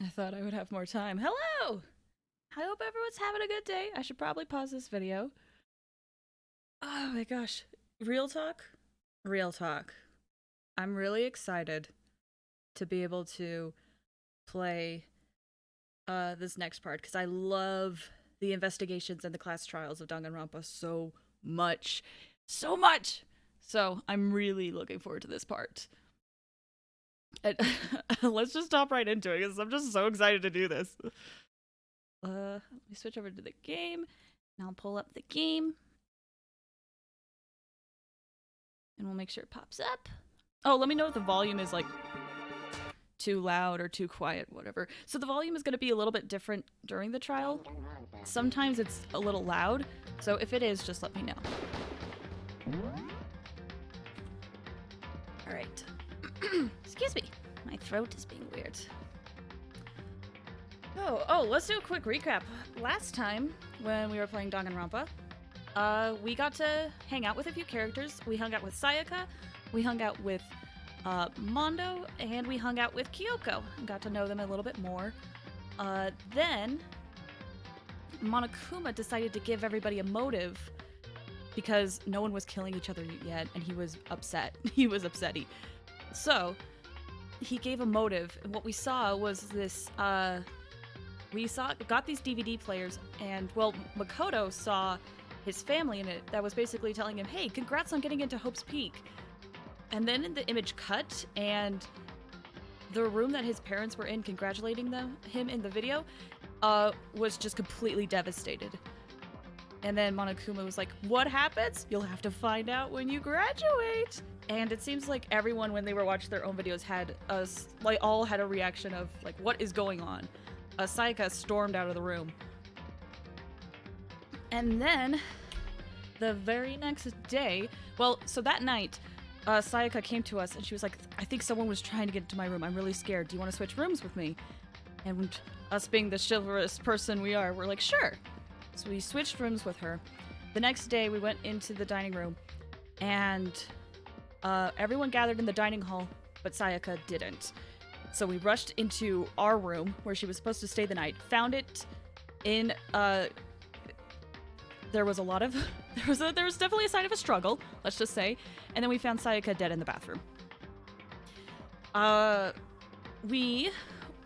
I thought I would have more time. Hello! I hope everyone's having a good day. I should probably pause this video. Oh my gosh. Real talk? Real talk. I'm really excited to be able to play this next part because I love the investigations and the class trials of Danganronpa so much. So much! So I'm really looking forward to this part. And let's just hop right into it because I'm just so excited to do this. Let me switch over to the game. And I'll pull up the game. And we'll make sure it pops up. Oh, let me know if the volume is like too loud or too quiet, whatever. So the volume is going to be a little bit different during the trial. Sometimes it's a little loud. So if it is, just let me know. All right. Excuse me. My throat is being weird. Oh, let's do a quick recap. Last time, when we were playing Danganronpa, we got to hang out with a few characters. We hung out with Sayaka, we hung out with Mondo, and we hung out with Kyoko and got to know them a little bit more. Then, Monokuma decided to give everybody a motive because no one was killing each other yet, and he was upset. He was upsetty. So, he gave a motive, and what we saw was this, got these DVD players, and, well, Makoto saw his family in it that was basically telling him, hey, congrats on getting into Hope's Peak. And then the image cut, and the room that his parents were in congratulating him in the video was just completely devastated. And then Monokuma was like, what happens? You'll have to find out when you graduate. And it seems like everyone, when they were watching their own videos, all had a reaction of, like, what is going on? Sayaka stormed out of the room. And then, the very next day, well, so that night, Sayaka came to us and she was like, I think someone was trying to get into my room. I'm really scared. Do you want to switch rooms with me? And us being the chivalrous person we are, we're like, sure. So we switched rooms with her. The next day, we went into the dining room and everyone gathered in the dining hall, but Sayaka didn't. So we rushed into our room where she was supposed to stay the night, found it in, there was definitely a sign of a struggle, let's just say, and then we found Sayaka dead in the bathroom. So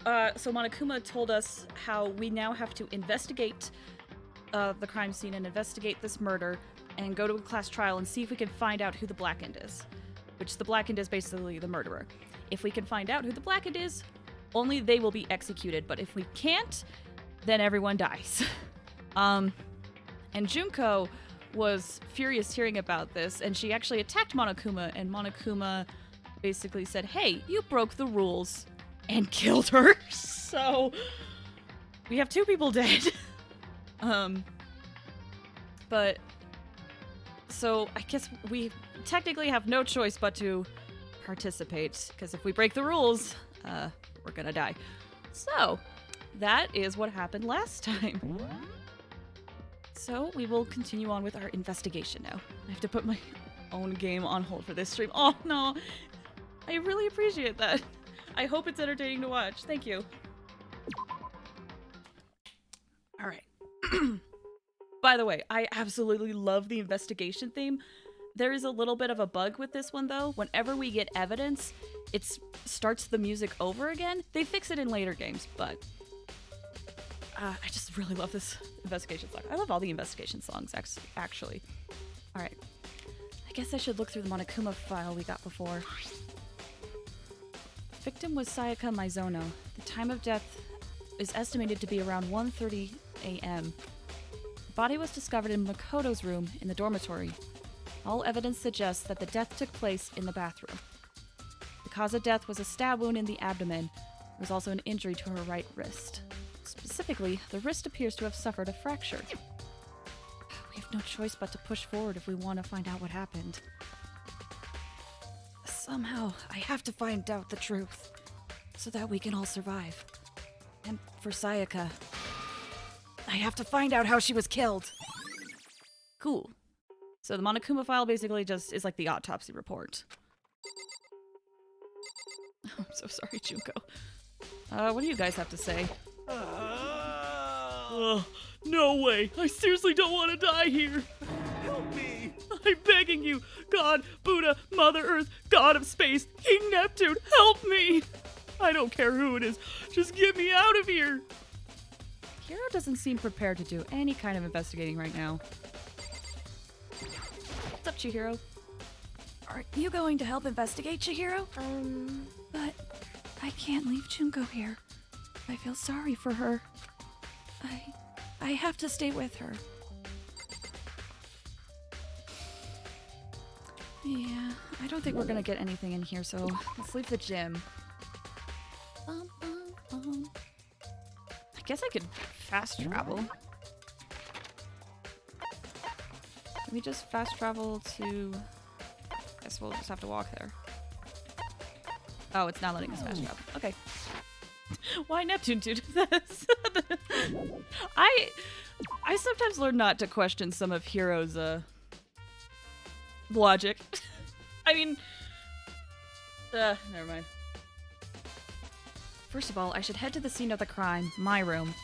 Monokuma told us how we now have to investigate the crime scene and investigate this murder and go to a class trial and see if we can find out who the Blackened is. Which the Blackened is basically the murderer. If we can find out who the Blackened is, only they will be executed. But if we can't, then everyone dies. And Junko was furious hearing about this, and she actually attacked Monokuma, and Monokuma basically said, hey, you broke the rules, and killed her. So, we have 2 people dead. But, so I guess we technically have no choice but to participate, because if we break the rules, we're gonna die. So, that is what happened last time. So, we will continue on with our investigation now. I have to put my own game on hold for this stream. Oh, no. I really appreciate that. I hope it's entertaining to watch. Thank you. All right. By the way, I absolutely love the investigation theme. There is a little bit of a bug with this one, though. Whenever we get evidence, it starts the music over again. They fix it in later games, but I just really love this investigation song. I love all the investigation songs, actually. All right. I guess I should look through the Monokuma file we got before. The victim was Sayaka Maizono. The time of death is estimated to be around 1:30 a.m. The body was discovered in Makoto's room in the dormitory. All evidence suggests that the death took place in the bathroom. The cause of death was a stab wound in the abdomen. There was also an injury to her right wrist. Specifically, the wrist appears to have suffered a fracture. We have no choice but to push forward if we want to find out what happened. Somehow, I have to find out the truth, so that we can all survive. And for Sayaka, I have to find out how she was killed. Cool. So the Monokuma file basically just is like the autopsy report. I'm so sorry, Junko. What do you guys have to say? No way. I seriously don't want to die here. Help me. I'm begging you. God, Buddha, Mother Earth, God of Space, King Neptune, help me. I don't care who it is. Just get me out of here. Hiro doesn't seem prepared to do any kind of investigating right now. What's up, Chihiro? Are you going to help investigate, Chihiro? But I can't leave Junko here. I feel sorry for her. I have to stay with her. Yeah, I don't think we're gonna get anything in here, so let's leave the gym. I guess I could fast travel. Can we just fast travel to... I guess we'll just have to walk there. Oh, it's not letting us fast travel. Okay. Why Neptune do this? I sometimes learn not to question some of Hiro's logic. I mean, never mind. First of all, I should head to the scene of the crime, my room.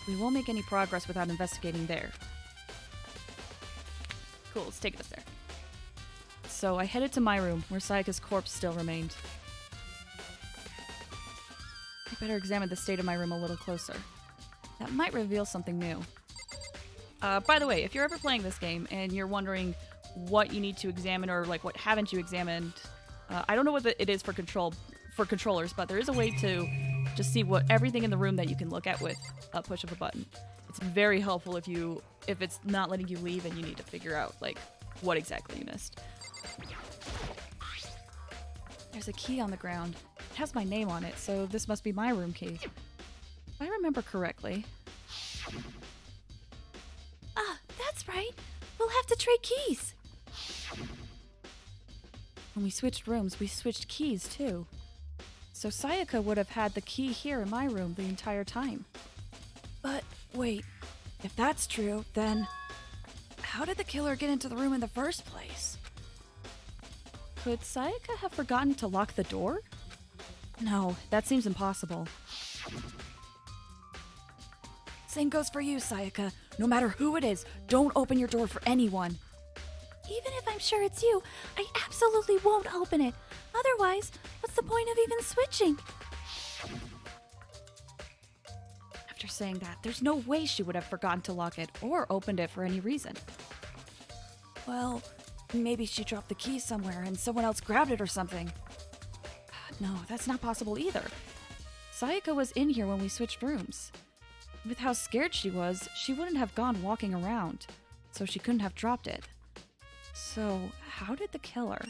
We won't make any progress without investigating there. Cool, let's take us there. So I headed to my room, where Sayaka's corpse still remained. I better examine the state of my room a little closer. That might reveal something new. By the way, if you're ever playing this game and you're wondering what you need to examine or like what haven't you examined, I don't know what it is for controllers, but there is a way to just see what everything in the room that you can look at with a push of a button. It's very helpful if it's not letting you leave and you need to figure out like what exactly you missed. There's a key on the ground. It has my name on it, so this must be my room key. If I remember correctly. Ah, that's right. We'll have to trade keys. When we switched rooms, we switched keys too. So Sayaka would have had the key here in my room the entire time. But wait, if that's true, then how did the killer get into the room in the first place? Could Sayaka have forgotten to lock the door? No, that seems impossible. Same goes for you, Sayaka. No matter who it is, don't open your door for anyone. Even if I'm sure it's you, I absolutely won't open it. Otherwise, what's the point of even switching? After saying that, there's no way she would have forgotten to lock it or opened it for any reason. Well, maybe she dropped the key somewhere and someone else grabbed it or something. No, that's not possible either. Sayaka was in here when we switched rooms. With how scared she was, she wouldn't have gone walking around, so she couldn't have dropped it. So, how did the killer...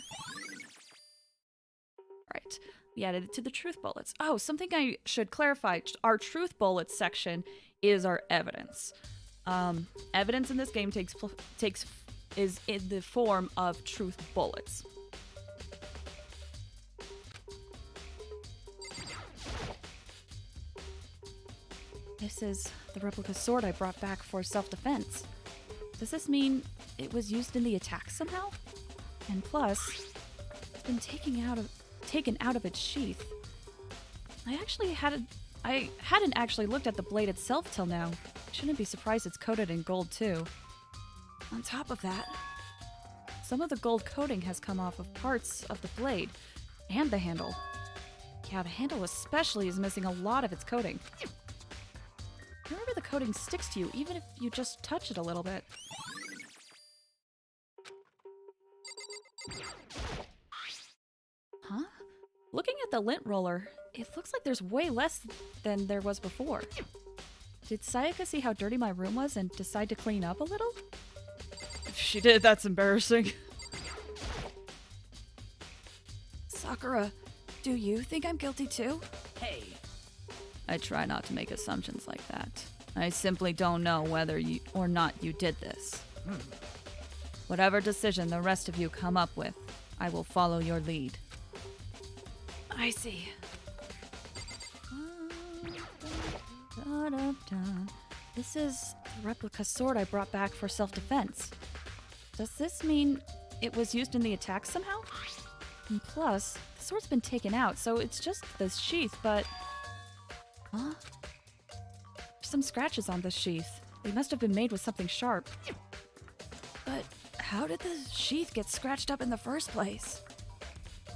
Right, we added it to the truth bullets. Oh, something I should clarify. Our truth bullets section is our evidence. Evidence in this game is in the form of truth bullets. This is the replica sword I brought back for self-defense. Does this mean it was used in the attack somehow? And plus, it's been taken out of its sheath. I hadn't actually looked at the blade itself till now. Shouldn't be surprised it's coated in gold too. On top of that, some of the gold coating has come off of parts of the blade and the handle. Yeah, the handle especially is missing a lot of its coating. Remember, the coating sticks to you even if you just touch it a little bit. Huh? Looking at the lint roller, it looks like there's way less than there was before. Did Sayaka see how dirty my room was and decide to clean up a little? If she did, that's embarrassing. Sakura, do you think I'm guilty too? Hey. I try not to make assumptions like that. I simply don't know whether you or not you did this. Whatever decision the rest of you come up with, I will follow your lead. I see. This is the replica sword I brought back for self-defense. Does this mean it was used in the attack somehow? And plus, the sword's been taken out, so it's just the sheath, but Huh? There's some scratches on this sheath. They must have been made with something sharp. But how did the sheath get scratched up in the first place?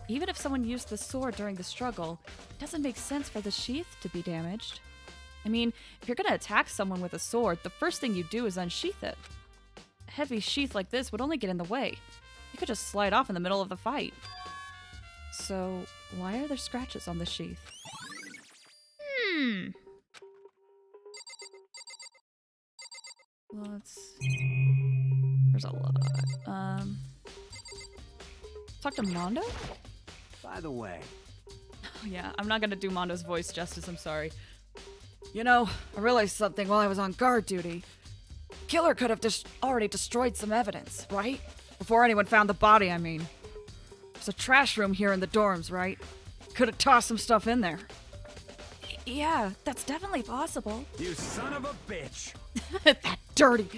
Even if someone used the sword during the struggle, it doesn't make sense for the sheath to be damaged. I mean, if you're gonna attack someone with a sword, the first thing you do is unsheath it. A heavy sheath like this would only get in the way. You could just slide off in the middle of the fight. So, why are there scratches on the sheath? There's a lot. Talk to Mondo? By the way. Oh, yeah, I'm not gonna do Mondo's voice justice, I'm sorry. You know, I realized something while I was on guard duty. Killer could have already destroyed some evidence, right? Before anyone found the body, I mean. There's a trash room here in the dorms, right? Could have tossed some stuff in there. Yeah, that's definitely possible. You son of a bitch! That dirty.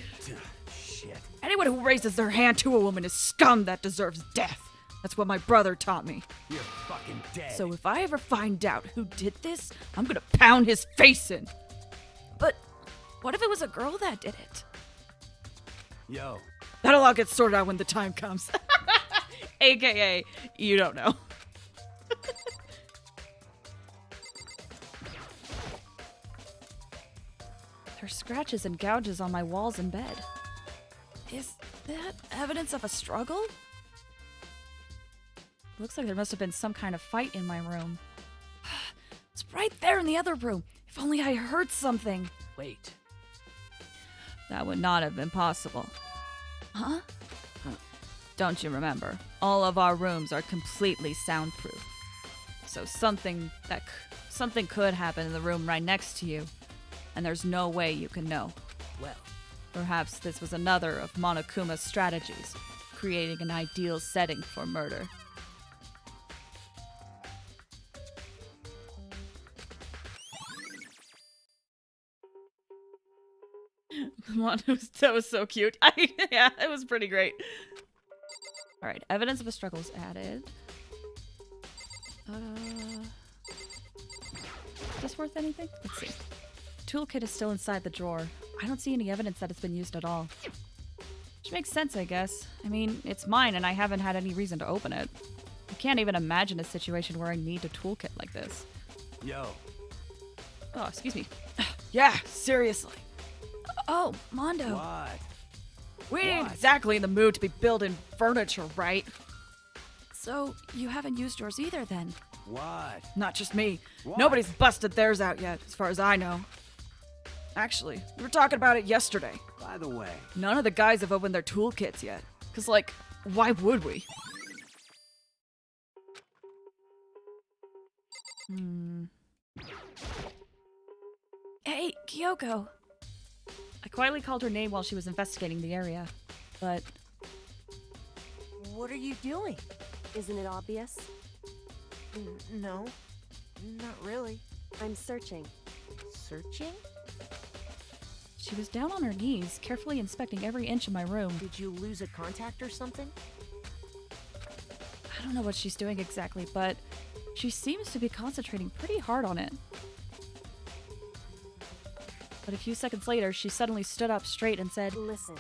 Shit. Anyone who raises their hand to a woman is scum that deserves death. That's what my brother taught me. You're fucking dead. So if I ever find out who did this, I'm gonna pound his face in. But what if it was a girl that did it? Yo. That'll all get sorted out when the time comes. AKA, you don't know. There's scratches and gouges on my walls and bed. Is that evidence of a struggle? Looks like there must have been some kind of fight in my room. It's right there in the other room. If only I heard something. Wait. That would not have been possible. Huh? Don't you remember? All of our rooms are completely soundproof. So something could happen in the room right next to you, and there's no way you can know. Well. Perhaps this was another of Monokuma's strategies, creating an ideal setting for murder. That was so cute. Yeah, it was pretty great. Alright, evidence of a struggle is added. Is this worth anything? Let's see. Toolkit is still inside the drawer. I don't see any evidence that it's been used at all. Which makes sense, I guess. I mean, it's mine and I haven't had any reason to open it. I can't even imagine a situation where I need a toolkit like this. Yo. Oh, excuse me. Yeah, seriously. Oh, Mondo. What? We ain't What? exactly in the mood to be building furniture, right? So, you haven't used yours either then? What? Not just me. What? Nobody's busted theirs out yet, as far as I know. Actually, we were talking about it yesterday. By the way. None of the guys have opened their toolkits yet. Cause like, why would we? Hey, Kyoko. I quietly called her name while she was investigating the area, but What are you doing? Isn't it obvious? No, not really. I'm searching. Searching? she was down on her knees, carefully inspecting every inch of my room. Did you lose a contact or something? I don't know what she's doing exactly, but she seems to be concentrating pretty hard on it. But a few seconds later, she suddenly stood up straight and said, Listen,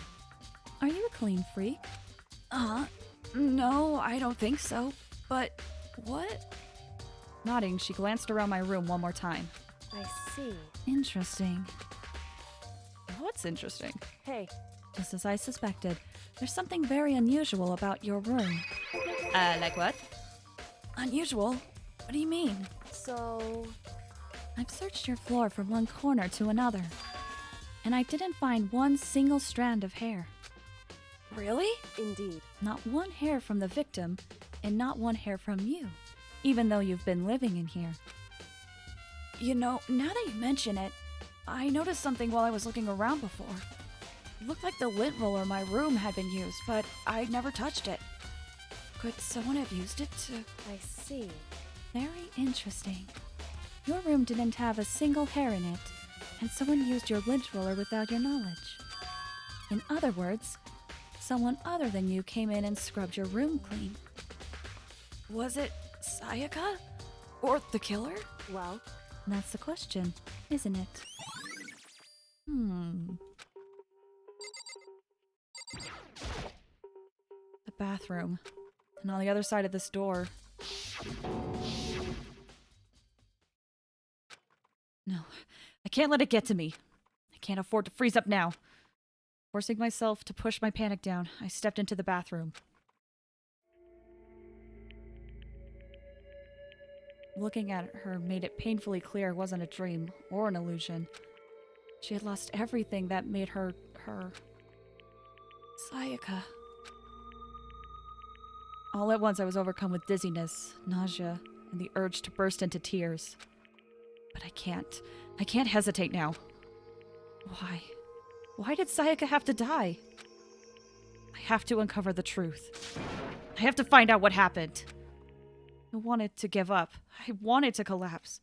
"Are you a clean freak?" No, I don't think so. But, what? Nodding, she glanced around my room one more time. I see. Interesting. What's interesting? Hey, Just as I suspected, there's something very unusual about your room. Like what? Unusual? What do you mean? so... I've searched your floor from one corner to another, and I didn't find one single strand of hair. Really? Indeed. Not one hair from the victim, and not one hair from you, even though you've been living in here. You know, now that you mention it, I noticed something while I was looking around before. It looked like the lint roller in my room had been used, but I never touched it. Could someone have used it to... I see. Very interesting. Your room didn't have a single hair in it, and someone used your lint roller without your knowledge. In other words, someone other than you came in and scrubbed your room clean. Was it Sayaka? Or the killer? Well, And that's the question, isn't it? The bathroom. And on the other side of this door. No, I can't let it get to me. I can't afford to freeze up now. Forcing myself to push my panic down, I stepped into the bathroom. Looking at her made it painfully clear it wasn't a dream or an illusion. She had lost everything that made her. Sayaka. All at once I was overcome with dizziness, nausea, and the urge to burst into tears. But I can't. I can't hesitate now. Why? Why did Sayaka have to die? I have to uncover the truth. I have to find out what happened. I wanted to give up. I wanted to collapse.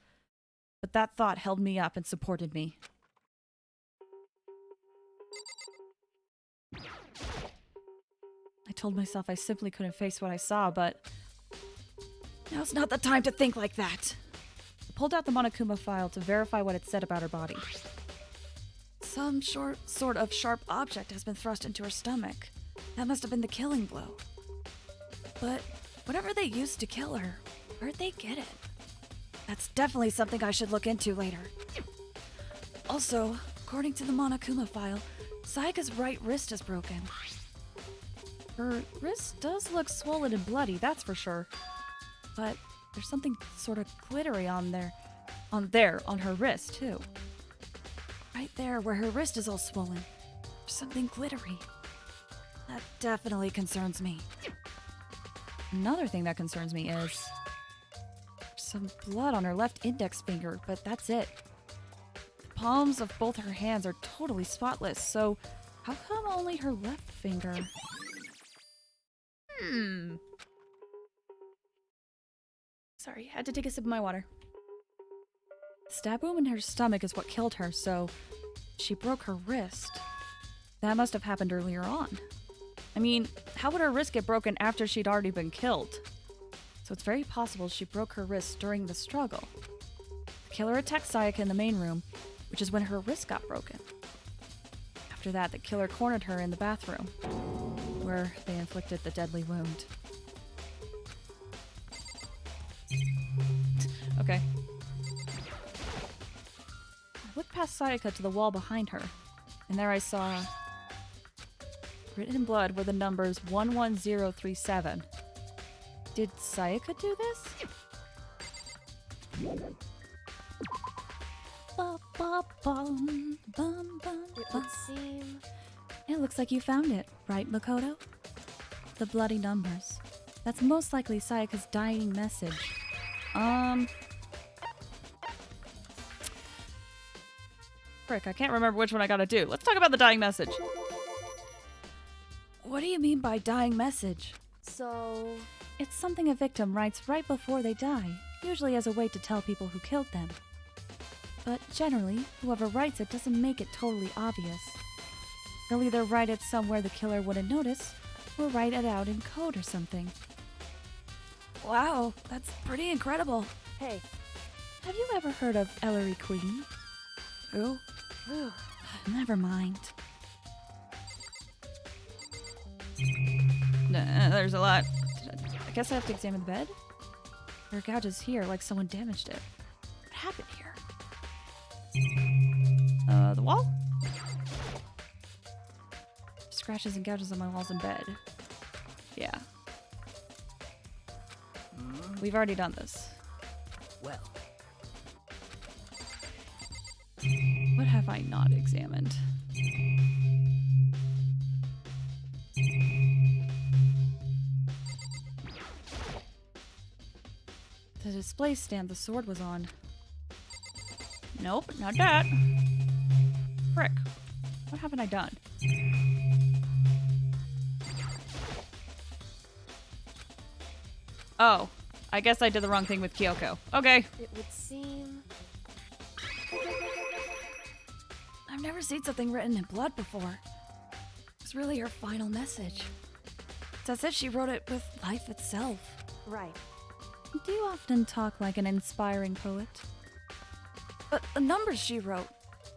But that thought held me up and supported me. I told myself I simply couldn't face what I saw, but now's not the time to think like that. I pulled out the Monokuma file to verify what it said about her body. Some sort of sharp object has been thrust into her stomach. That must have been the killing blow. But whatever they used to kill her, where'd they get it? That's definitely something I should look into later. Also, according to the Monokuma file, Sayaka's right wrist is broken. Her wrist does look swollen and bloody, that's for sure. But there's something sort of glittery on her wrist, too. Right there, where her wrist is all swollen. There's something glittery. That definitely concerns me. Another thing that concerns me is some blood on her left index finger, but that's it. The palms of both her hands are totally spotless, so how come only her left finger? Sorry, had to take a sip of my water. The stab wound in her stomach is what killed her, so she broke her wrist. That must have happened earlier on. I mean, how would her wrist get broken after she'd already been killed? So it's very possible she broke her wrist during the struggle. The killer attacked Sayaka in the main room, which is when her wrist got broken. After that, the killer cornered her in the bathroom, where they inflicted the deadly wound. Okay. I looked past Sayaka to the wall behind her, and there I saw, written in blood were the numbers 11037. Did Sayaka do this? It would seem... It looks like you found it, right, Makoto? The bloody numbers. That's most likely Sayaka's dying message. Frick, I can't remember which one I gotta do. Let's talk about the dying message. What do you mean by dying message? So... It's something a victim writes right before they die, usually as a way to tell people who killed them. But generally, whoever writes it doesn't make it totally obvious. They'll either write it somewhere the killer wouldn't notice, or write it out in code or something. Wow, that's pretty incredible. Hey. Have you ever heard of Ellery Queen? Who? Never mind. Nah, there's a lot. I guess I have to examine the bed? There are gouges here, like someone damaged it. What happened here? The wall? Scratches and gouges on my walls and bed. Yeah. We've already done this. Well, What have I not examined? The display stand the sword was on. Nope, not that. Frick. What haven't I done? Oh, I guess I did the wrong thing with Kyoko. Okay. It would seem... I've never seen something written in blood before. It's really her final message. It's as if she wrote it with life itself. Right. Do you often talk like an inspiring poet? But the numbers she wrote,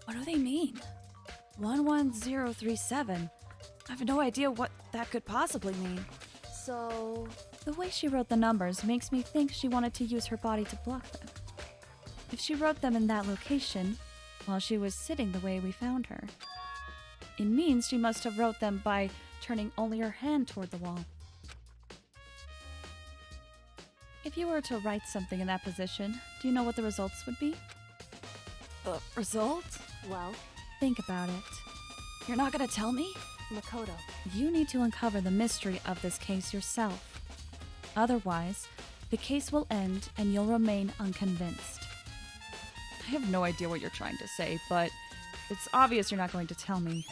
what do they mean? 11037. I have no idea what that could possibly mean. So, The way she wrote the numbers makes me think she wanted to use her body to block them. If she wrote them in that location, while she was sitting the way we found her, it means she must have wrote them by turning only her hand toward the wall. If you were to write something in that position, do you know what the results would be? The results? well, Think about it. You're not gonna tell me? Makoto. You need to uncover the mystery of this case yourself. Otherwise, the case will end and you'll remain unconvinced. I have no idea what you're trying to say, but it's obvious you're not going to tell me.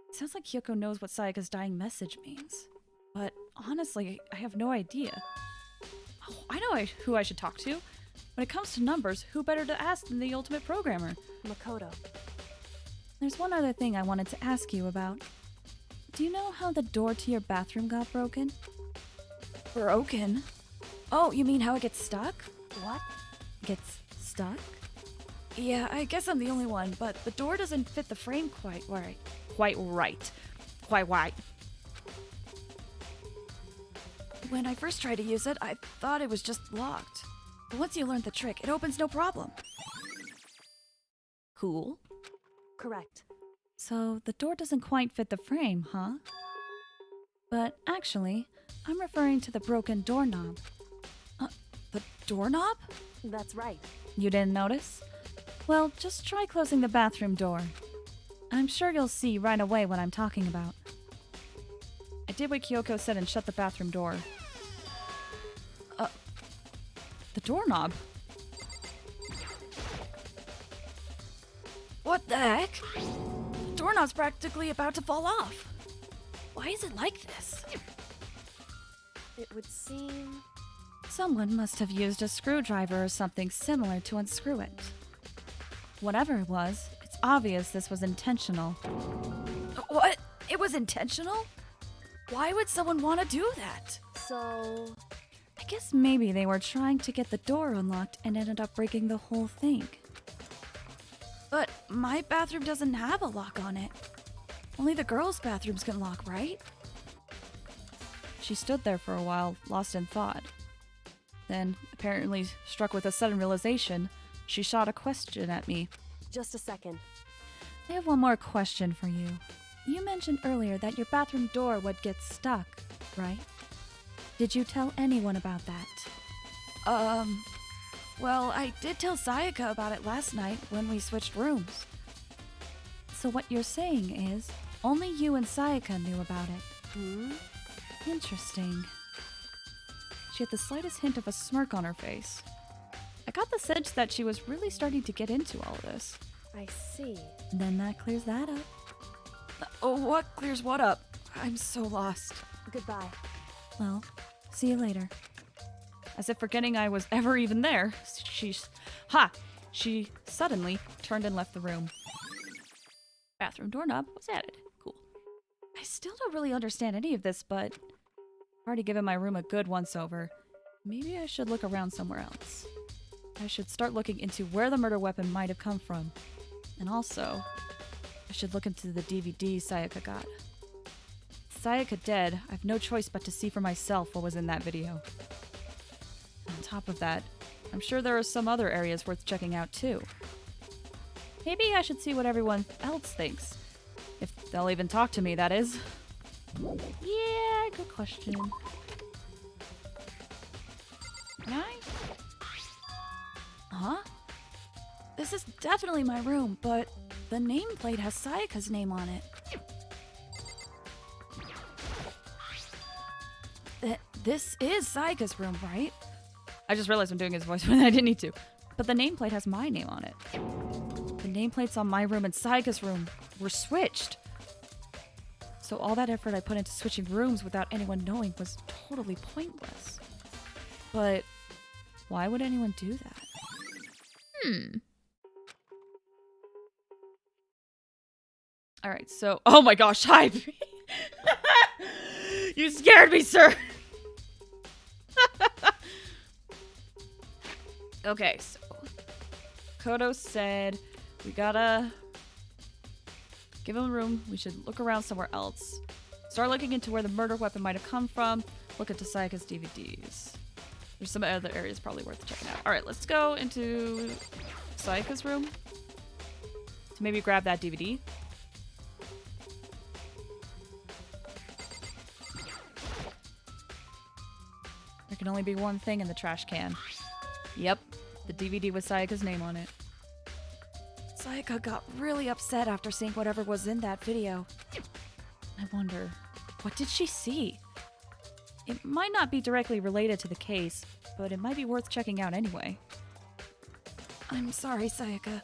It sounds like Kyoko knows what Sayaka's dying message means. But honestly, I have no idea. Oh, I know who I should talk to. When it comes to numbers, who better to ask than the ultimate programmer? Makoto. There's one other thing I wanted to ask you about. Do you know how the door to your bathroom got broken? Broken? Oh, you mean how it gets stuck? What? Gets stuck? Yeah, I guess I'm the only one, but the door doesn't fit the frame quite right. Quite right. Quite right. When I first tried to use it, I thought it was just locked. But once you learn the trick, it opens no problem. Cool. Correct. So the door doesn't quite fit the frame, huh? But actually, I'm referring to the broken doorknob. The doorknob? That's right. You didn't notice? Well, just try closing the bathroom door. I'm sure you'll see right away what I'm talking about. I did what Kyoko said and shut the bathroom door. The doorknob. What the heck? The doorknob's practically about to fall off. Why is it like this? It would seem... Someone must have used a screwdriver or something similar to unscrew it. Whatever it was, it's obvious this was intentional. What? It was intentional? Why would someone want to do that? So... I guess maybe they were trying to get the door unlocked and ended up breaking the whole thing. But my bathroom doesn't have a lock on it. Only the girls' bathrooms can lock, right? She stood there for a while, lost in thought. Then, apparently struck with a sudden realization, she shot a question at me. Just a second. I have one more question for you. You mentioned earlier that your bathroom door would get stuck, right? Did you tell anyone about that? Well, I did tell Sayaka about it last night when we switched rooms. So what you're saying is, only you and Sayaka knew about it. Interesting. She had the slightest hint of a smirk on her face. I got the sense that she was really starting to get into all of this. I see. Then that clears that up. Oh, what clears what up? I'm so lost. Goodbye. Well, see you later. As if forgetting I was ever even there, she suddenly turned and left the room. Bathroom doorknob was added. Cool. I still don't really understand any of this, but I've already given my room a good once-over. Maybe I should look around somewhere else. I should start looking into where the murder weapon might have come from. And also, I should look into the DVD Sayaka got. With Sayaka dead, I have no choice but to see for myself what was in that video. On top of that, I'm sure there are some other areas worth checking out too. Maybe I should see what everyone else thinks. If they'll even talk to me, that is. Yeah, good question. Can I? Huh? This is definitely my room, but the nameplate has Sayaka's name on it. This is Sayaka's room, right? I just realized I'm doing his voice when I didn't need to. But the nameplate has my name on it. The nameplates on my room and Sayaka's room were switched. So all that effort I put into switching rooms without anyone knowing was totally pointless. But why would anyone do that? Alright, so... Oh my gosh, hi! You scared me, sir! Okay, so Kodo said we gotta give him room. We should look around somewhere else. Start looking into where the murder weapon might have come from. Look into Sayaka's DVDs. There's some other areas probably worth checking out. Alright, let's go into Sayaka's room to maybe grab that DVD. There can only be one thing in the trash can. Yep, the DVD with Sayaka's name on it. Sayaka got really upset after seeing whatever was in that video. I wonder, what did she see? It might not be directly related to the case, but it might be worth checking out anyway. I'm sorry, Sayaka.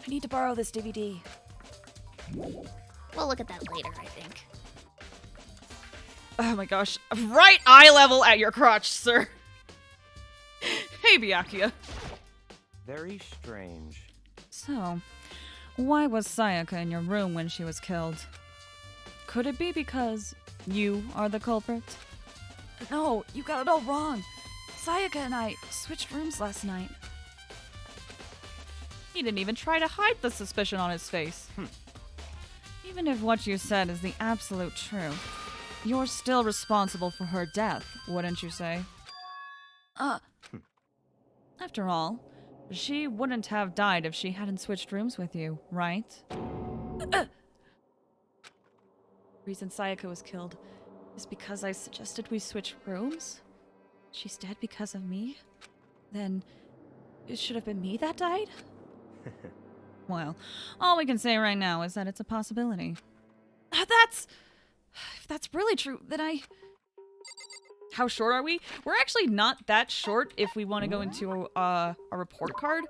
I need to borrow this DVD. We'll look at that later, I think. Oh my gosh, right eye level at your crotch, sir. Hey, Byakuya. Very strange. So, why was Sayaka in your room when she was killed? Could it be because you are the culprit? No, you got it all wrong. Sayaka and I switched rooms last night. He didn't even try to hide the suspicion on his face. Even if what you said is the absolute truth, you're still responsible for her death, wouldn't you say? After all, she wouldn't have died if she hadn't switched rooms with you, right? Reason Sayaka was killed is because I suggested we switch rooms? She's dead because of me? Then it should have been me that died? Well, all we can say right now is that it's a possibility. If that's really true, then How short are we? We're actually not that short if we want to go into a report card.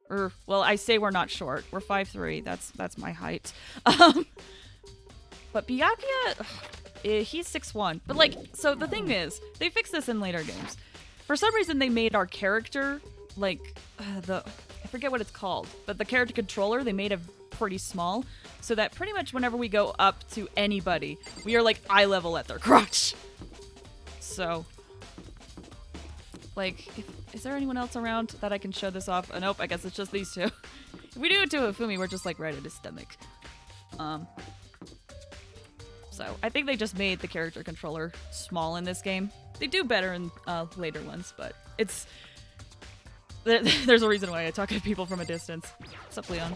Or, well, I say we're not short. We're 5'3". That's my height. But Byakuya, he's 6'1". But, like, so the thing is, they fixed this in later games. For some reason, they made our character, like, I forget what it's called, but the character controller, they made it pretty small, so that pretty much whenever we go up to anybody, we are, like, eye level at their crotch. So, like, is there anyone else around that I can show this off? Nope, I guess it's just these two. If we do it to Hifumi, we're just, like, right at his stomach. So, I think they just made the character controller small in this game. They do better in later ones, but it's... There's a reason why I talk to people from a distance. What's up, Leon?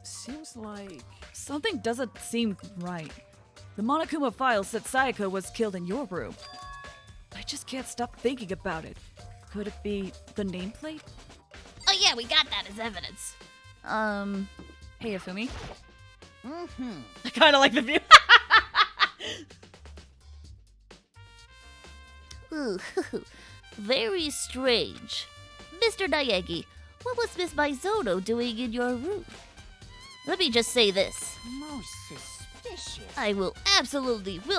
Seems like... Something doesn't seem right. The Monokuma file said Sayaka was killed in your room. I just can't stop thinking about it. Could it be the nameplate? Oh yeah, we got that as evidence. Hey, Hifumi. Mm-hmm. I kind of like the view. Ooh, very strange. Mr. Naegi, what was Miss Maizono doing in your room? Let me just say this. Most suspicious. I will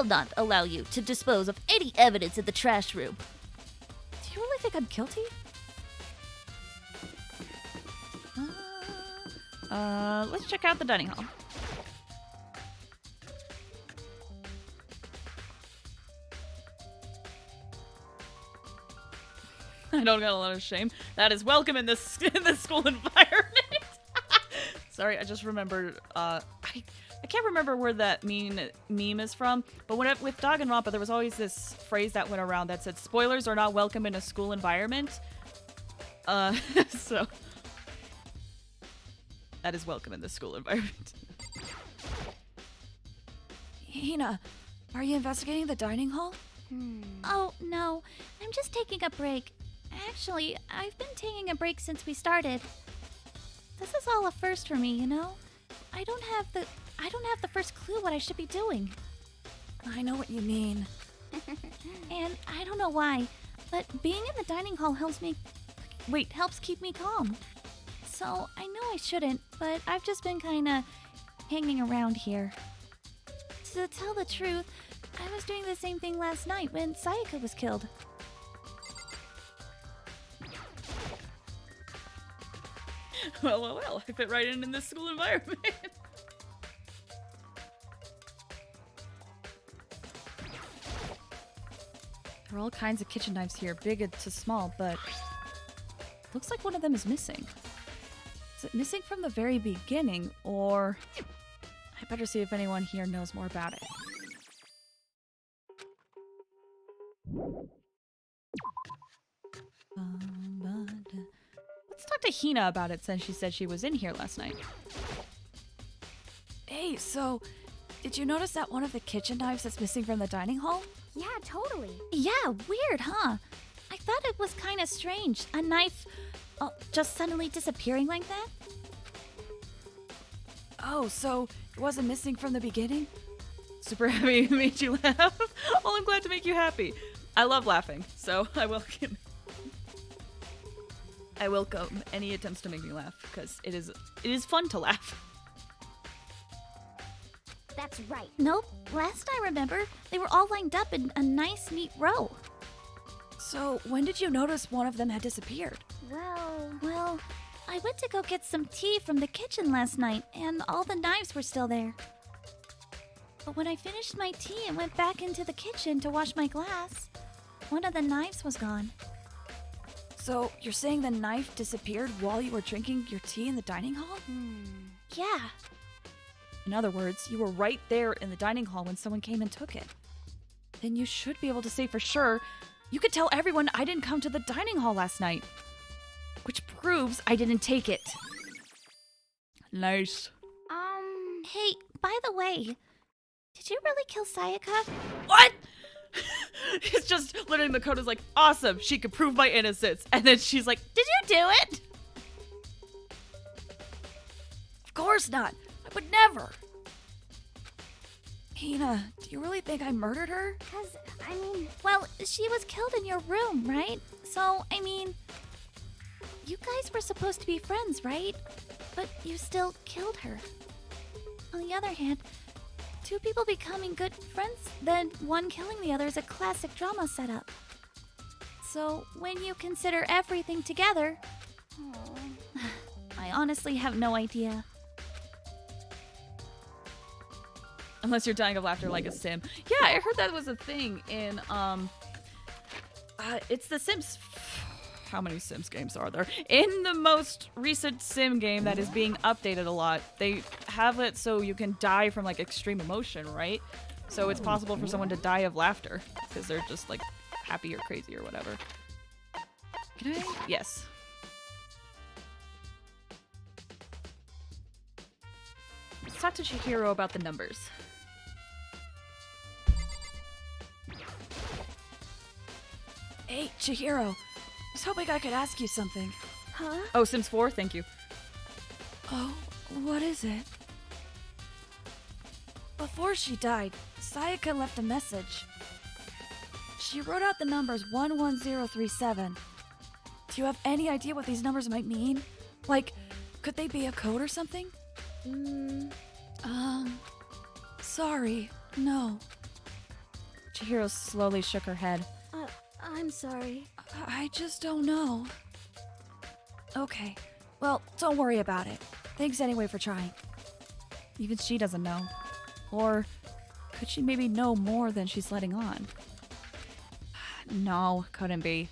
not allow you to dispose of any evidence in the trash room. Do you really think I'm guilty? Let's check out the dining hall. I don't got a lot of shame. That is welcome in this school environment. Sorry, I just remembered. I can't remember where that meme is from, but with Danganronpa, there was always this phrase that went around that said, "Spoilers are not welcome in a school environment." So that is welcome in the school environment. Hina, are you investigating the dining hall? Oh, no. I'm just taking a break. Actually, I've been taking a break since we started. This is all a first for me, you know? I don't have the first clue what I should be doing. I know what you mean. And I don't know why, but being in the dining hall helps keep me calm. So I know I shouldn't, but I've just been kinda hanging around here. To tell the truth, I was doing the same thing last night when Sayaka was killed. Well, I fit right in this school environment. There are all kinds of kitchen knives here, big to small, but looks like one of them is missing. Is it missing from the very beginning, or... I better see if anyone here knows more about it. Let's talk to Hina about it since she said she was in here last night. Hey, so... did you notice that one of the kitchen knives that's missing from the dining hall? Yeah, totally. Yeah, weird, huh? I thought it was kind of strange. A knife just suddenly disappearing like that? Oh, so it wasn't missing from the beginning? Super happy it made you laugh. Well, I'm glad to make you happy. I love laughing, so I welcome any attempts to make me laugh, because it is fun to laugh. That's right. Nope. Last I remember, they were all lined up in a nice, neat row. So, when did you notice one of them had disappeared? Well, I went to go get some tea from the kitchen last night, and all the knives were still there. But when I finished my tea and went back into the kitchen to wash my glass, one of the knives was gone. So, you're saying the knife disappeared while you were drinking your tea in the dining hall? Yeah. In other words, you were right there in the dining hall when someone came and took it. Then you should be able to say for sure, you could tell everyone I didn't come to the dining hall last night. Which proves I didn't take it. Nice. Hey, by the way, did you really kill Sayaka? What? It's just literally Makoto's like, awesome, she could prove my innocence. And then she's like, Did you do it? of course not. I would never. Hina, do you really think I murdered her? Well, she was killed in your room, right? So, you guys were supposed to be friends, right? But you still killed her. On the other hand, two people becoming good friends, then one killing the other is a classic drama setup. So, when you consider everything together, I honestly have no idea. Unless you're dying of laughter like a sim. Yeah, I heard that was a thing in, it's the Sims. How many Sims games are there? In the most recent Sim game that is being updated a lot, they have it so you can die from, like, extreme emotion, right? So it's possible for someone to die of laughter, because they're just, like, happy or crazy or whatever. Can I? Yes. Let's talk to Chihiro about the numbers. Hey, Chihiro. I was hoping I could ask you something. Huh? Oh, Sims 4? Thank you. Oh, what is it? Before she died, Sayaka left a message. She wrote out the numbers 11037. Do you have any idea what these numbers might mean? Like, could they be a code or something? Sorry, no. Chihiro slowly shook her head. I'm sorry. I just don't know. Okay, well, don't worry about it. Thanks anyway for trying. Even she doesn't know. Or could she maybe know more than she's letting on? No, couldn't be.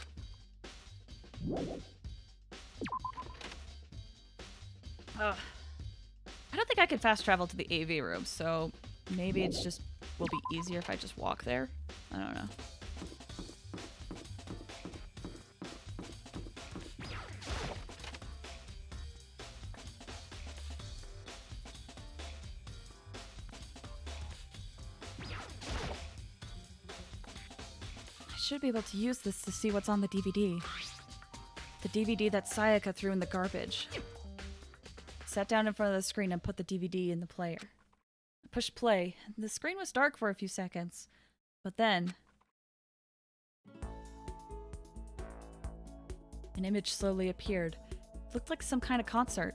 Ugh. I don't think I could fast travel to the AV room, so maybe it's just will be easier if I just walk there. I don't know. I should be able to use this to see what's on the DVD. The DVD that Sayaka threw in the garbage. Sat down in front of the screen and put the DVD in the player. I pushed play. The screen was dark for a few seconds, but then an image slowly appeared. It looked like some kind of concert.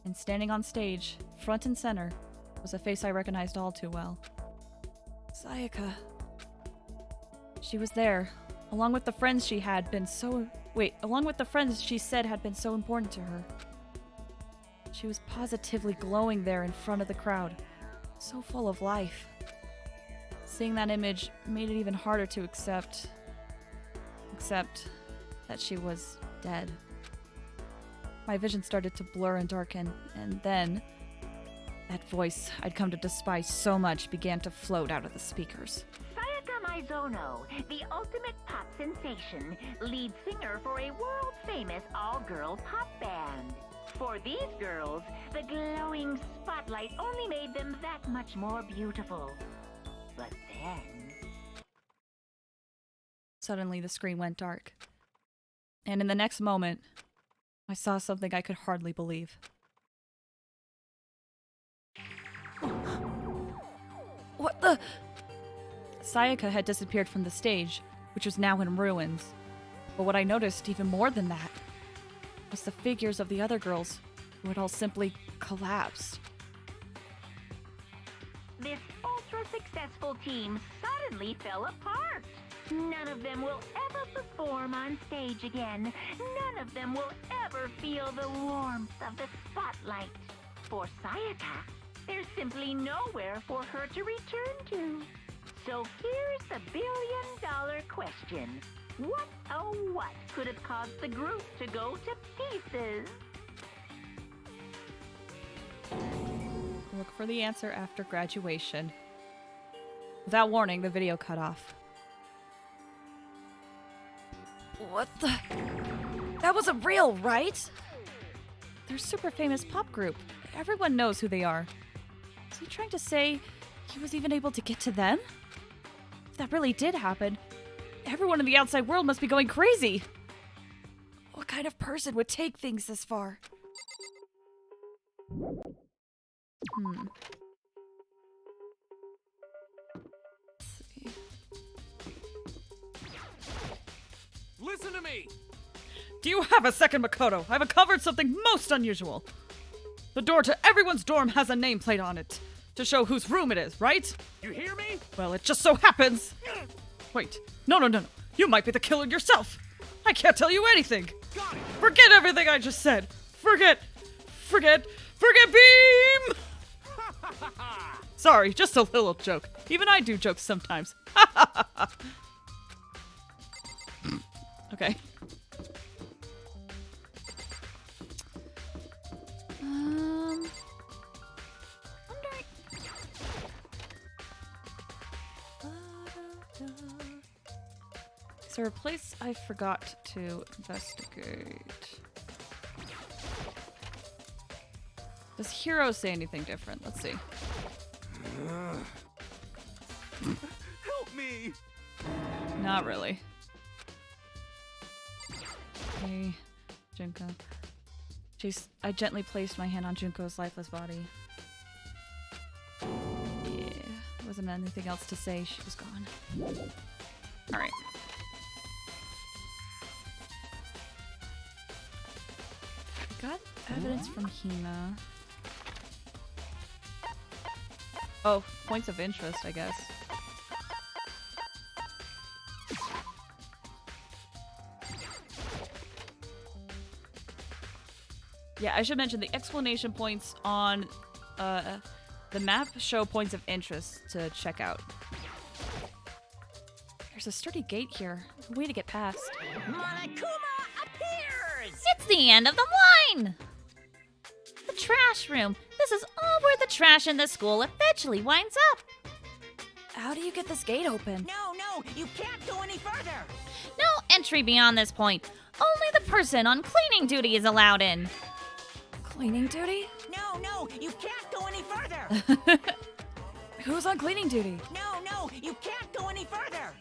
And standing on stage, front and center, was a face I recognized all too well. Sayaka. She was there, along with the friends she had been so... along with the friends she said had been so important to her. She was positively glowing there in front of the crowd, so full of life. Seeing that image made it even harder to accept that she was dead. My vision started to blur and darken, and then that voice I'd come to despise so much began to float out of the speakers. Sayaka Maizono, the ultimate pop sensation, lead singer for a world-famous all-girl pop band. For these girls, the glowing spotlight only made them that much more beautiful. But then... Suddenly, the screen went dark. And in the next moment, I saw something I could hardly believe. What the? Sayaka had disappeared from the stage, which was now in ruins. But what I noticed even more than that was the figures of the other girls, who had all simply collapsed. This ultra-successful team suddenly fell apart. None of them will ever perform on stage again. None of them will ever feel the warmth of the spotlight. For Sayaka, there's simply nowhere for her to return to. So here's the billion-dollar question. What, oh what, could have caused the group to go to pieces? Look for the answer after graduation. Without warning, the video cut off. What the? That wasn't real, right? They're a super famous pop group. Everyone knows who they are. Is he trying to say he was even able to get to them? If that really did happen, everyone in the outside world must be going crazy. What kind of person would take things this far? Listen to me! Do you have a second, Makoto? I've uncovered something most unusual. The door to everyone's dorm has a nameplate on it, to show whose room it is, right? You hear me? Well, it just so happens... Wait, no. You might be the killer yourself. I can't tell you anything. Got it! Forget everything I just said. Forget Beam! Sorry, just a little joke. Even I do jokes sometimes. Okay. Is there a place I forgot to investigate? Does Hero say anything different? Let's see. Help me! Not really. Okay, Junko. Jeez, I gently placed my hand on Junko's lifeless body. Yeah, there wasn't anything else to say. She was gone. Alright. Got evidence from Hina. Oh, points of interest, I guess. Yeah, I should mention the explanation points on the map show points of interest to check out. There's a sturdy gate here. A way to get past. Monokuma appears! It's the end of the line! The trash room. This is all where the trash in the school eventually winds up. How do you get this gate open? No, you can't go any further! No entry beyond this point. Only the person on cleaning duty is allowed in. Cleaning duty? No, you can't go any further! Who's on cleaning duty? No, you can't go any further!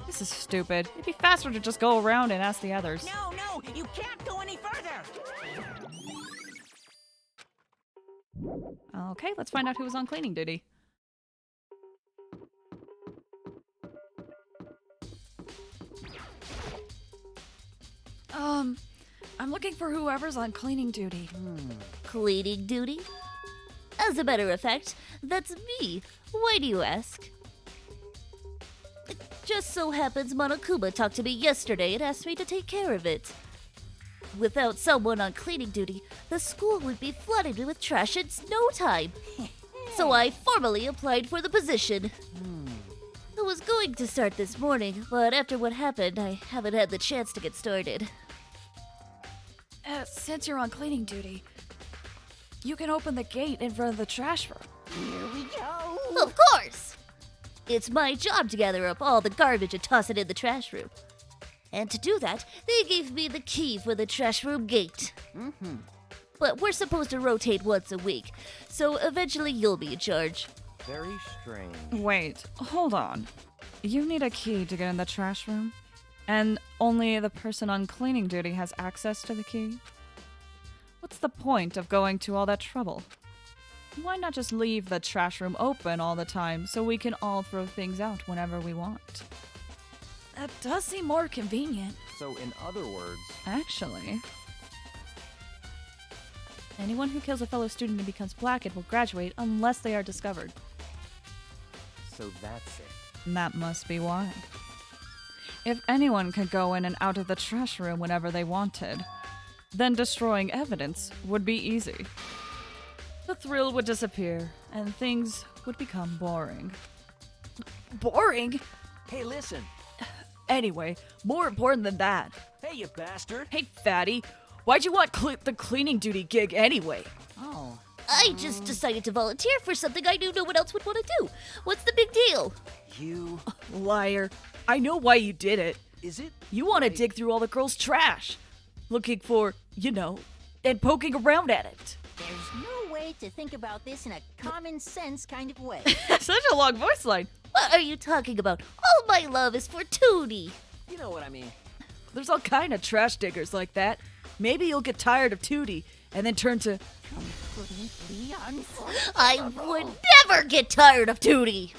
This is stupid. It'd be faster to just go around and ask the others. No, you can't go any further! Okay, let's find out who was on cleaning duty. I'm looking for whoever's on cleaning duty. Cleaning duty? As a matter of fact, that's me. Why do you ask? It just so happens Monokuma talked to me yesterday and asked me to take care of it. Without someone on cleaning duty, the school would be flooded with trash in no time. So I formally applied for the position. I was going to start this morning, but after what happened, I haven't had the chance to get started. Since you're on cleaning duty, you can open the gate in front of the trash room. Here we go. Of course! It's my job to gather up all the garbage and toss it in the trash room. And to do that, they gave me the key for the trash room gate. But we're supposed to rotate once a week, so eventually you'll be in charge. Very strange. Wait, hold on. You need a key to get in the trash room? And only the person on cleaning duty has access to the key? What's the point of going to all that trouble? Why not just leave the trash room open all the time so we can all throw things out whenever we want? That does seem more convenient. So, in other words, Actually, anyone who kills a fellow student and becomes blackened will graduate unless they are discovered. so that's it. And that must be why. If anyone could go in and out of the trash room whenever they wanted, then destroying evidence would be easy. The thrill would disappear, and things would become boring. Boring? Hey, listen. Anyway, more important than that. Hey, you bastard. Hey, fatty, why'd you want the cleaning duty gig anyway? Oh. I just decided to volunteer for something I knew no one else would want to do. What's the big deal? You. Liar. I know why you did it. Is it? You want to dig through all the girls' trash. Looking for, and poking around at it. There's no way to think about this in a common sense kind of way. Such a long voice line. What are you talking about? All my love is for Tootie. You know what I mean. There's all kind of trash diggers like that. Maybe you'll get tired of Tootie and then turn to... Completely I would never get tired of 2D.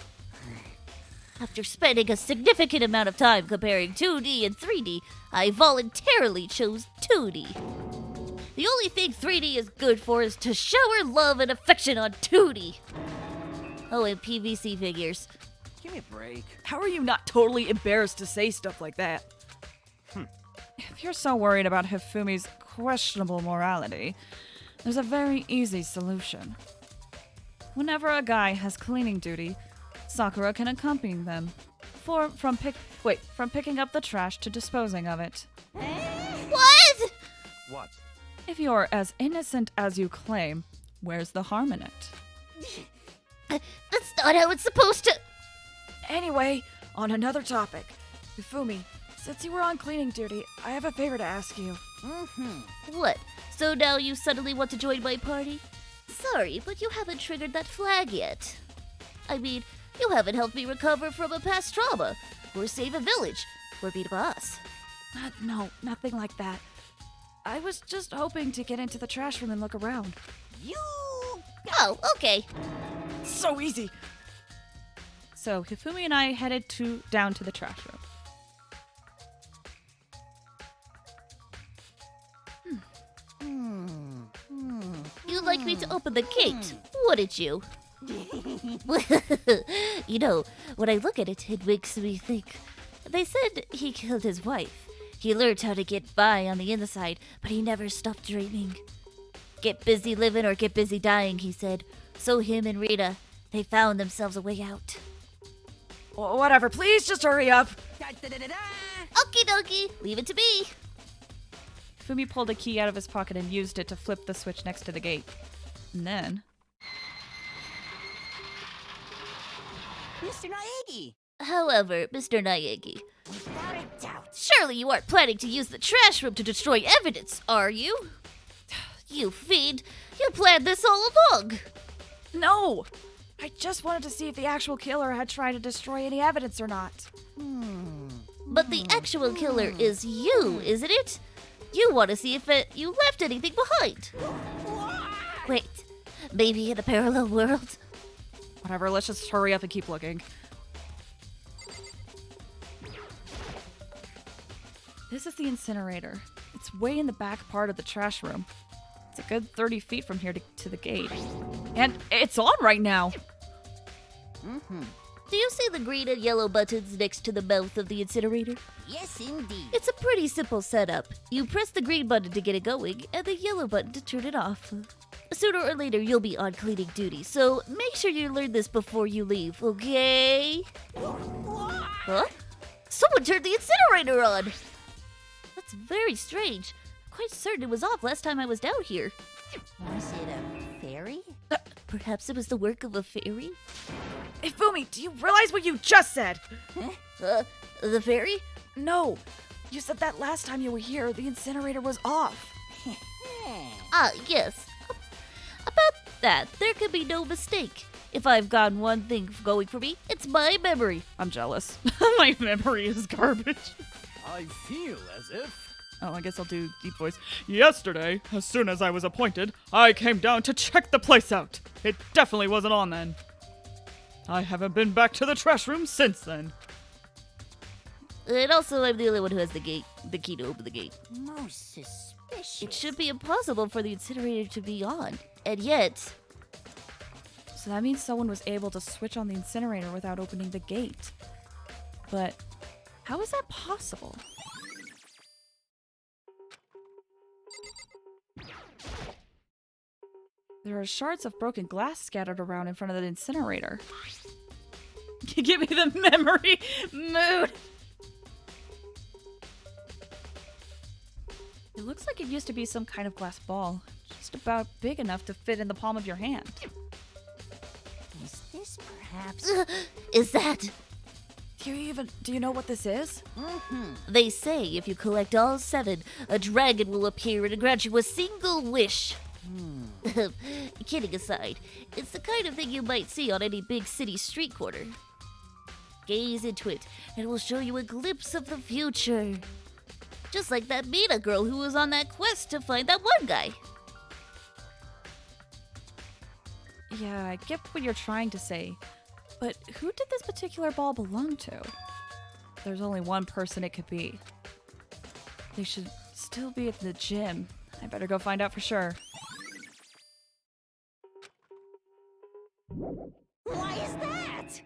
After spending a significant amount of time comparing 2D and 3D, I voluntarily chose 2D. The only thing 3D is good for is to shower love and affection on 2D. Oh, and PVC figures. Give me a break. How are you not totally embarrassed to say stuff like that? If you're so worried about Hifumi's questionable morality, there's a very easy solution. Whenever a guy has cleaning duty, Sakura can accompany them. From picking up the trash to disposing of it. What? What? If you're as innocent as you claim, where's the harm in it? That's not how it's supposed to... Anyway, on another topic. Hifumi, since you were on cleaning duty, I have a favor to ask you. What? So now you suddenly want to join my party? Sorry, but you haven't triggered that flag yet. I mean, you haven't helped me recover from a past trauma, or save a village, or beat a boss. No, nothing like that. I was just hoping to get into the trash room and look around. You. Oh, okay. So easy. So Hifumi and I headed down to the trash room. You'd like me to open the gate, wouldn't you? You know, when I look at it, it makes me think. They said he killed his wife. He learned how to get by on the inside, but he never stopped dreaming. Get busy living or get busy dying, he said. So him and Rita, they found themselves a way out. Whatever, please just hurry up. Okie dokie, leave it to me. Hifumi pulled a key out of his pocket and used it to flip the switch next to the gate. And then... Mr. Naegi. However, Mr. Naegi, Without a doubt. surely you aren't planning to use the trash room to destroy evidence, are you? You fiend, you planned this all along. No! I just wanted to see if the actual killer had tried to destroy any evidence or not. But the actual killer is you, isn't it? You want to see if you left anything behind. Wait, maybe in a parallel world? Whatever, let's just hurry up and keep looking. This is the incinerator. It's way in the back part of the trash room. It's a good 30 feet from here to the gate. And it's on right now! Do you see the green and yellow buttons next to the mouth of the incinerator? Yes, indeed. It's a pretty simple setup. You press the green button to get it going, and the yellow button to turn it off. Sooner or later, you'll be on cleaning duty, so make sure you learn this before you leave, okay? Huh? Someone turned the incinerator on! That's very strange. quite certain it was off last time I was down here. Was it a fairy? Perhaps it was the work of a fairy? Ifumi, do you realize what you just said? The fairy? No. You said that last time you were here, the incinerator was off. Ah, yes. About that, there can be no mistake. If I've got one thing going for me, it's my memory. I'm jealous. My memory is garbage. I feel as if... Oh, I guess I'll do deep voice. Yesterday, as soon as I was appointed, I came down to check the place out. It definitely wasn't on then. I haven't been back to the trash room since then. And also, I'm the only one who has the key to open the gate. Most suspicious. It should be impossible for the incinerator to be on. And yet... So that means someone was able to switch on the incinerator without opening the gate. But how is that possible? There are shards of broken glass scattered around in front of the incinerator. Give me the memory mood! It looks like it used to be some kind of glass ball, just about big enough to fit in the palm of your hand. Is this perhaps... Is that... Do you know what this is? They say if you collect all 7, a dragon will appear and grant you a single wish. Kidding aside, it's the kind of thing you might see on any big city street corner. Gaze into it, and it will show you a glimpse of the future. Just like that Mina girl who was on that quest to find that one guy. Yeah, I get what you're trying to say, but who did this particular ball belong to? There's only one person it could be. They should still be at the gym. I better go find out for sure. Why is that?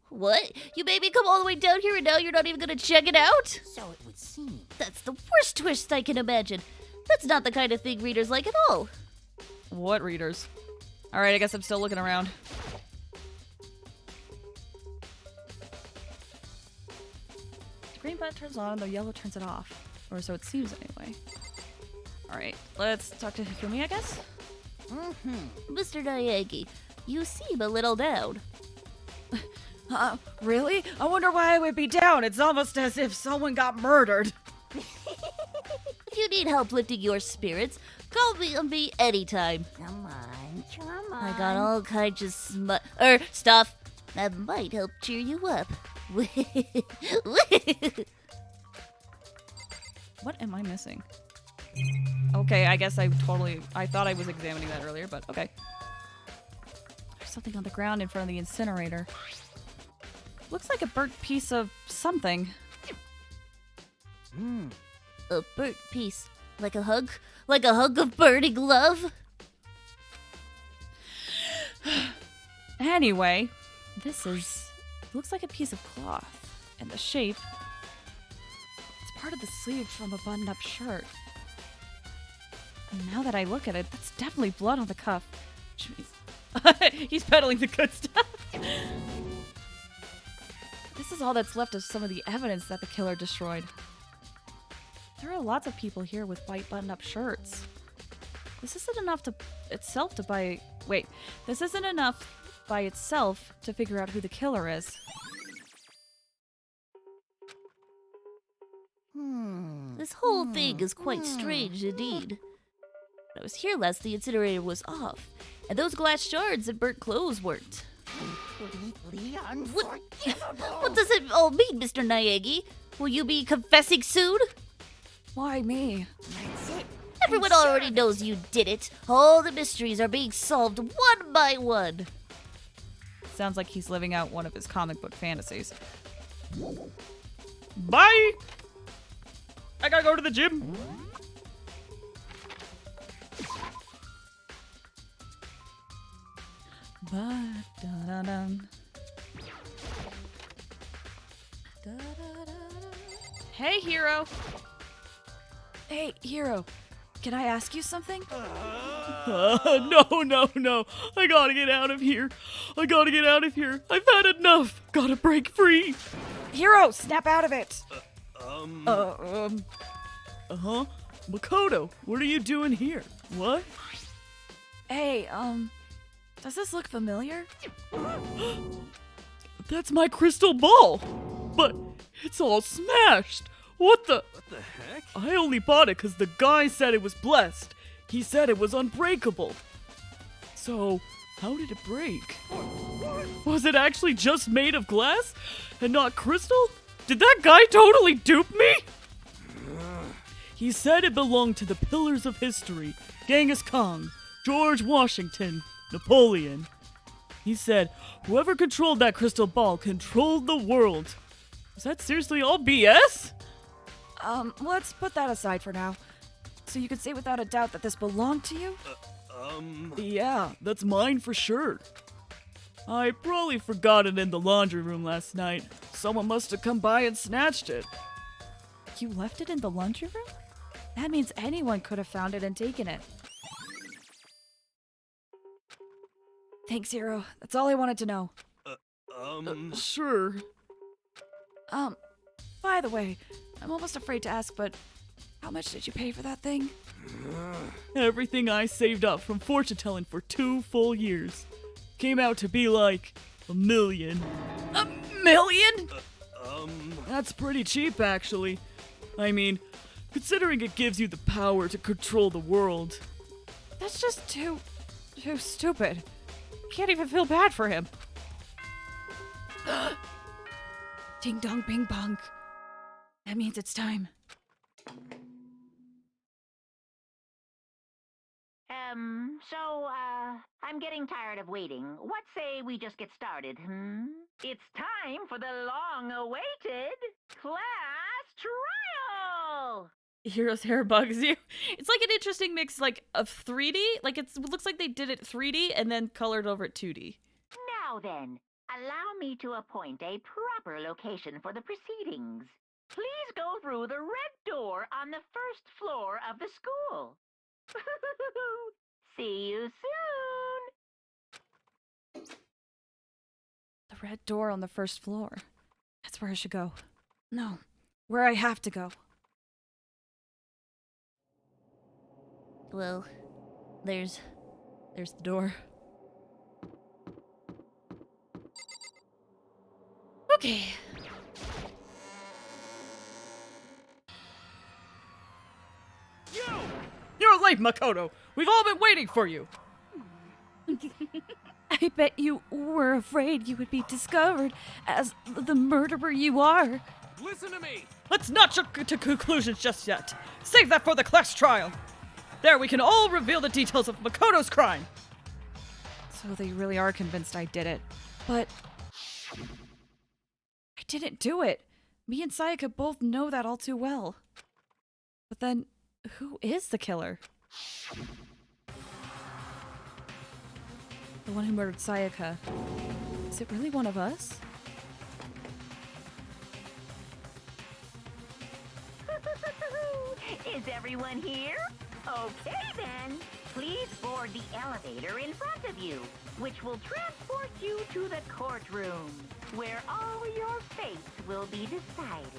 What? You made me come all the way down here and now you're not even gonna check it out? So it would seem. That's the worst twist I can imagine. That's not the kind of thing readers like at all. What readers? Alright, I guess I'm still looking around. The green button turns on and the yellow turns it off. Or so it seems anyway. Alright, let's talk to Hifumi, I guess? Mr. Naegi, you seem a little down. Really? I wonder why I would be down. It's almost as if someone got murdered. If you need help lifting your spirits, call me on me anytime. Come on, come on. I got all kinds of stuff that might help cheer you up. What am I missing? Okay, I guess I thought I was examining that earlier, but okay. There's something on the ground in front of the incinerator. Looks like a burnt piece of something. A burnt piece. Like a hug? Like a hug of burning love? Anyway, looks like a piece of cloth. And the shape, it's part of the sleeve from a buttoned-up shirt. And now that I look at it, that's definitely blood on the cuff. Which means he's peddling the good stuff. This is all that's left of some of the evidence that the killer destroyed. There are lots of people here with white buttoned-up shirts. This isn't enough This isn't enough by itself to figure out who the killer is. This whole thing is quite strange indeed. When I was here last, the incinerator was off, and those glass shards and burnt clothes weren't. Completely unforgivable. What does it all mean, Mr. Naegi? Will you be confessing soon? Why me? That's it. Everyone already knows you did it. All the mysteries are being solved one by one. Sounds like he's living out one of his comic book fantasies. Bye! I gotta go to the gym. Ba-da-da-dum. Hey, Hero! Hey, Hero. Can I ask you something? No. I gotta get out of here. I've had enough. Gotta break free. Hero, snap out of it! Uh-huh. Makoto, what are you doing here? What? Hey, does this look familiar? That's my crystal ball! But it's all smashed! What the heck? I only bought it because the guy said it was blessed. He said it was unbreakable. So, how did it break? Was it actually just made of glass and not crystal? Did that guy totally dupe me? He said it belonged to the pillars of history. Genghis Khan, George Washington, Napoleon. He said whoever controlled that crystal ball controlled the world. Is that seriously all BS? Let's put that aside for now. So you can say without a doubt that this belonged to you? Yeah, that's mine for sure. I probably forgot it in the laundry room last night. Someone must have come by and snatched it. You left it in the laundry room? That means anyone could have found it and taken it. Thanks, Hero. That's all I wanted to know. Sure. By the way, I'm almost afraid to ask, but how much did you pay for that thing? Everything I saved up from fortune telling for 2 full years came out to be like $1 million. $1 million? That's pretty cheap, actually. I mean, considering it gives you the power to control the world. That's just too stupid. Can't even feel bad for him. Ding dong bing bong. That means it's time. I'm getting tired of waiting. What say we just get started, It's time for the long-awaited class trial! Hero's hair bugs you. It's like an interesting mix, like, of 3D. Like, it looks like they did it 3D and then colored over it 2D. Now then, allow me to appoint a proper location for the proceedings. Please go through the red door on the first floor of the school. See you soon! The red door on the first floor. That's where I should go. No, where I have to go. Well, there's the door. Okay. You're late, Makoto! We've all been waiting for you! I bet you were afraid you would be discovered as the murderer you are. Listen to me! Let's not jump to conclusions just yet. Save that for the class trial. There, we can all reveal the details of Makoto's crime. So they really are convinced I did it. But I didn't do it. Me and Sayaka both know that all too well. But then, who is the killer? The one who murdered Sayaka. Is it really one of us? Is everyone here? Okay then. Please board the elevator in front of you, which will transport you to the courtroom, where all your fates will be decided.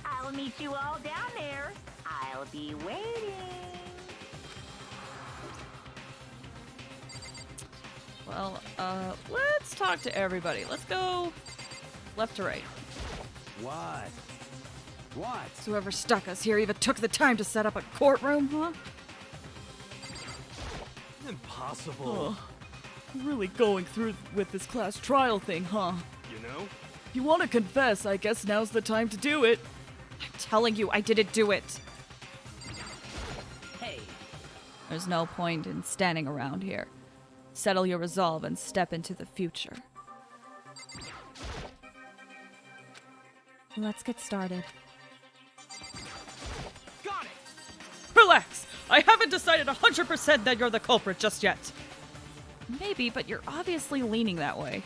I'll meet you all down there. I'll be waiting. Well, let's talk to everybody. Let's go left to right. What? So whoever stuck us here even took the time to set up a courtroom, huh? Impossible. Really going through with this class trial thing, huh? You know? If you want to confess, I guess now's the time to do it. I'm telling you, I didn't do it. Hey, There's no point in standing around here. Settle your resolve and step into the future. Let's get started. Got it! Relax! I haven't decided 100% that you're the culprit just yet. Maybe, but you're obviously leaning that way.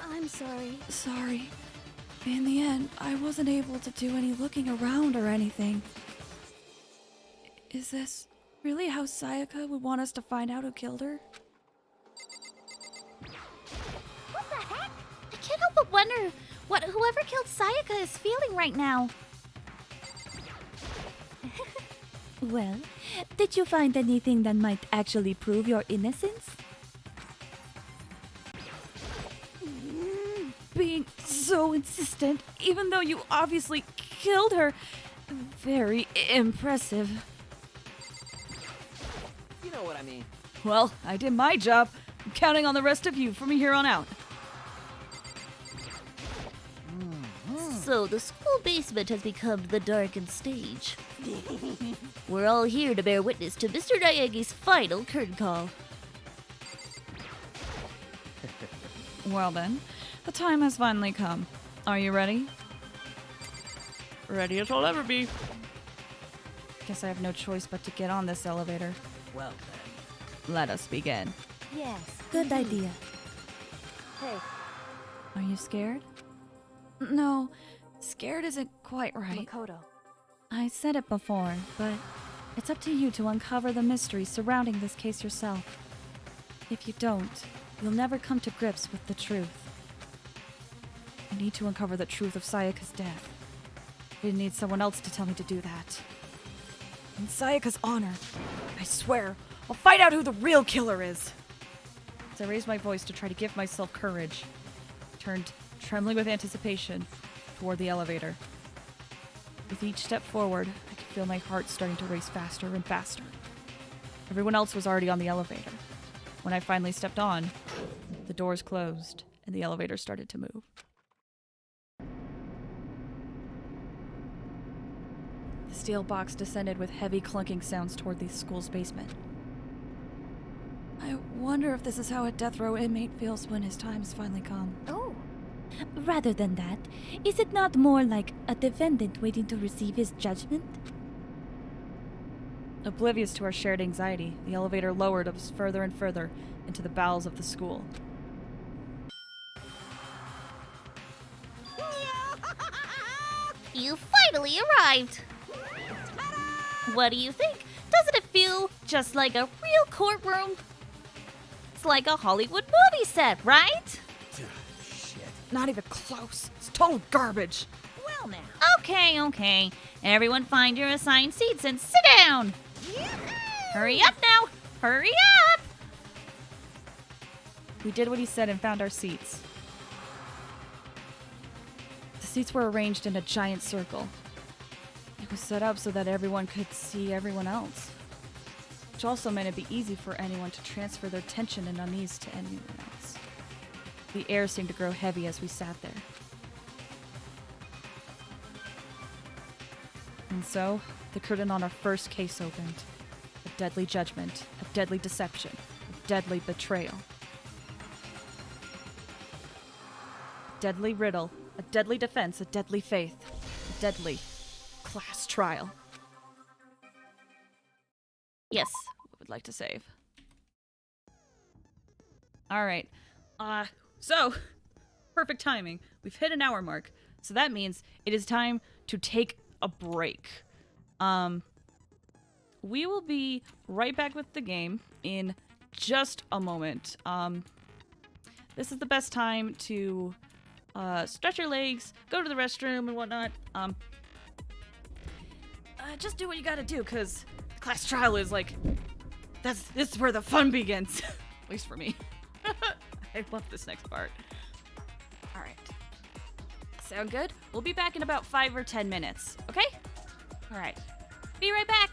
I'm sorry. Sorry. In the end, I wasn't able to do any looking around or anything. Is this really how Sayaka would want us to find out who killed her? What the heck? I can't help but wonder what whoever killed Sayaka is feeling right now. Well, did you find anything that might actually prove your innocence? Being so insistent, even though you obviously killed her. Very impressive. You know what I mean. Well, I did my job. I'm counting on the rest of you from here on out. So the school basement has become the darkened stage. We're all here to bear witness to Mr. Nyagi's final curtain call. Well then, the time has finally come. Are you ready? Ready as I'll ever be. Guess I have no choice but to get on this elevator. Well then. Let us begin. Yes. Good idea. Hey, Are you scared? No, scared isn't quite right. Makoto. I said it before, but it's up to you to uncover the mystery surrounding this case yourself. If you don't, you'll never come to grips with the truth. I need to uncover the truth of Sayaka's death. I didn't need someone else to tell me to do that. In Sayaka's honor, I swear, I'll find out who the real killer is. As I raised my voice to try to give myself courage, I turned, trembling with anticipation, toward the elevator. With each step forward, I could feel my heart starting to race faster and faster. Everyone else was already on the elevator. When I finally stepped on, the doors closed and the elevator started to move. The steel box descended with heavy clunking sounds toward the school's basement. I wonder if this is how a death row inmate feels when his time's finally come. Oh. Rather than that, is it not more like a defendant waiting to receive his judgment? Oblivious to our shared anxiety, the elevator lowered us further and further into the bowels of the school. You finally arrived! What do you think? Doesn't it feel just like a real courtroom? It's like a Hollywood movie set, right? Not even close. It's total garbage. Well now. Okay. Everyone find your assigned seats and sit down! Hurry up now! Hurry up! We did what he said and found our seats. The seats were arranged in a giant circle. It was set up so that everyone could see everyone else, which also meant it'd be easy for anyone to transfer their tension and unease to anyone else. The air seemed to grow heavy as we sat there. And so, the curtain on our first case opened. A deadly judgment, a deadly deception, a deadly betrayal. A deadly riddle, a deadly defense, a deadly faith, a deadly class trial. Yes, we would like to save. Alright, so, perfect timing. We've hit an hour mark, so that means it is time to take a break. We will be right back with the game in just a moment. This is the best time to stretch your legs, go to the restroom and whatnot. Just do what you gotta do, because class trial is like, this is where the fun begins. At least for me. I love this next part. Alright. Sound good? We'll be back in about 5 or 10 minutes, okay? Alright. Be right back!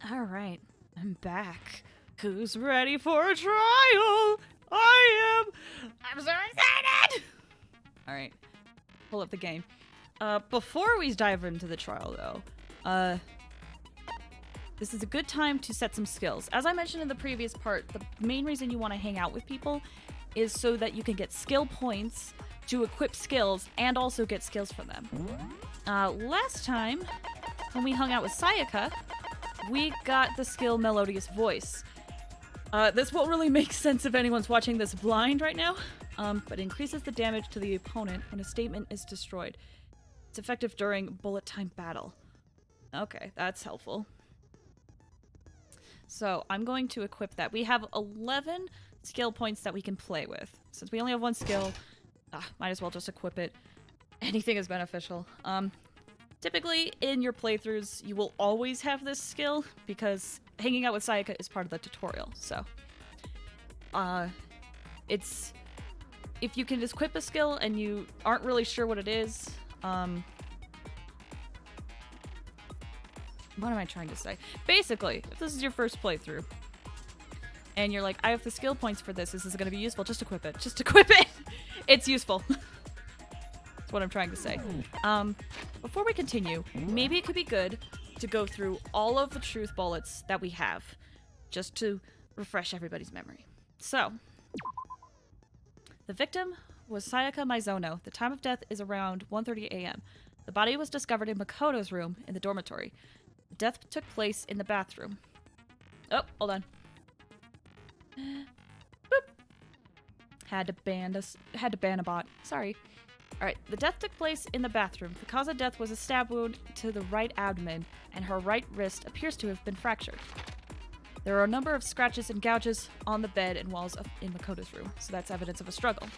All right, I'm back. Who's ready for a trial? I am. I'm so excited. All right, pull up the game. Before we dive into the trial, though, this is a good time to set some skills. As I mentioned in the previous part, the main reason you want to hang out with people is so that you can get skill points to equip skills and also get skills from them. Last time, when we hung out with Sayaka, we got the skill Melodious Voice. This won't really make sense if anyone's watching this blind right now, but increases the damage to the opponent when a statement is destroyed. It's effective during bullet time battle. Okay, that's helpful. So I'm going to equip that. We have 11 skill points that we can play with. Since we only have one skill, might as well just equip it. Anything is beneficial. Typically, in your playthroughs, you will always have this skill because hanging out with Sayaka is part of the tutorial. So, it's... if you can just equip a skill and you aren't really sure what it is, what am I trying to say? Basically, if this is your first playthrough, and you're like, I have the skill points for this is going to be useful, just equip it. Just equip it! It's useful. That's what I'm trying to say. Before we continue, maybe it could be good to go through all of the truth bullets that we have, just to refresh everybody's memory. So, the victim was Sayaka Maizono. The time of death is around 1:30 a.m. The body was discovered in Makoto's room in the dormitory. The death took place in the bathroom. Oh, hold on. Boop. Had to ban a bot. Sorry. Alright, the death took place in the bathroom. The cause of death was a stab wound to the right abdomen, and her right wrist appears to have been fractured. There are a number of scratches and gouges on the bed and walls in Makoto's room, so that's evidence of a struggle.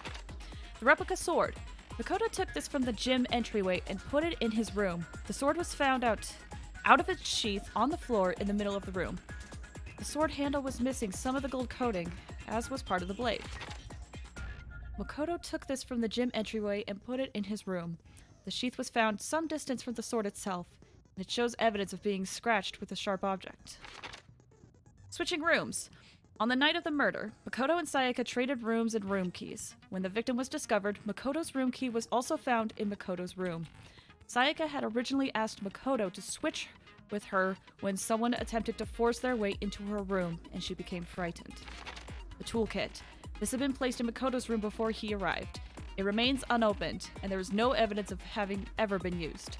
The replica sword. Makoto took this from the gym entryway and put it in his room. The sword was found out of its sheath on the floor in the middle of the room. The sword handle was missing some of the gold coating, as was part of the blade. Makoto took this from the gym entryway and put it in his room. The sheath was found some distance from the sword itself, and it shows evidence of being scratched with a sharp object. Switching rooms. On the night of the murder, Makoto and Sayaka traded rooms and room keys. When the victim was discovered, Makoto's room key was also found in Makoto's room. Sayaka had originally asked Makoto to switch with her when someone attempted to force their way into her room, and she became frightened. The toolkit. This had been placed in Makoto's room before he arrived. It remains unopened, and there is no evidence of having ever been used.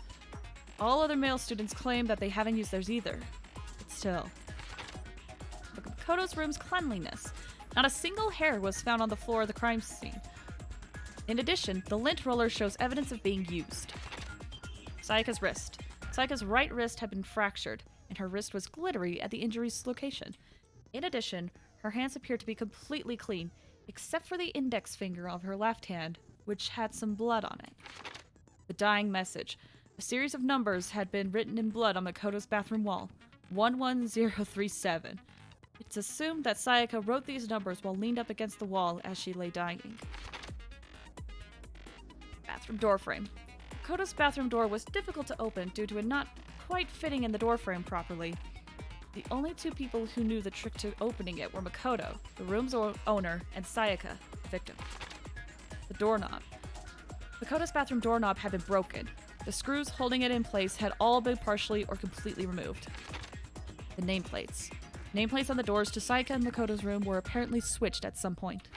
All other male students claim that they haven't used theirs either. But still. Look at Makoto's room's cleanliness. Not a single hair was found on the floor of the crime scene. In addition, the lint roller shows evidence of being used. Sayaka's wrist. Sayaka's right wrist had been fractured, and her wrist was glittery at the injury's location. In addition, her hands appeared to be completely clean, except for the index finger of her left hand, which had some blood on it. The dying message. A series of numbers had been written in blood on Makoto's bathroom wall. 11037. It's assumed that Sayaka wrote these numbers while leaned up against the wall as she lay dying. Bathroom door frame. Makoto's bathroom door was difficult to open due to it not quite fitting in the door frame properly. The only two people who knew the trick to opening it were Makoto, the room's owner, and Sayaka, the victim. The doorknob. Makoto's bathroom doorknob had been broken. The screws holding it in place had all been partially or completely removed. The nameplates. Nameplates on the doors to Sayaka and Makoto's room were apparently switched at some point.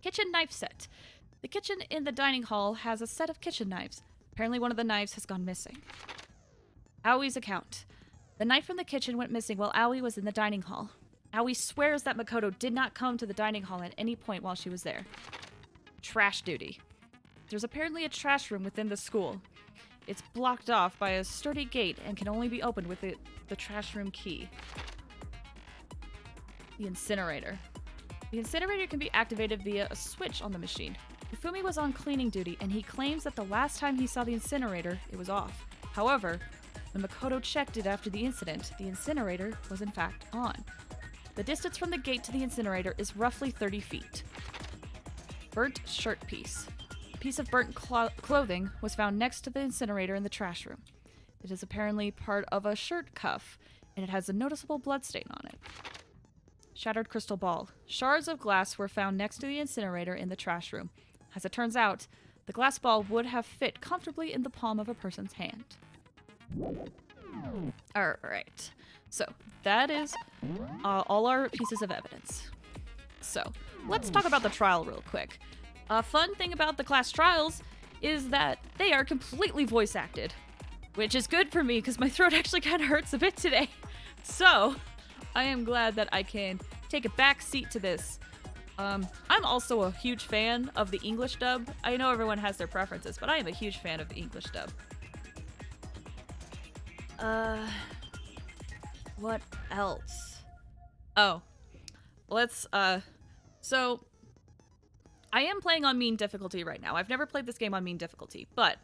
Kitchen knife set. The kitchen in the dining hall has a set of kitchen knives. Apparently one of the knives has gone missing. Aoi's account. The knife from the kitchen went missing while Aoi was in the dining hall. Aoi swears that Makoto did not come to the dining hall at any point while she was there. Trash duty. There's apparently a trash room within the school. It's blocked off by a sturdy gate and can only be opened with the trash room key. The incinerator. The incinerator can be activated via a switch on the machine. Ufumi was on cleaning duty, and he claims that the last time he saw the incinerator, it was off. However, when Makoto checked it after the incident, the incinerator was in fact on. The distance from the gate to the incinerator is roughly 30 feet. Burnt shirt piece. A piece of burnt clothing was found next to the incinerator in the trash room. It is apparently part of a shirt cuff and it has a noticeable bloodstain on it. Shattered crystal ball. Shards of glass were found next to the incinerator in the trash room. As it turns out, the glass ball would have fit comfortably in the palm of a person's hand. Alright, so that is all our pieces of evidence. So, let's talk about the trial real quick. A fun thing about the class trials is that they are completely voice acted, which is good for me because my throat actually kind of hurts a bit today. So, I am glad that I can take a back seat to this. I'm also a huge fan of the English dub. I know everyone has their preferences, but I am a huge fan of the English dub. What else? Oh, let's, so I am playing on mean difficulty right now. I've never played this game on mean difficulty, but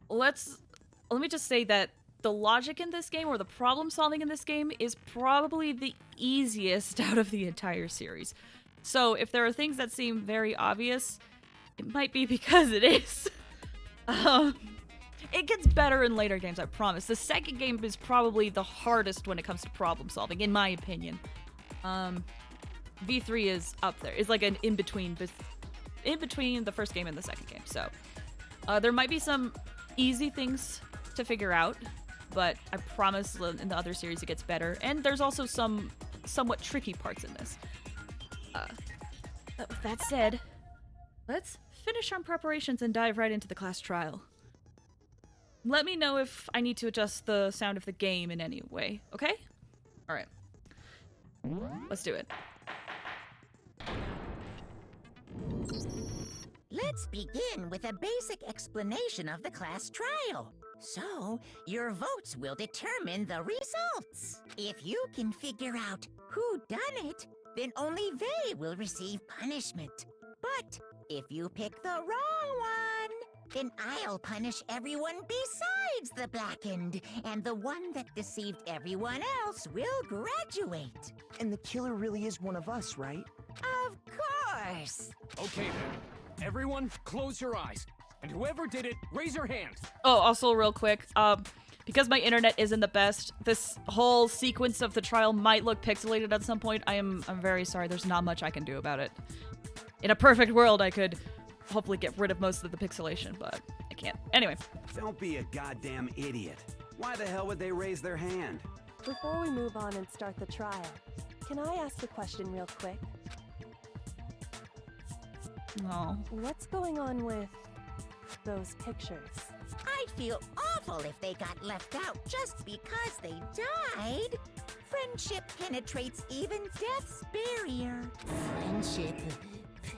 let me just say that the logic in this game, or the problem solving in this game, is probably the easiest out of the entire series. So if there are things that seem very obvious, it might be because it is. It gets better in later games, I promise. The second game is probably the hardest when it comes to problem solving, in my opinion. V3 is up there. It's like an in-between the first game and the second game. So there might be some easy things to figure out, but I promise in the other series it gets better. And there's also some somewhat tricky parts in this. With that said, let's finish our preparations and dive right into the class trial. Let me know if I need to adjust the sound of the game in any way, okay? Alright. Let's do it. Let's begin with a basic explanation of the class trial. So, your votes will determine the results. If you can figure out who done it, then only they will receive punishment. But if you pick the wrong one, then I'll punish everyone besides the blackened, and the one that deceived everyone else will graduate. And the killer really is one of us, right? Of course. Okay then. Everyone, close your eyes. And whoever did it, raise your hand. Oh, also real quick, because my internet isn't the best, this whole sequence of the trial might look pixelated at some point. I'm very sorry. There's not much I can do about it. In a perfect world, I could hopefully get rid of most of the pixelation, but I can't. Anyway. Don't be a goddamn idiot. Why the hell would they raise their hand? Before we move on and start the trial, can I ask a question real quick? No. What's going on with those pictures? I'd feel awful if they got left out just because they died. Friendship penetrates even death's barrier. Friendship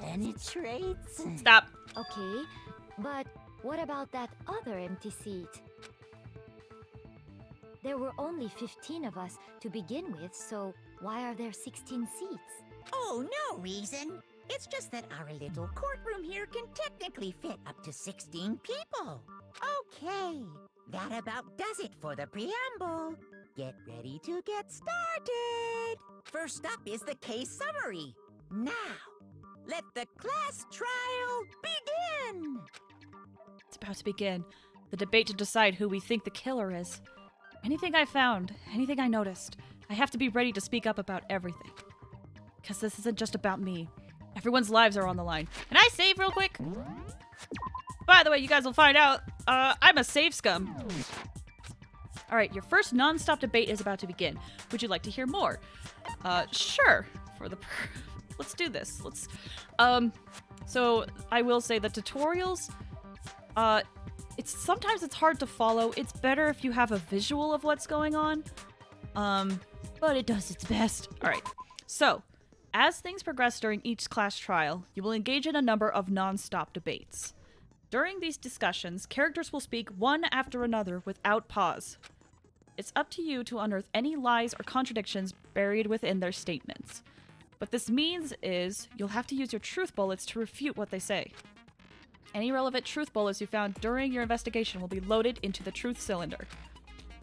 penetrates? Stop. Okay, but what about that other empty seat? There were only 15 of us to begin with, so why are there 16 seats? Oh, no reason. It's just that our little courtroom here can technically fit up to 16 people. Okay, that about does it for the preamble. Get ready to get started. First up is the case summary. Now, let the class trial begin. It's about to begin. The debate to decide who we think the killer is. Anything I found, anything I noticed, I have to be ready to speak up about everything. Because this isn't just about me. Everyone's lives are on the line. Can I save real quick? By the way, you guys will find out, I'm a save scum. Alright, your first non-stop debate is about to begin. Would you like to hear more? Sure. Let's do this. So I will say the tutorials, sometimes it's hard to follow. It's better if you have a visual of what's going on. But it does its best. Alright, so as things progress during each class trial, you will engage in a number of non-stop debates. During these discussions, characters will speak one after another without pause. It's up to you to unearth any lies or contradictions buried within their statements. What this means is, you'll have to use your truth bullets to refute what they say. Any relevant truth bullets you found during your investigation will be loaded into the truth cylinder.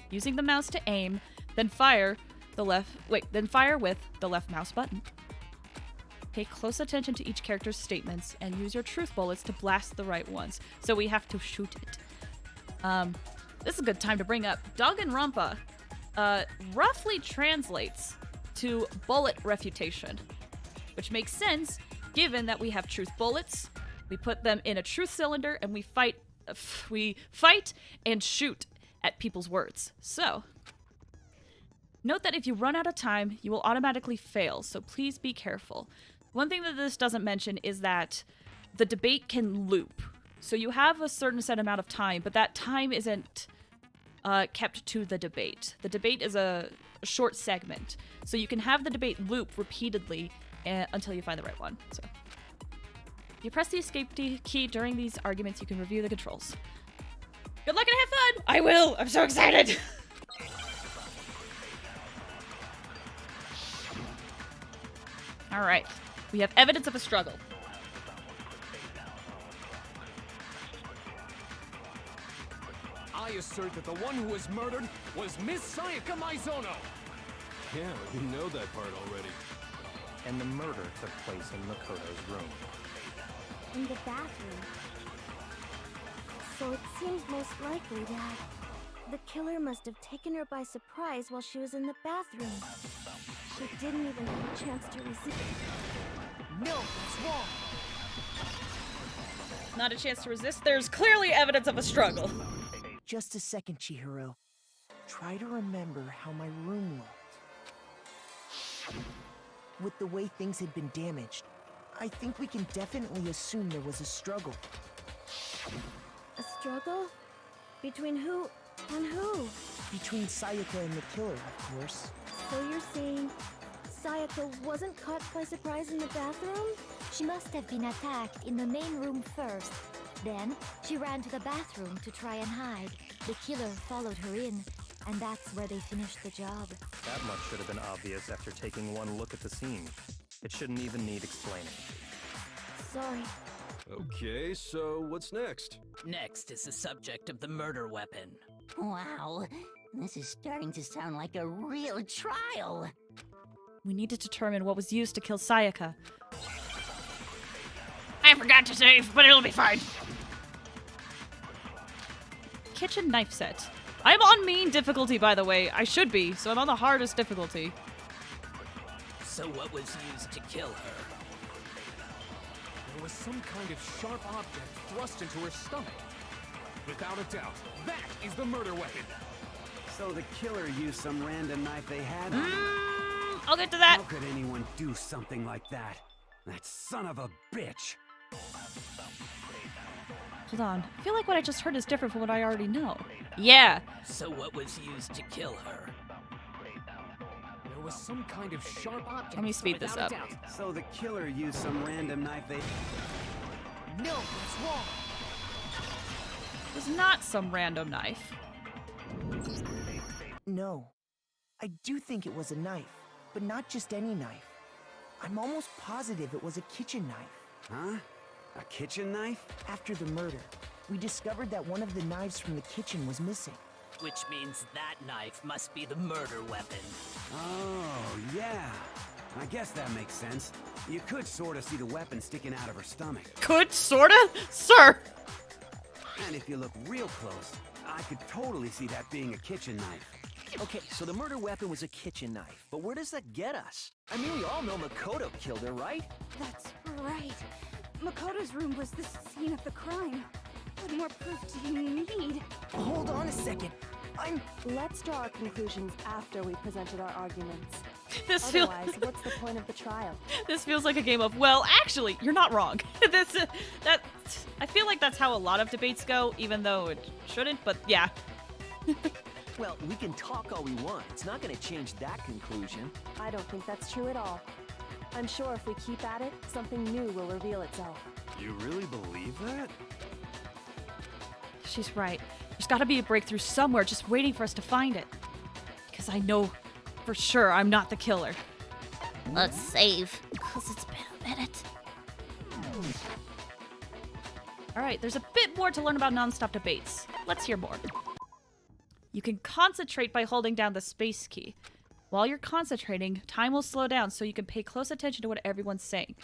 Using the mouse to aim, then fire with the left mouse button. Pay close attention to each character's statements and use your truth bullets to blast the right ones. So we have to shoot it. this is a good time to bring up Danganronpa. Roughly translates to bullet refutation, which makes sense given that we have truth bullets. We put them in a truth cylinder and we fight and shoot at people's words. So, note that if you run out of time, you will automatically fail, so please be careful. One thing that this doesn't mention is that the debate can loop. So you have a certain set amount of time, but that time isn't kept to the debate. The debate is a short segment, so you can have the debate loop repeatedly until you find the right one. So, if you press the escape key during these arguments, you can review the controls. Good luck and have fun! I will! I'm so excited! Alright, we have evidence of a struggle. I assert that the one who was murdered was Miss Sayaka Maizono! Yeah, we know that part already. And the murder took place in Makoto's room. In the bathroom. So it seems most likely that the killer must have taken her by surprise while she was in the bathroom. She didn't even have a chance to resist. No, that's wrong. Not a chance to resist. There's clearly evidence of a struggle. Just a second, Chihiro. Try to remember how my room looked. With the way things had been damaged, I think we can definitely assume there was a struggle. A struggle? Between who and who? Between Sayaka and the killer, of course. So you're saying Sayaka wasn't caught by surprise in the bathroom? She must have been attacked in the main room first. Then, she ran to the bathroom to try and hide. The killer followed her in, and that's where they finished the job. That much should have been obvious after taking one look at the scene. It shouldn't even need explaining. Sorry. Okay, so what's next? Next is the subject of the murder weapon. Wow, this is starting to sound like a real trial. We need to determine what was used to kill Sayaka. I forgot to save, but it'll be fine. Kitchen knife set. I'm on main difficulty, by the way. I should be, so I'm on the hardest difficulty. So what was used to kill her? There was some kind of sharp object thrust into her stomach. Without a doubt, that is the murder weapon. So the killer used some random knife they had on him. I'll get to that. How could anyone do something like that? That son of a bitch. Hold on. I feel like what I just heard is different from what I already know. Yeah. So what was used to kill her? There was some kind of sharp object. Let me speed this up. So the killer used some random knife they... No, that's wrong. It was not some random knife. No. I do think it was a knife, but not just any knife. I'm almost positive it was a kitchen knife. Huh? A kitchen knife? After the murder, we discovered that one of the knives from the kitchen was missing. Which means that knife must be the murder weapon. Oh, yeah. I guess that makes sense. You could sort of see the weapon sticking out of her stomach. Could, sorta? Sir! And if you look real close, I could totally see that being a kitchen knife. Okay, so the murder weapon was a kitchen knife, but where does that get us? I mean, we all know Makoto killed her, right? That's right. Makoto's room was the scene of the crime. What more proof do you need? Hold on a second. Let's draw our conclusions after we presented our arguments. Otherwise, what's the point of the trial? This feels like a game of, well, actually, you're not wrong. I feel like that's how a lot of debates go, even though it shouldn't, but yeah. Well, we can talk all we want. It's not going to change that conclusion. I don't think that's true at all. I'm sure if we keep at it, something new will reveal itself. You really believe that? She's right. There's gotta be a breakthrough somewhere just waiting for us to find it. Because I know for sure I'm not the killer. Let's save, because it's been a minute. Alright, there's a bit more to learn about non-stop debates. Let's hear more. You can concentrate by holding down the space key. While you're concentrating, time will slow down so you can pay close attention to what everyone's saying.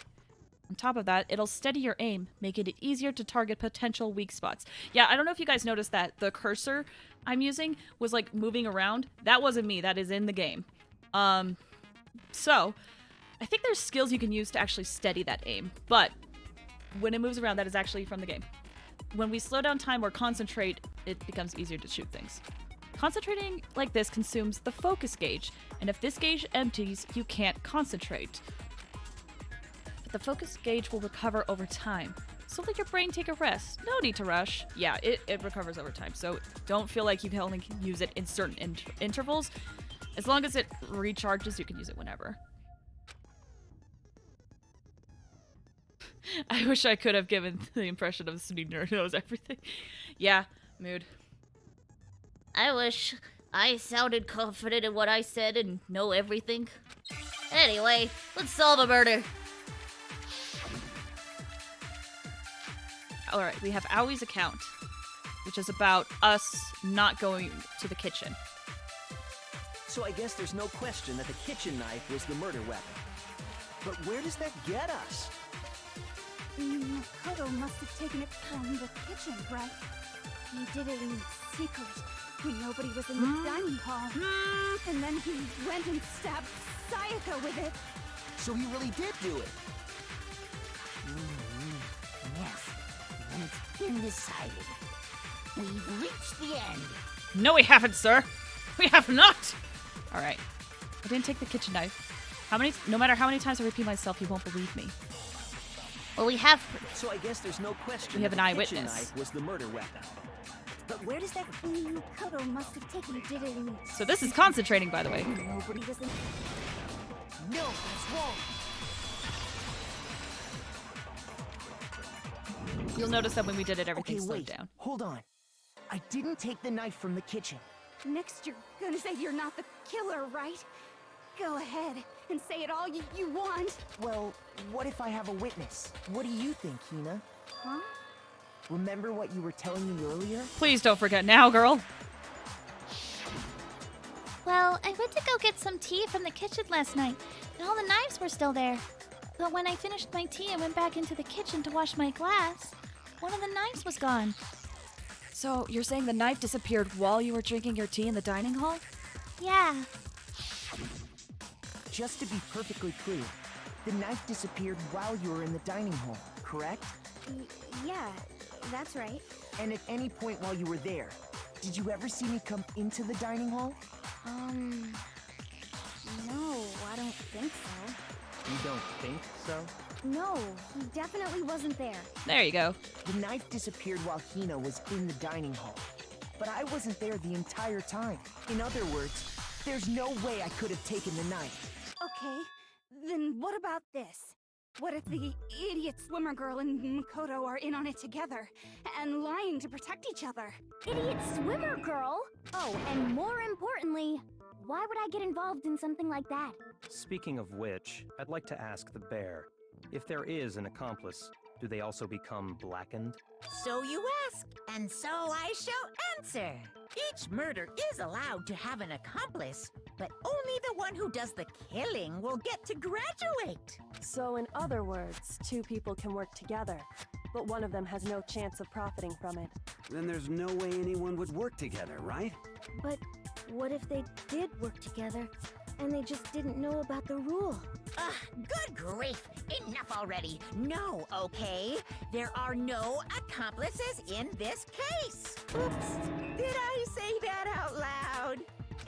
On top of that, it'll steady your aim, making it easier to target potential weak spots. Yeah, I don't know if you guys noticed that the cursor I'm using was like moving around. That wasn't me, that is in the game. So, I think there's skills you can use to actually steady that aim, but when it moves around, that is actually from the game. When we slow down time or concentrate, it becomes easier to shoot things. Concentrating like this consumes the focus gauge, and if this gauge empties, you can't concentrate. But the focus gauge will recover over time, so let your brain take a rest. No need to rush. Yeah, it recovers over time, so don't feel like you can only use it in certain intervals. As long as it recharges, you can use it whenever. I wish I could have given the impression of the snooty nerd who knows everything. Yeah, mood. I wish I sounded confident in what I said and know everything. Anyway, let's solve a murder. Alright, we have Aoi's account, which is about us not going to the kitchen. So I guess there's no question that the kitchen knife was the murder weapon. But where does that get us? Makoto must have taken it from the kitchen, right? He did it in secret when nobody was in the dining hall. And then he went and stabbed Sayaka with it. So he really did do it. Yes, and it's been decided. We've reached the end. No, we haven't, sir. We have not. All right. I didn't take the kitchen knife. No matter how many times I repeat myself, you won't believe me. Well, we have. So I guess there's no question. We have an that the eyewitness. kitchen knife was the murder weapon. But where does that Makoto must have taken it? Did it in So this is concentrating, by the way. Nobody was in. No, that's wrong. You'll notice that when we did it, everything Okay, slowed wait. down. Hold on. I didn't take the knife from the kitchen. Next, you're gonna say you're not the killer, right? Go ahead and say it all you want. Well, what if I have a witness? What do you think, Hina? Huh? Remember what you were telling me earlier? Please don't forget now, girl. Well, I went to go get some tea from the kitchen last night, and all the knives were still there. But when I finished my tea and went back into the kitchen to wash my glass, one of the knives was gone. So, you're saying the knife disappeared while you were drinking your tea in the dining hall? Yeah. Just to be perfectly clear, the knife disappeared while you were in the dining hall, correct? Yeah, that's right. And at any point while you were there, did you ever see me come into the dining hall? No, I don't think so. You don't think so? No, he definitely wasn't there. There you go. The knife disappeared while Hina was in the dining hall. But I wasn't there the entire time. In other words, there's no way I could have taken the knife. Okay, then what about this? What if the idiot swimmer girl and Makoto are in on it together and lying to protect each other? Idiot swimmer girl? Oh, and more importantly, why would I get involved in something like that? Speaking of which, I'd like to ask the bear, if there is an accomplice, do they also become blackened? So you ask, and so I shall answer. Each murder is allowed to have an accomplice, but only the one who does the killing will get to graduate. So in other words, two people can work together, but one of them has no chance of profiting from it. Then there's no way anyone would work together, right? But what if they did work together, and they just didn't know about the rule? Good grief! Enough already! No, okay? There are no accomplices in this case! Oops! Did I say that out loud?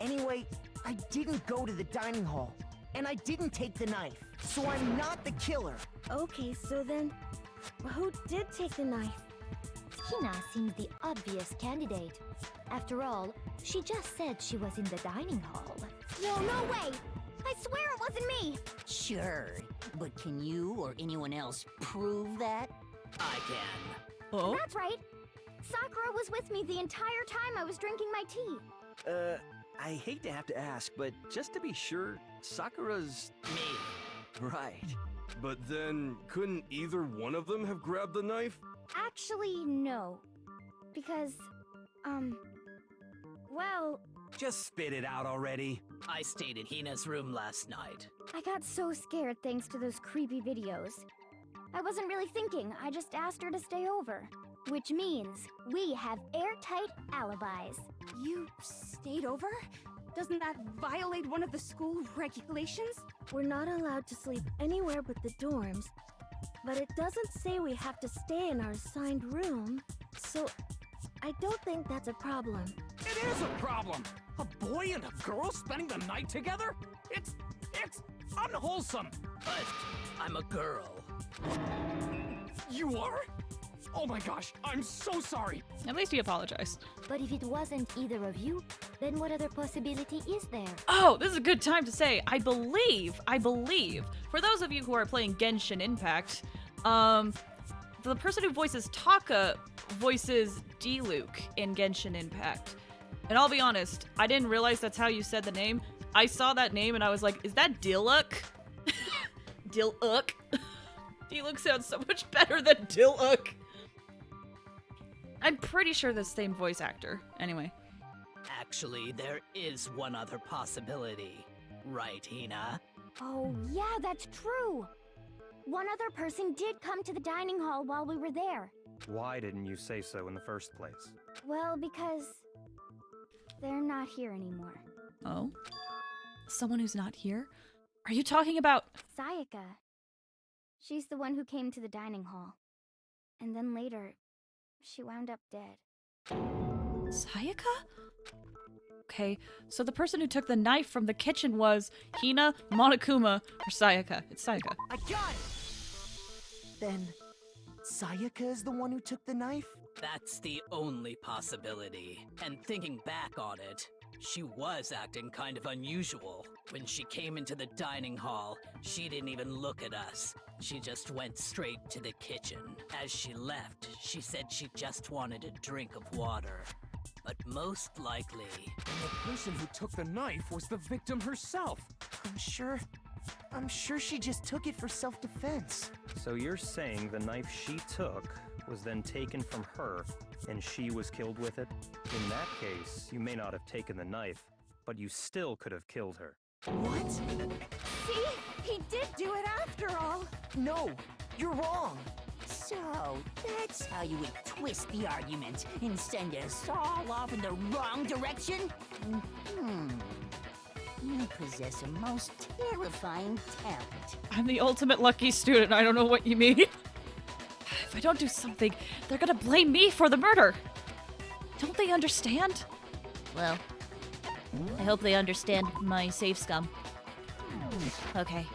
Anyway, I didn't go to the dining hall, and I didn't take the knife, so I'm not the killer. Okay, so then, who did take the knife? Hina seems the obvious candidate. After all, she just said she was in the dining hall. No way! I swear it wasn't me! Sure, but can you or anyone else prove that? I can. Oh? That's right! Sakura was with me the entire time I was drinking my tea. I hate to have to ask, but just to be sure, Sakura's... Me. Right. But then, couldn't either one of them have grabbed the knife? Actually, no. Because, well... Just spit it out already. I stayed in Hina's room last night. I got so scared thanks to those creepy videos. I wasn't really thinking. I just asked her to stay over. Which means we have airtight alibis. You stayed over? Doesn't that violate one of the school regulations? We're not allowed to sleep anywhere but the dorms, but it doesn't say we have to stay in our assigned room, so I don't think that's a problem. It is a problem! A boy and a girl spending the night together? It's unwholesome! But I'm a girl. You are? Oh my gosh, I'm so sorry! At least he apologized. But if it wasn't either of you, then what other possibility is there? Oh, this is a good time to say, I believe, for those of you who are playing Genshin Impact, the person who voices Taka voices Diluc in Genshin Impact. And I'll be honest, I didn't realize that's how you said the name. I saw that name and I was like, is that Diluc? Diluc? Diluc sounds so much better than Diluc. I'm pretty sure the same voice actor. Anyway. Actually, there is one other possibility. Right, Hina? Oh, yeah, that's true. One other person did come to the dining hall while we were there. Why didn't you say so in the first place? Well, because they're not here anymore. Oh? Someone who's not here? Are you talking about... Sayaka. She's the one who came to the dining hall. And then later, she wound up dead. Sayaka? Okay, so the person who took the knife from the kitchen was Hina, Monokuma, or Sayaka. It's Sayaka. I got it! Then, Sayaka is the one who took the knife? That's the only possibility. And thinking back on it, she was acting kind of unusual. When she came into the dining hall, she didn't even look at us. She just went straight to the kitchen. As she left, she said she just wanted a drink of water. But most likely... And the person who took the knife was the victim herself. I'm sure she just took it for self-defense. So you're saying the knife she took was then taken from her, and she was killed with it? In that case, you may not have taken the knife, but you still could have killed her. What? See? He did do it after all. No, you're wrong. So, that's how you would twist the argument and send us all off in the wrong direction? You possess a most terrifying talent. I'm the ultimate lucky student. I don't know what you mean. If I don't do something, they're gonna blame me for the murder. Don't they understand? Well, I hope they understand my safe scum. Okay.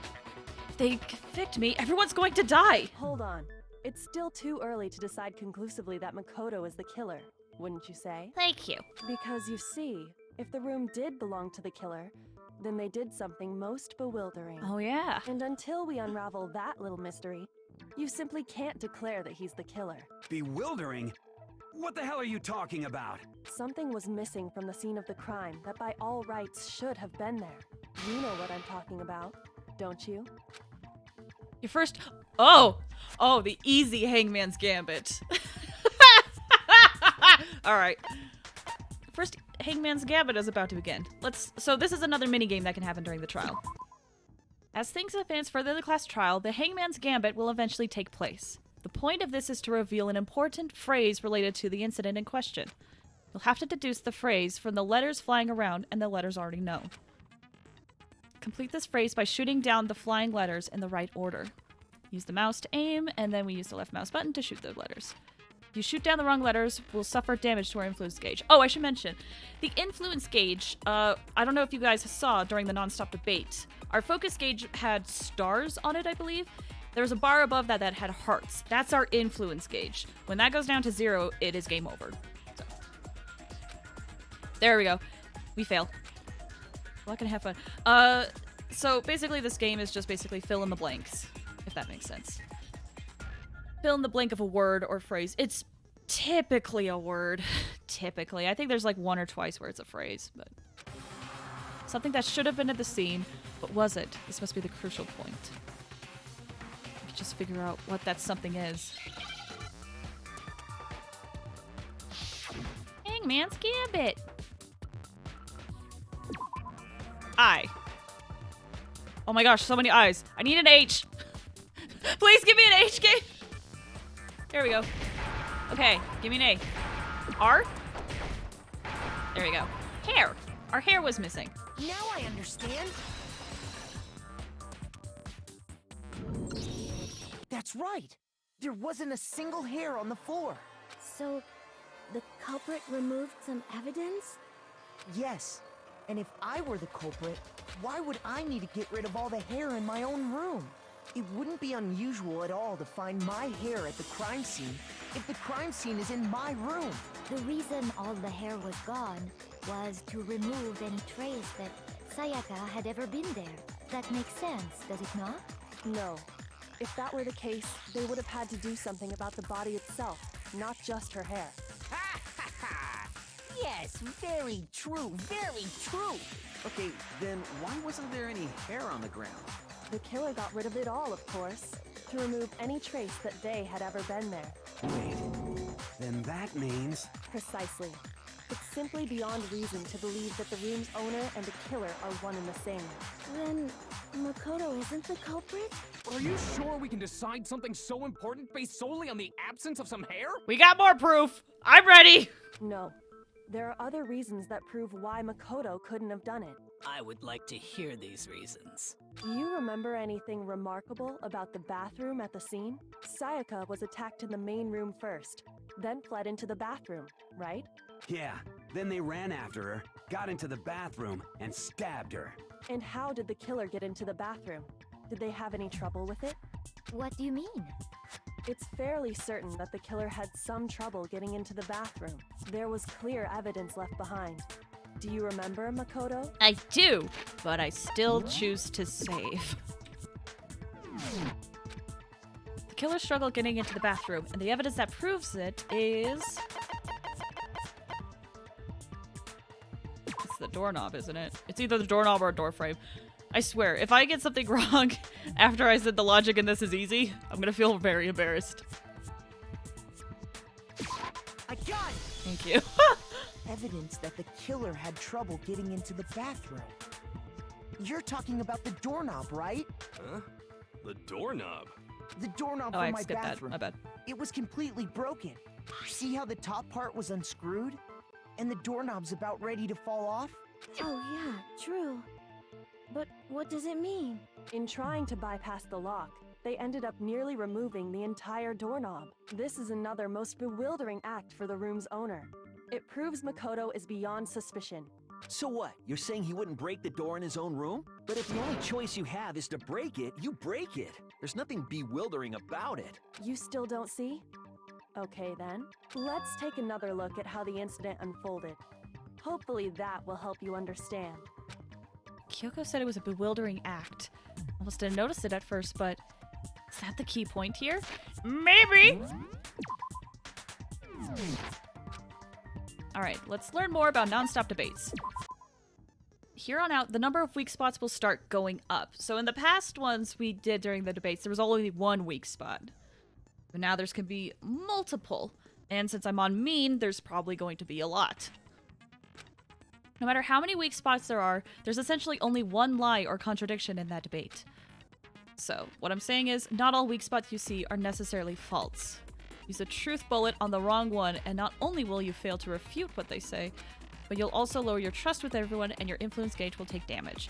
If they convict me, everyone's going to die. Hold on. It's still too early to decide conclusively that Makoto is the killer, wouldn't you say? Thank you. Because you see, if the room did belong to the killer, then they did something most bewildering. Oh yeah. And until we unravel that little mystery, you simply can't declare that he's the killer. Bewildering? What the hell are you talking about? Something was missing from the scene of the crime that by all rights should have been there. You know what I'm talking about, don't you? Your first... Oh, the easy Hangman's Gambit. Alright. First Hangman's Gambit is about to begin. So this is another minigame that can happen during the trial. As things advance further in the class trial, the Hangman's Gambit will eventually take place. The point of this is to reveal an important phrase related to the incident in question. You'll have to deduce the phrase from the letters flying around and the letters already known. Complete this phrase by shooting down the flying letters in the right order. Use the mouse to aim, and then we use the left mouse button to shoot the letters. If you shoot down the wrong letters, we'll suffer damage to our influence gauge. Oh, I should mention, the influence gauge, I don't know if you guys saw during the non-stop debate. Our focus gauge had stars on it, I believe. There was a bar above that had hearts. That's our influence gauge. When that goes down to 0, it is game over. So. There we go. We fail. Well, I can have fun. So basically this game is just basically fill in the blanks, if that makes sense. Fill in the blank of a word or phrase. It's typically a word. Typically. I think there's like one or twice where it's a phrase, but... Something that should have been at the scene, but wasn't. This must be the crucial point. We can just figure out what that something is. Hangman's Gambit. I. Oh my gosh, so many I's. I need an H. Please give me an H game. There we go. Okay, give me an A. R? There we go. Hair. Our hair was missing. Now I understand. That's right. There wasn't a single hair on the floor. So, the culprit removed some evidence? Yes. And if I were the culprit, why would I need to get rid of all the hair in my own room? It wouldn't be unusual at all to find my hair at the crime scene if the crime scene is in my room. The reason all the hair was gone was to remove any trace that Sayaka had ever been there. That makes sense, does it not? No. If that were the case, they would have had to do something about the body itself, not just her hair. Yes, very true, very true. Okay, then why wasn't there any hair on the ground? The killer got rid of it all, of course, to remove any trace that they had ever been there. Wait, then that means... Precisely. It's simply beyond reason to believe that the room's owner and the killer are one and the same. Then, Makoto isn't the culprit? Are you sure we can decide something so important based solely on the absence of some hair? We got more proof. I'm ready. No. There are other reasons that prove why Makoto couldn't have done it. I would like to hear these reasons. Do you remember anything remarkable about the bathroom at the scene? Sayaka was attacked in the main room first, then fled into the bathroom, right? Yeah, then they ran after her, got into the bathroom, and stabbed her. And how did the killer get into the bathroom? Did they have any trouble with it? What do you mean? It's fairly certain that the killer had some trouble getting into the bathroom. There was clear evidence left behind. Do you remember, Makoto? I do, but I still choose to save. The killer struggled getting into the bathroom, and the evidence that proves it is... It's the doorknob, isn't it? It's either the doorknob or a door frame. I swear, if I get something wrong after I said the logic in this is easy, I'm gonna feel very embarrassed. I got it! Thank you. Evidence that the killer had trouble getting into the bathroom. You're talking about the doorknob, right? Huh? The doorknob? The doorknob Oh, for I my skipped that. bathroom. My bad. It was completely broken. See how the top part was unscrewed? And the doorknob's about ready to fall off? Oh yeah, true. But what does it mean? In trying to bypass the lock, they ended up nearly removing the entire doorknob. This is another most bewildering act for the room's owner. It proves Makoto is beyond suspicion. So what? You're saying he wouldn't break the door in his own room? But if the only choice you have is to break it, you break it. There's nothing bewildering about it. You still don't see? Okay then, let's take another look at how the incident unfolded. Hopefully that will help you understand. Kyoko said it was a bewildering act. Almost didn't notice it at first, but is that the key point here? Maybe! Alright, let's learn more about non-stop debates. Here on out, the number of weak spots will start going up. So in the past ones we did during the debates, there was only one weak spot. But now there's gonna be multiple. And since I'm on mean, there's probably going to be a lot. No matter how many weak spots there are, there's essentially only one lie or contradiction in that debate. So, what I'm saying is, not all weak spots you see are necessarily false. Use a truth bullet on the wrong one, and not only will you fail to refute what they say, but you'll also lower your trust with everyone and your influence gauge will take damage.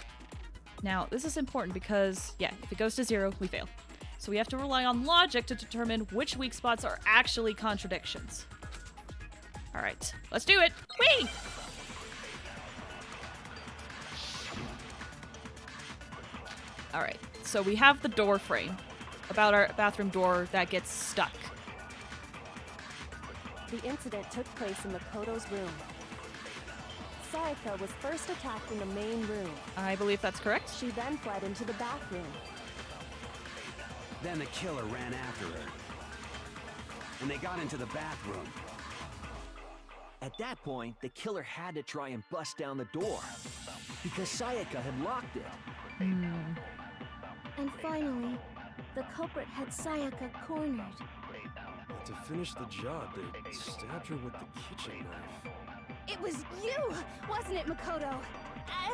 Now, this is important because, yeah, if it goes to 0, we fail. So we have to rely on logic to determine which weak spots are actually contradictions. Alright, let's do it! Whee! Alright, so we have the door frame about our bathroom door that gets stuck. The incident took place in Makoto's room. Sayaka was first attacked in the main room. I believe that's correct. She then fled into the bathroom. Then the killer ran after her. And they got into the bathroom. At that point, the killer had to try and bust down the door. Because Sayaka had locked it. And finally, the culprit had Sayaka cornered. To finish the job, they stabbed her with the kitchen knife. It was you, wasn't it, Makoto?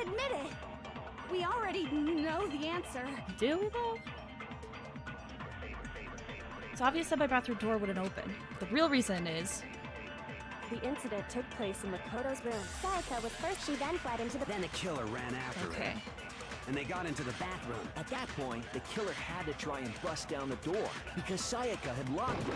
Admit it. We already know the answer. Do we though? obvious that my bathroom door wouldn't open. The real reason is... The incident took place in Makoto's room. Sayaka was first, she then fled into the... Then the killer ran after her. And they got into the bathroom. At that point, the killer had to try and bust down the door because Sayaka had locked it.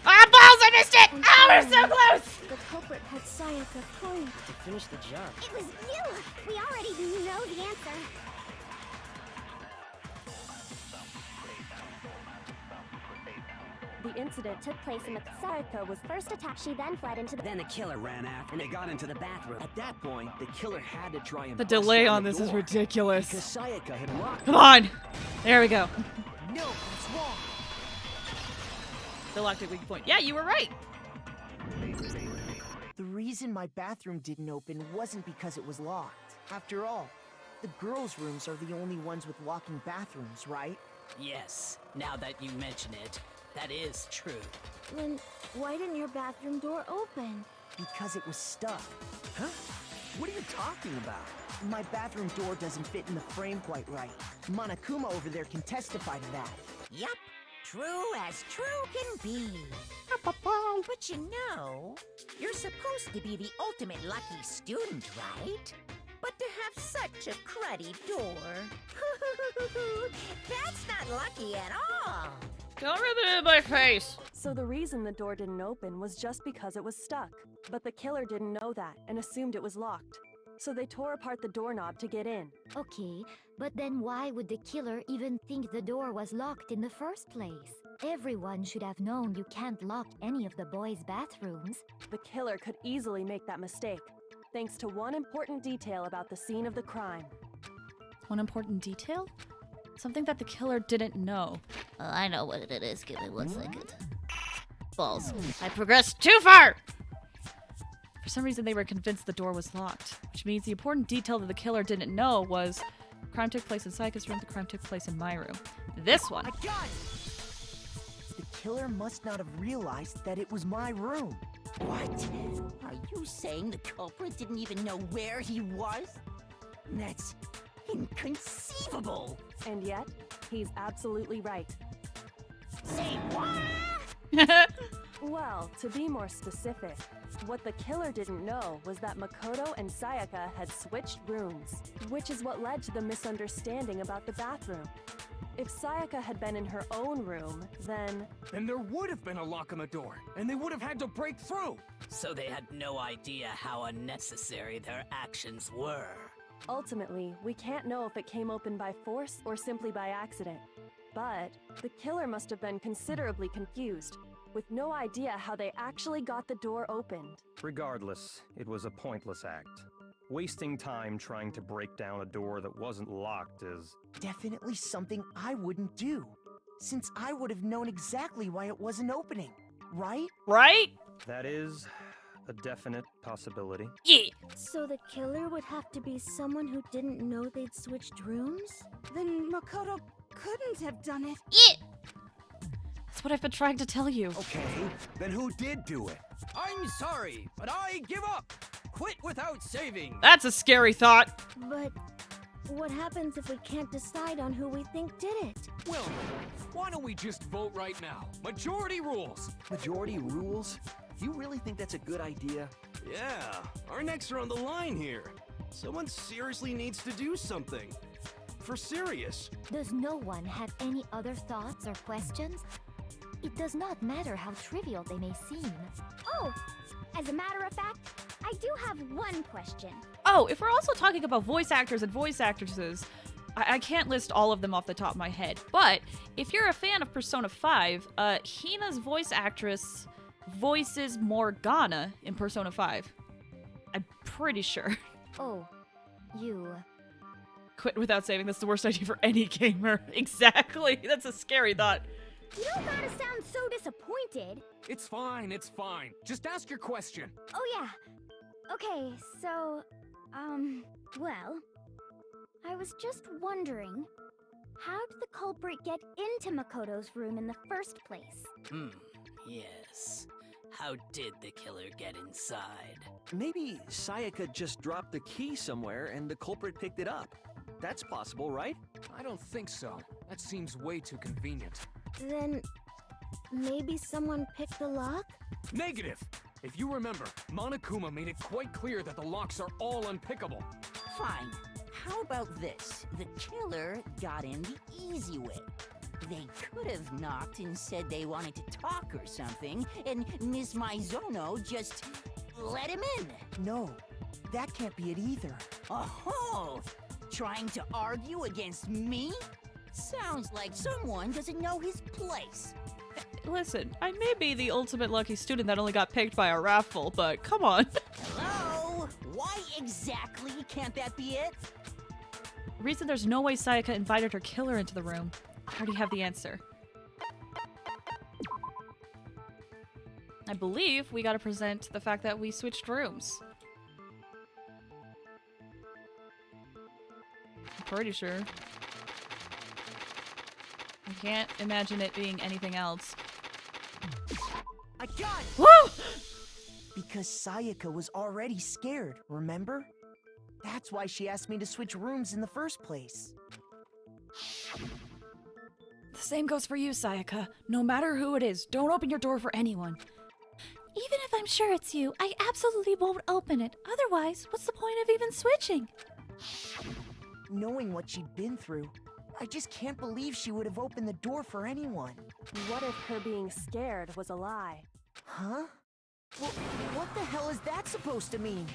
Ah, balls! I missed it! Oh, we're so close! The culprit had Sayaka point. To finish the job. It was you! We already know the answer. The incident took place in the... Sayaka was first attacked, she then fled into the... Then the killer ran after and they got into the bathroom. At that point, the killer had to try and The bust delay down on the this is door ridiculous. because Sayaka had locked Come it. on! There we go. No, that's wrong. The locked at weak point. Yeah, you were right. The reason my bathroom didn't open wasn't because it was locked. After all, the girls' rooms are the only ones with locking bathrooms, right? Yes, now that you mention it, that is true. Then why didn't your bathroom door open? Because it was stuck. Huh? What are you talking about? My bathroom door doesn't fit in the frame quite right. Monokuma over there can testify to that. Yup, true as true can be. But you know, you're supposed to be the ultimate lucky student, right? But to have such a cruddy door, that's not lucky at all. Don't rub it in my face. So the reason the door didn't open was just because it was stuck. But the killer didn't know that and assumed it was locked. So they tore apart the doorknob to get in. Okay, but then why would the killer even think the door was locked in the first place? Everyone should have known you can't lock any of the boys' bathrooms. The killer could easily make that mistake, thanks to one important detail about the scene of the crime. One important detail? Something that the killer didn't know. I know what it is. Give me 1 second. Balls. I progressed too far! For some reason, they were convinced the door was locked, which means the important detail that the killer didn't know was the crime took place in Sayaka's room, the crime took place in my room. This one. I got it! The killer must not have realized that it was my room. What? Are you saying the culprit didn't even know where he was? That's inconceivable. And yet, he's absolutely right. Say what? Well, to be more specific, what the killer didn't know was that Makoto and Sayaka had switched rooms, which is what led to the misunderstanding about the bathroom. If Sayaka had been in her own room, then there would have been a lock on the door, and they would have had to break through. So they had no idea how unnecessary their actions were. Ultimately, we can't know if it came open by force or simply by accident. But the killer must have been considerably confused, with no idea how they actually got the door opened. Regardless, it was a pointless act. Wasting time trying to break down a door that wasn't locked is... Definitely something I wouldn't do, since I would have known exactly why it wasn't opening, right? Right? That is a definite possibility. Yeah. So the killer would have to be someone who didn't know they'd switched rooms? Then Makoto couldn't have done it. Yeah. That's what I've been trying to tell you. Okay, then who did do it? I'm sorry, but I give up. Quit without saving. That's a scary thought. But what happens if we can't decide on who we think did it? Well, why don't we just vote right now? Majority rules. Majority rules? You really think that's a good idea? Yeah, our necks are on the line here. Someone seriously needs to do something. For serious. Does no one have any other thoughts or questions? It does not matter how trivial they may seem. Oh, as a matter of fact, I do have one question. Oh, if we're also talking about voice actors and voice actresses, I can't list all of them off the top of my head, but if you're a fan of Persona 5, Hina's voice actress voices Morgana in Persona 5. I'm pretty sure. Oh, you... Quit without saving, that's the worst idea for any gamer. Exactly, that's a scary thought. You don't gotta sound so disappointed. It's fine, it's fine. Just ask your question. Oh yeah. Okay, so, well, I was just wondering, how did the culprit get into Makoto's room in the first place? Yes. How did the killer get inside? Maybe Sayaka just dropped the key somewhere and the culprit picked it up. That's possible, right? I don't think so. That seems way too convenient. Then, Maybe someone picked the lock? Negative! If you remember, Monokuma made it quite clear that the locks are all unpickable. Fine. How about this? The killer got in the easy way. They could have knocked and said they wanted to talk or something, and Miss Maizono just let him in. No, that can't be it either. Oh, trying to argue against me? Sounds like someone doesn't know his place. Listen, I may be the ultimate lucky student that only got picked by a raffle, but come on. Hello? Why exactly can't that be it? The reason there's no way Sayaka invited her killer into the room. I already have the answer. I believe we gotta present the fact that we switched rooms. I'm pretty sure. I can't imagine it being anything else. I got it! Woo! Because Sayaka was already scared, remember? That's why she asked me to switch rooms in the first place. The same goes for you, Sayaka. No matter who it is, don't open your door for anyone. Even if I'm sure it's you, I absolutely won't open it. Otherwise, what's the point of even switching? Knowing what she'd been through, I just can't believe she would have opened the door for anyone. What if her being scared was a lie? Huh? Well, what the hell is that supposed to mean?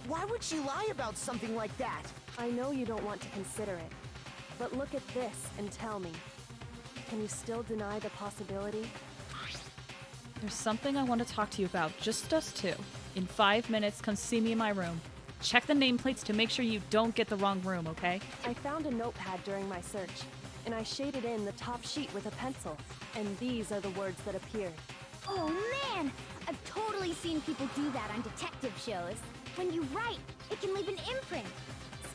Why would she lie about something like that? I know you don't want to consider it, but look at this and tell me. Can you still deny the possibility? There's something I want to talk to you about, just us two. In 5 minutes, come see me in my room. Check the nameplates to make sure you don't get the wrong room, okay? I found a notepad during my search, and I shaded in the top sheet with a pencil, and these are the words that appeared. Oh man! I've totally seen people do that on detective shows. When you write, it can leave an imprint.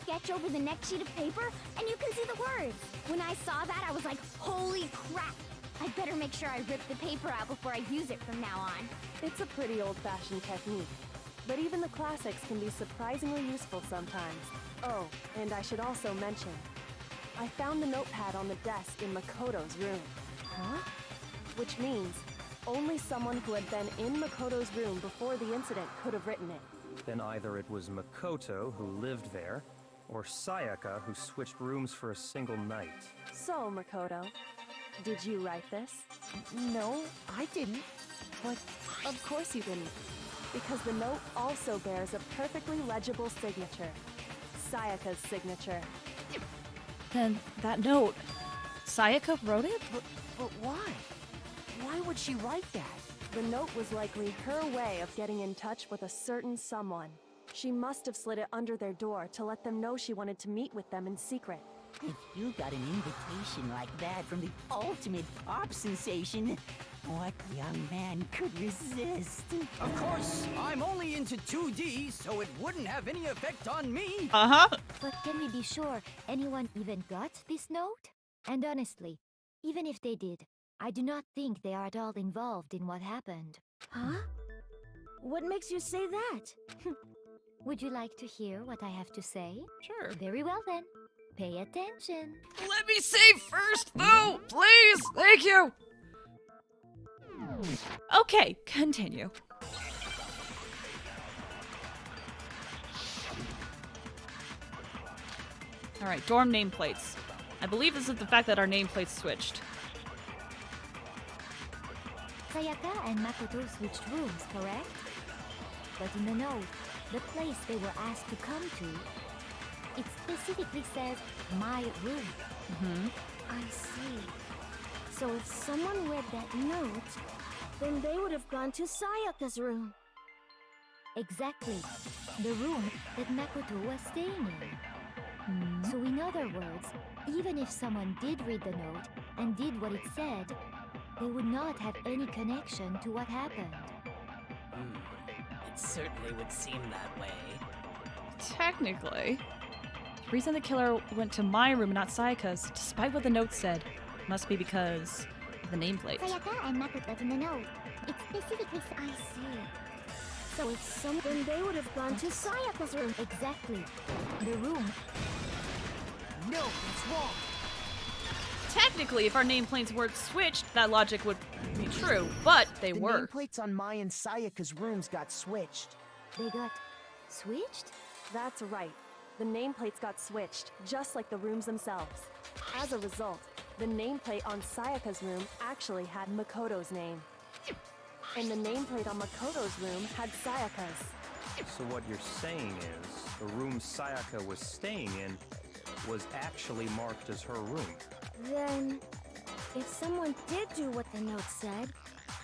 Sketch over the next sheet of paper, and you can see the words. When I saw that, I was like, holy crap! I'd better make sure I rip the paper out before I use it from now on. It's a pretty old-fashioned technique, but even the classics can be surprisingly useful sometimes. Oh, and I should also mention, I found the notepad on the desk in Makoto's room. Huh? Which means only someone who had been in Makoto's room before the incident could have written it. Then either it was Makoto who lived there, or Sayaka who switched rooms for a single night. So, Makoto, did you write this? No, I didn't. But of course you didn't, because the note also bears a perfectly legible signature. Sayaka's signature. Then that note, Sayaka wrote it? But why? Why would she write that? The note was likely her way of getting in touch with a certain someone. She must have slid it under their door to let them know she wanted to meet with them in secret. If you got an invitation like that from the ultimate pop sensation, what young man could resist? Of course, I'm only into 2D, so it wouldn't have any effect on me. Uh-huh. But can we be sure anyone even got this note? And honestly, even if they did, I do not think they are at all involved in what happened. Huh? What makes you say that? Would you like to hear what I have to say? Sure. Very well then. Pay attention. Let me say first, though! Please! Thank you! Okay, continue. Alright, dorm nameplates. I believe this is the fact that our nameplates switched. Sayaka and Makoto switched rooms, correct? But in the note, the place they were asked to come to, it specifically says, my room. I see. So if someone read that note, then they would have gone to Sayaka's room. Exactly. The room that Makoto was staying in. So in other words, even if someone did read the note and did what it said, they would not have any connection to what happened. It certainly would seem that way. Technically. The reason the killer went to my room and not Sayaka's, despite what the note said, must be because of the nameplate. Sayaka and Makoto in the note. It specifically says, I see. So if someone, then they would have gone to Sayaka's room. Exactly. The room. No, it's wrong. Technically, if our nameplates weren't switched, that logic would be true, but they the were. nameplates on Mai and Sayaka's rooms got switched. They got switched? That's right. The nameplates got switched, just like the rooms themselves. As a result, the nameplate on Sayaka's room actually had Makoto's name. And the nameplate on Makoto's room had Sayaka's. So what you're saying is, the room Sayaka was staying in was actually marked as her room. Then, if someone did do what the note said,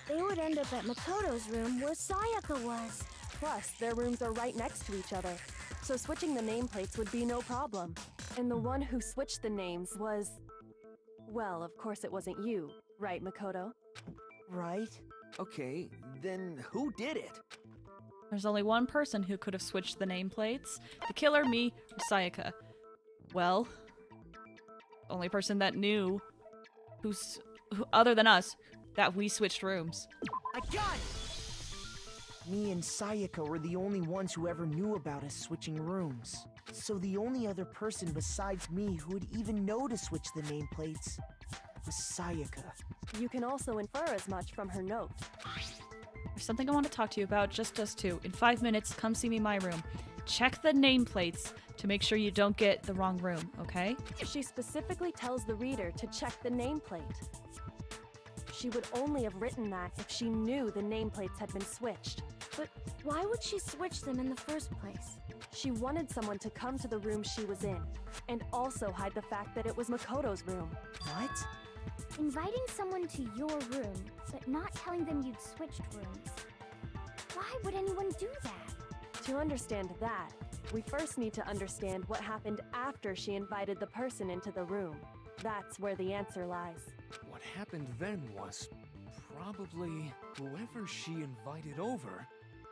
they would end up at Makoto's room where Sayaka was. Plus, their rooms are right next to each other, so switching the nameplates would be no problem. And the one who switched the names was... Well, of course it wasn't you, right, Makoto? Right? Okay, then who did it? There's only one person who could have switched the nameplates. The killer, me, or Sayaka. Well, the only person that knew who, other than us, that we switched rooms. I got it! Me and Sayaka were the only ones who ever knew about us switching rooms. So the only other person besides me who would even know to switch the nameplates was Sayaka. You can also infer as much from her note. There's something I want to talk to you about, just us two. In 5 minutes, come see me in my room. Check the nameplates to make sure you don't get the wrong room, okay? She specifically tells the reader to check the nameplate. She would only have written that if she knew the nameplates had been switched. But why would she switch them in the first place? She wanted someone to come to the room she was in, and also hide the fact that it was Makoto's room. What? Inviting someone to your room, but not telling them you'd switched rooms. Why would anyone do that? To understand that, we first need to understand what happened after she invited the person into the room. That's where the answer lies. What happened then was probably whoever she invited over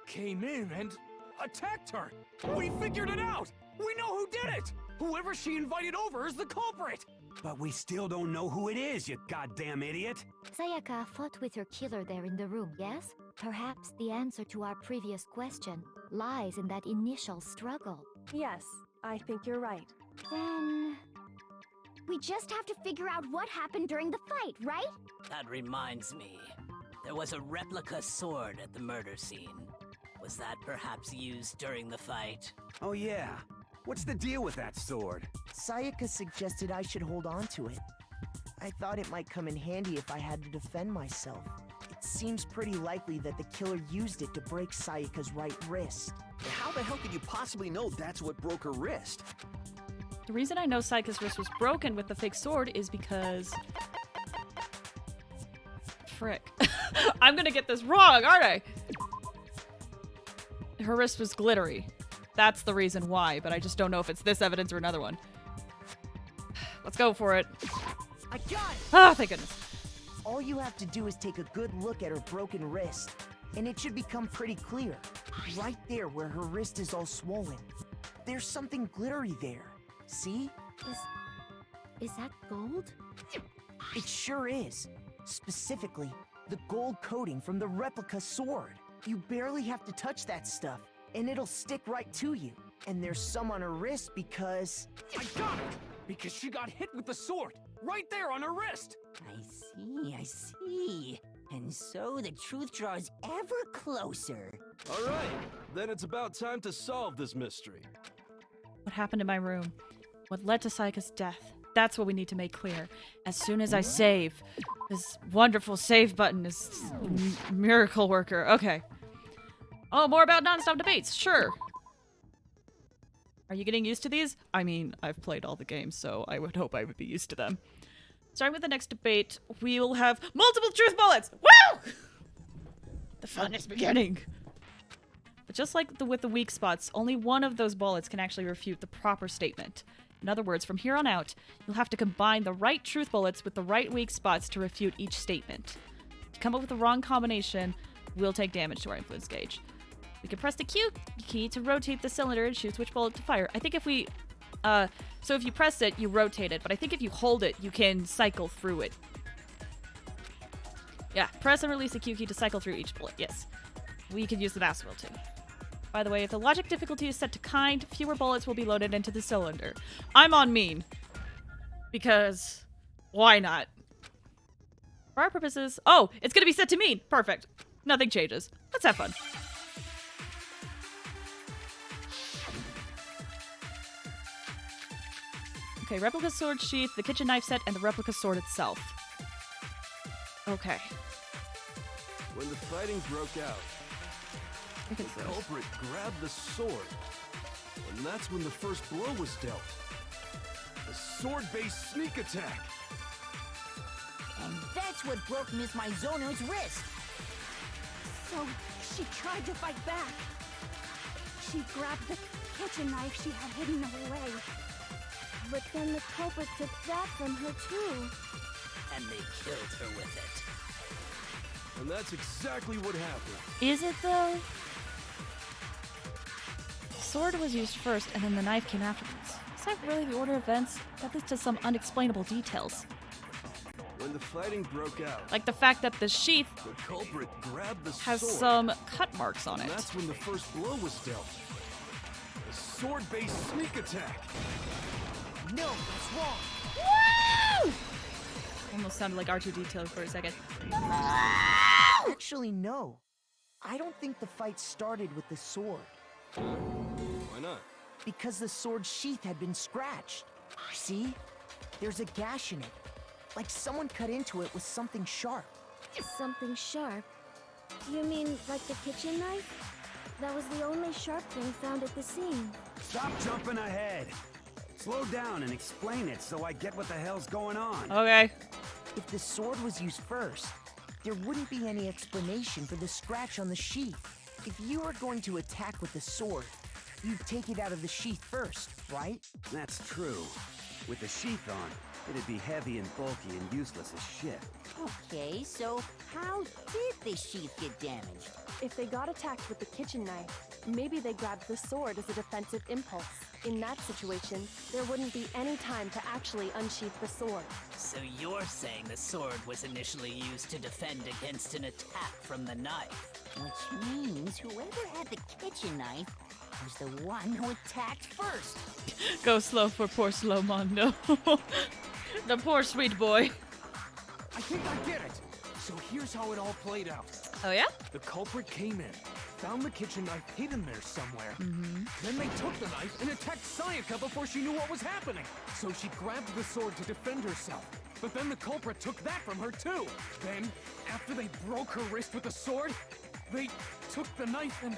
came in and attacked her. We figured it out! We know who did it! Whoever she invited over is the culprit! But we still don't know who it is, you goddamn idiot! Sayaka fought with her killer there in the room, yes? Perhaps the answer to our previous question lies in that initial struggle. Yes, I think you're right. Then... we just have to figure out what happened during the fight, right? That reminds me. There was a replica sword at the murder scene. Was that perhaps used during the fight? Oh yeah. What's the deal with that sword? Sayaka suggested I should hold on to it. I thought it might come in handy if I had to defend myself. It seems pretty likely that the killer used it to break Sayaka's right wrist. How the hell could you possibly know that's what broke her wrist? The reason I know Sayaka's wrist was broken with the fake sword is because... Frick. I'm gonna get this wrong, aren't I? Her wrist was glittery. That's the reason why, but I just don't know if it's this evidence or another one. Let's go for it. I got it! Ah, thank goodness. All you have to do is take a good look at her broken wrist, and it should become pretty clear. Right there where her wrist is all swollen. There's something glittery there. See? Is that gold? It sure is. Specifically, the gold coating from the replica sword. You barely have to touch that stuff, and it'll stick right to you. And there's some on her wrist because... I got it! Because she got hit with the sword, right there on her wrist! I see. And so the truth draws ever closer. All right, then it's about time to solve this mystery. What happened in my room? What led to Sayaka's death? That's what we need to make clear. As soon as I save, this wonderful save button is miracle worker. Okay. Oh, more about non-stop debates. Sure. Are you getting used to these? I mean, I've played all the games, so I would hope I would be used to them. Starting with the next debate, we will have multiple truth bullets. Woo! The fun is beginning. But just like with the weak spots, only one of those bullets can actually refute the proper statement. In other words, from here on out, you'll have to combine the right truth bullets with the right weak spots to refute each statement. To come up with the wrong combination, we'll take damage to our influence gauge. We can press the Q key to rotate the cylinder and choose which bullet to fire. I think if we... so if you press it, you rotate it, but I think if you hold it, you can cycle through it. Yeah, press and release the Q key to cycle through each bullet, yes. We can use the mouse wheel too. By the way, if the logic difficulty is set to kind, fewer bullets will be loaded into the cylinder. I'm on mean. Because, why not? For our purposes... Oh, it's gonna be set to mean! Perfect. Nothing changes. Let's have fun. Okay, replica sword sheath, the kitchen knife set, and the replica sword itself. Okay. When the fighting broke out, the culprit grabbed the sword, and that's when the first blow was dealt. A sword-based sneak attack. And that's what broke Miss Maizono's wrist. So she tried to fight back. She grabbed the kitchen knife she had hidden away. But then the culprit took that from her too. And they killed her with it. And that's exactly what happened. Is it though? The sword was used first and then the knife came afterwards. Is that really the order of events? That leads to some unexplainable details. When the fighting broke out, Like the fact that the sheath the culprit grabbed the has sword, some cut marks on and it. that's when the first blow was dealt. A sword-based sneak attack. No, that's wrong. Woo! Almost sounded like R2-D2 for a second. Actually, no. I don't think the fight started with the sword. Why not? Because the sword sheath had been scratched. See? There's a gash in it. Like someone cut into it with something sharp. Something sharp? You mean like the kitchen knife? That was the only sharp thing found at the scene. Stop jumping ahead. Slow down and explain it so I get what the hell's going on. Okay. If the sword was used first, there wouldn't be any explanation for the scratch on the sheath. If you were going to attack with the sword, you'd take it out of the sheath first, right? That's true. With the sheath on, it'd be heavy and bulky and useless as shit. Okay, so how did the sheath get damaged? If they got attacked with the kitchen knife, maybe they grabbed the sword as a defensive impulse. In that situation, there wouldn't be any time to actually unsheath the sword. So you're saying the sword was initially used to defend against an attack from the knife? Which means whoever had the kitchen knife was the one who attacked first. Go slow for poor Slow Mondo. The poor sweet boy. I think I get it. So here's how it all played out. Oh yeah? The culprit came in, found the kitchen knife hidden there somewhere. Then they took the knife and attacked Sayaka before she knew what was happening. So she grabbed the sword to defend herself. But then the culprit took that from her too. Then, after they broke her wrist with the sword, they took the knife and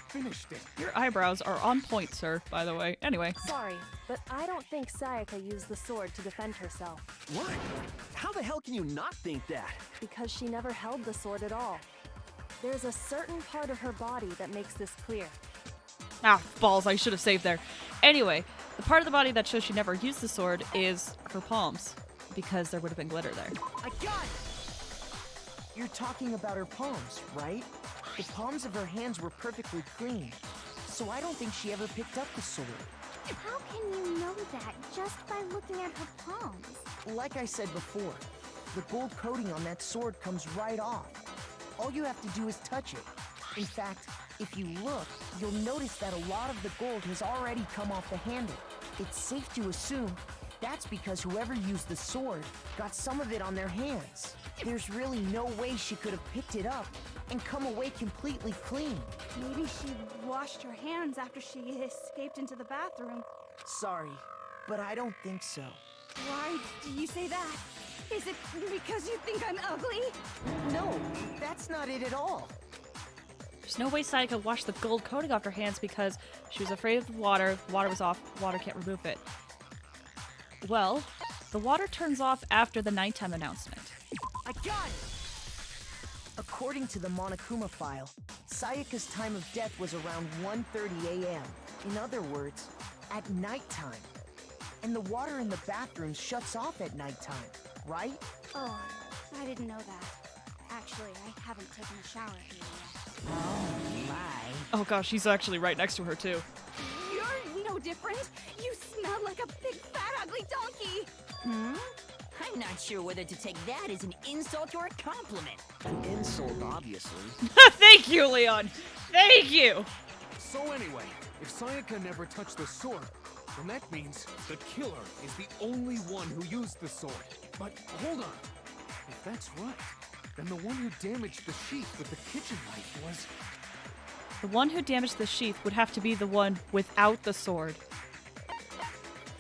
finished it. Your eyebrows are on point, sir, by the way. Anyway. Sorry, but I don't think Sayaka used the sword to defend herself. What? How the hell can you not think that? Because she never held the sword at all. There's a certain part of her body that makes this clear. Ah, balls, I should have saved there. Anyway, the part of the body that shows she never used the sword is her palms, because there would have been glitter there. I got it! You're talking about her palms, right? The palms of her hands were perfectly clean, so I don't think she ever picked up the sword. How can you know that just by looking at her palms? Like I said before, the gold coating on that sword comes right off. All you have to do is touch it. In fact, if you look, you'll notice that a lot of the gold has already come off the handle. It's safe to assume that's because whoever used the sword got some of it on their hands. There's really no way she could have picked it up and come away completely clean. Maybe she washed her hands after she escaped into the bathroom. Sorry, but I don't think so. Why do you say that? Is it because you think I'm ugly? No, that's not it at all. There's no way Sayaka washed the gold coating off her hands because she was afraid of the water. Water was off. Water can't remove it. Well, the water turns off after the nighttime announcement. I got it! According to the Monokuma file, Sayaka's time of death was around 1:30 a.m. In other words, at nighttime. And the water in the bathroom shuts off at nighttime, right? Oh, I didn't know that. Actually, I haven't taken a shower here yet. Oh my. Oh gosh, he's actually right next to her too. You're no different. You smell like a big fat ugly donkey. I'm not sure whether to take that as an insult or a compliment. An insult, obviously. Thank you, Leon. Thank you. So anyway, if Sayaka never touched the sword, then that means the killer is the only one who used the sword. But hold on. If that's right, then the one who damaged the sheath with the kitchen knife was... The one who damaged the sheath would have to be the one without the sword.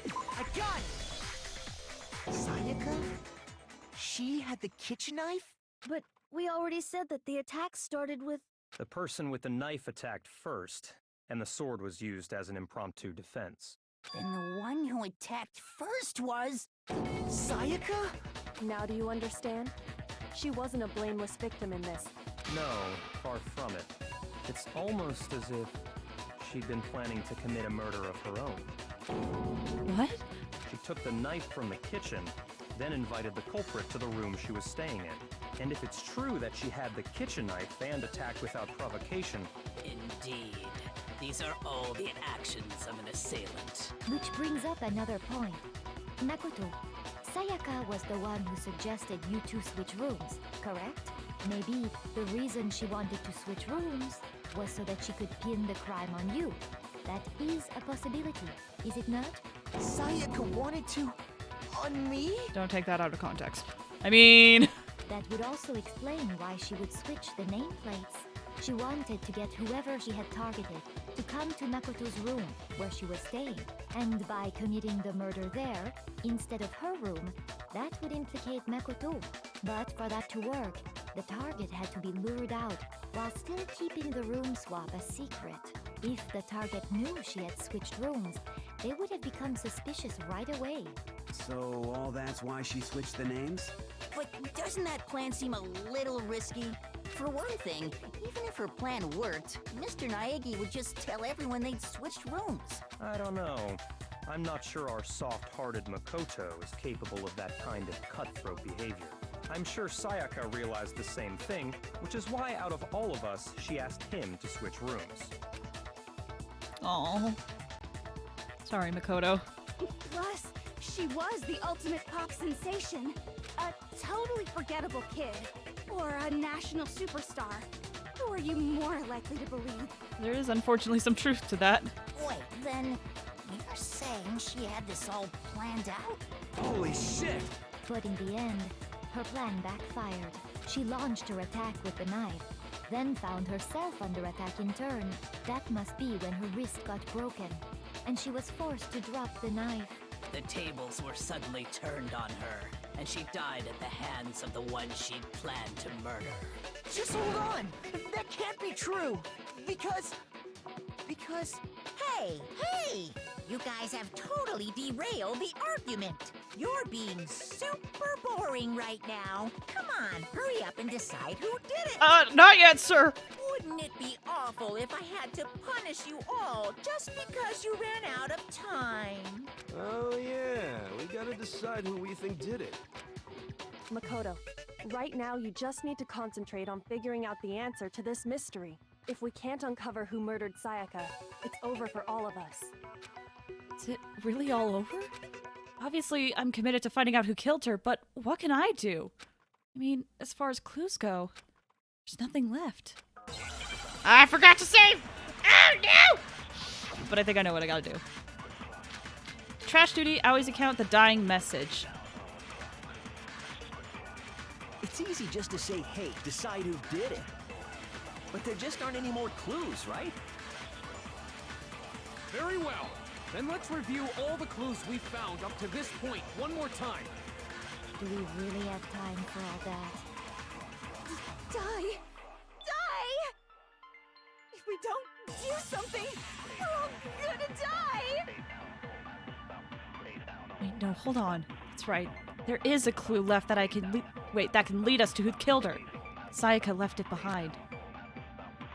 I got it! Sayaka? She had the kitchen knife? But we already said that the attack started with... The person with the knife attacked first, and the sword was used as an impromptu defense. Then the one who attacked first was... Sayaka? Now do you understand? She wasn't a blameless victim in this. No, far from it. It's almost as if she'd been planning to commit a murder of her own. What? She took the knife from the kitchen, then invited the culprit to the room she was staying in. And if it's true that she had the kitchen knife and attacked without provocation... Indeed. These are all the actions of an assailant. Which brings up another point. Makoto, Sayaka was the one who suggested you two switch rooms, correct? Maybe the reason she wanted to switch rooms was so that she could pin the crime on you. That is a possibility, is it not? Sayaka wanted to... on me? Don't take that out of context. I mean... That would also explain why she would switch the nameplates. She wanted to get whoever she had targeted to come to Makoto's room where she was staying. And by committing the murder there, instead of her room, that would implicate Makoto. But for that to work, the target had to be lured out while still keeping the room swap a secret. If the target knew she had switched rooms, they would have become suspicious right away. So all that's why she switched the names? But doesn't that plan seem a little risky? For one thing, even if her plan worked, Mr. Naegi would just tell everyone they'd switched rooms. I don't know. I'm not sure our soft-hearted Makoto is capable of that kind of cutthroat behavior. I'm sure Sayaka realized the same thing, which is why out of all of us, she asked him to switch rooms. Aww. Sorry, Makoto. Plus, she was the ultimate pop sensation. A totally forgettable kid. Or a national superstar. Who are you more likely to believe? There is unfortunately some truth to that. Wait, then you're saying she had this all planned out? Holy shit! But in the end, her plan backfired. She launched her attack with the knife, then found herself under attack in turn. That must be when her wrist got broken, and she was forced to drop the knife. The tables were suddenly turned on her, and she died at the hands of the one she'd planned to murder. Just hold on! That can't be true! Because... Hey! You guys have totally derailed the argument. You're being super boring right now. Come on, hurry up and decide who did it. Not yet, sir! Wouldn't it be awful if I had to punish you all just because you ran out of time? Oh yeah, we gotta decide who we think did it. Makoto, right now you just need to concentrate on figuring out the answer to this mystery. If we can't uncover who murdered Sayaka, it's over for all of us. Is it really all over? Obviously, I'm committed to finding out who killed her, but what can I do? I mean, as far as clues go, there's nothing left. I forgot to save! Oh no! But I think I know what I gotta do. Trash duty, always account the dying message. It's easy just to say, hey, decide who did it. But there just aren't any more clues, right? Very well. Then let's review all the clues we've found up to this point one more time. Do we really have time for all that? Die! If we don't do something, we're all gonna die! Wait, no, hold on. That's right. There is a clue left that that can lead us to who killed her. Sayaka left it behind.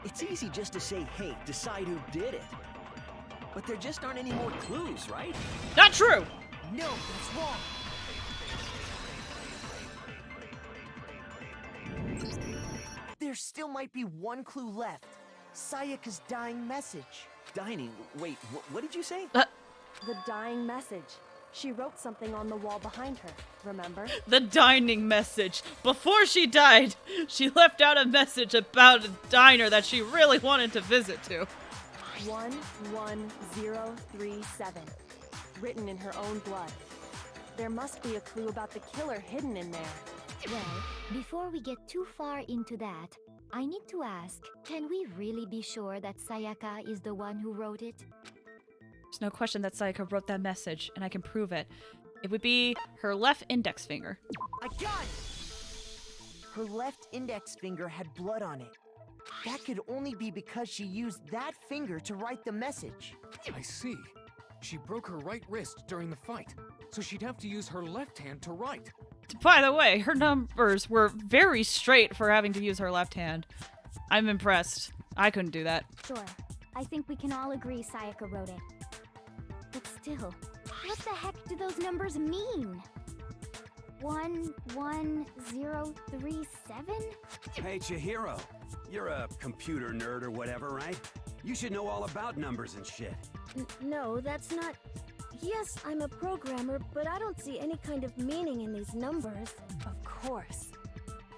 It's easy just to say, hey, decide who did it. But there just aren't any more clues, right? Not true! No, that's wrong. There still might be one clue left. Sayaka's dying message. Dining? Wait, what did you say? The dying message. She wrote something on the wall behind her, remember? The dining message. Before she died, she left out a message about a diner that she really wanted to visit to. 11037. Written in her own blood. There must be a clue about the killer hidden in there. Well, before we get too far into that, I need to ask, can we really be sure that Sayaka is the one who wrote it? There's no question that Sayaka wrote that message, and I can prove it. It would be her left index finger. I got it! Her left index finger had blood on it. That could only be because she used that finger to write the message. I see. She broke her right wrist during the fight, so she'd have to use her left hand to write. By the way, her numbers were very straight for having to use her left hand. I'm impressed. I couldn't do that. Sure. I think we can all agree Sayaka wrote it. But still, what the heck do those numbers mean? 11037? Hey, Chihiro. You're a computer nerd or whatever, right? You should know all about numbers and shit. No, that's not... Yes, I'm a programmer, but I don't see any kind of meaning in these numbers. Of course.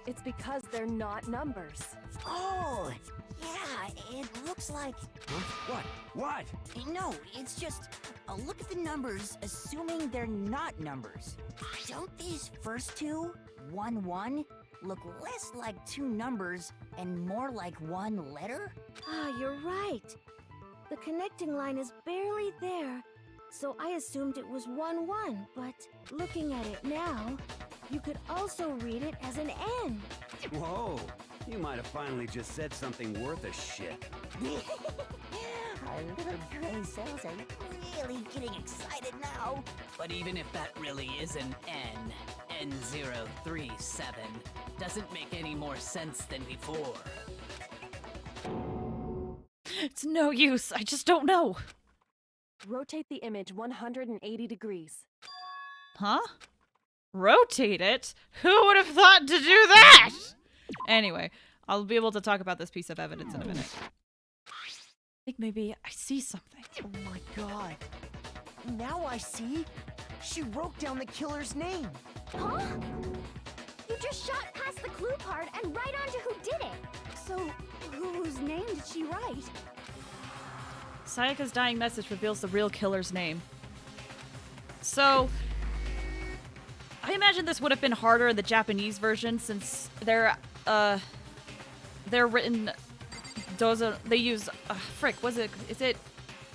It's because they're not numbers. Oh, yeah, it looks like... Huh? What? No, it's just... look at the numbers, assuming they're not numbers. Don't these first two, 1, 1, look less like two numbers and more like one letter? Ah, you're right. The connecting line is barely there, so I assumed it was 1, 1, but looking at it now, you could also read it as an N. Whoa, you might have finally just said something worth a shit. Our little gray cells are really getting excited now. But even if that really is an N, N037, doesn't make any more sense than before. It's no use. I just don't know. Rotate the image 180 degrees. Huh? Rotate it? Who would have thought to do that? Anyway, I'll be able to talk about this piece of evidence in a minute. I think maybe I see something. Oh my god. Now I see. She wrote down the killer's name. Huh? You just shot past the clue part and right onto who did it. So, whose name did she write? Sayaka's dying message reveals the real killer's name. So, I imagine this would have been harder in the Japanese version since they're written they use is it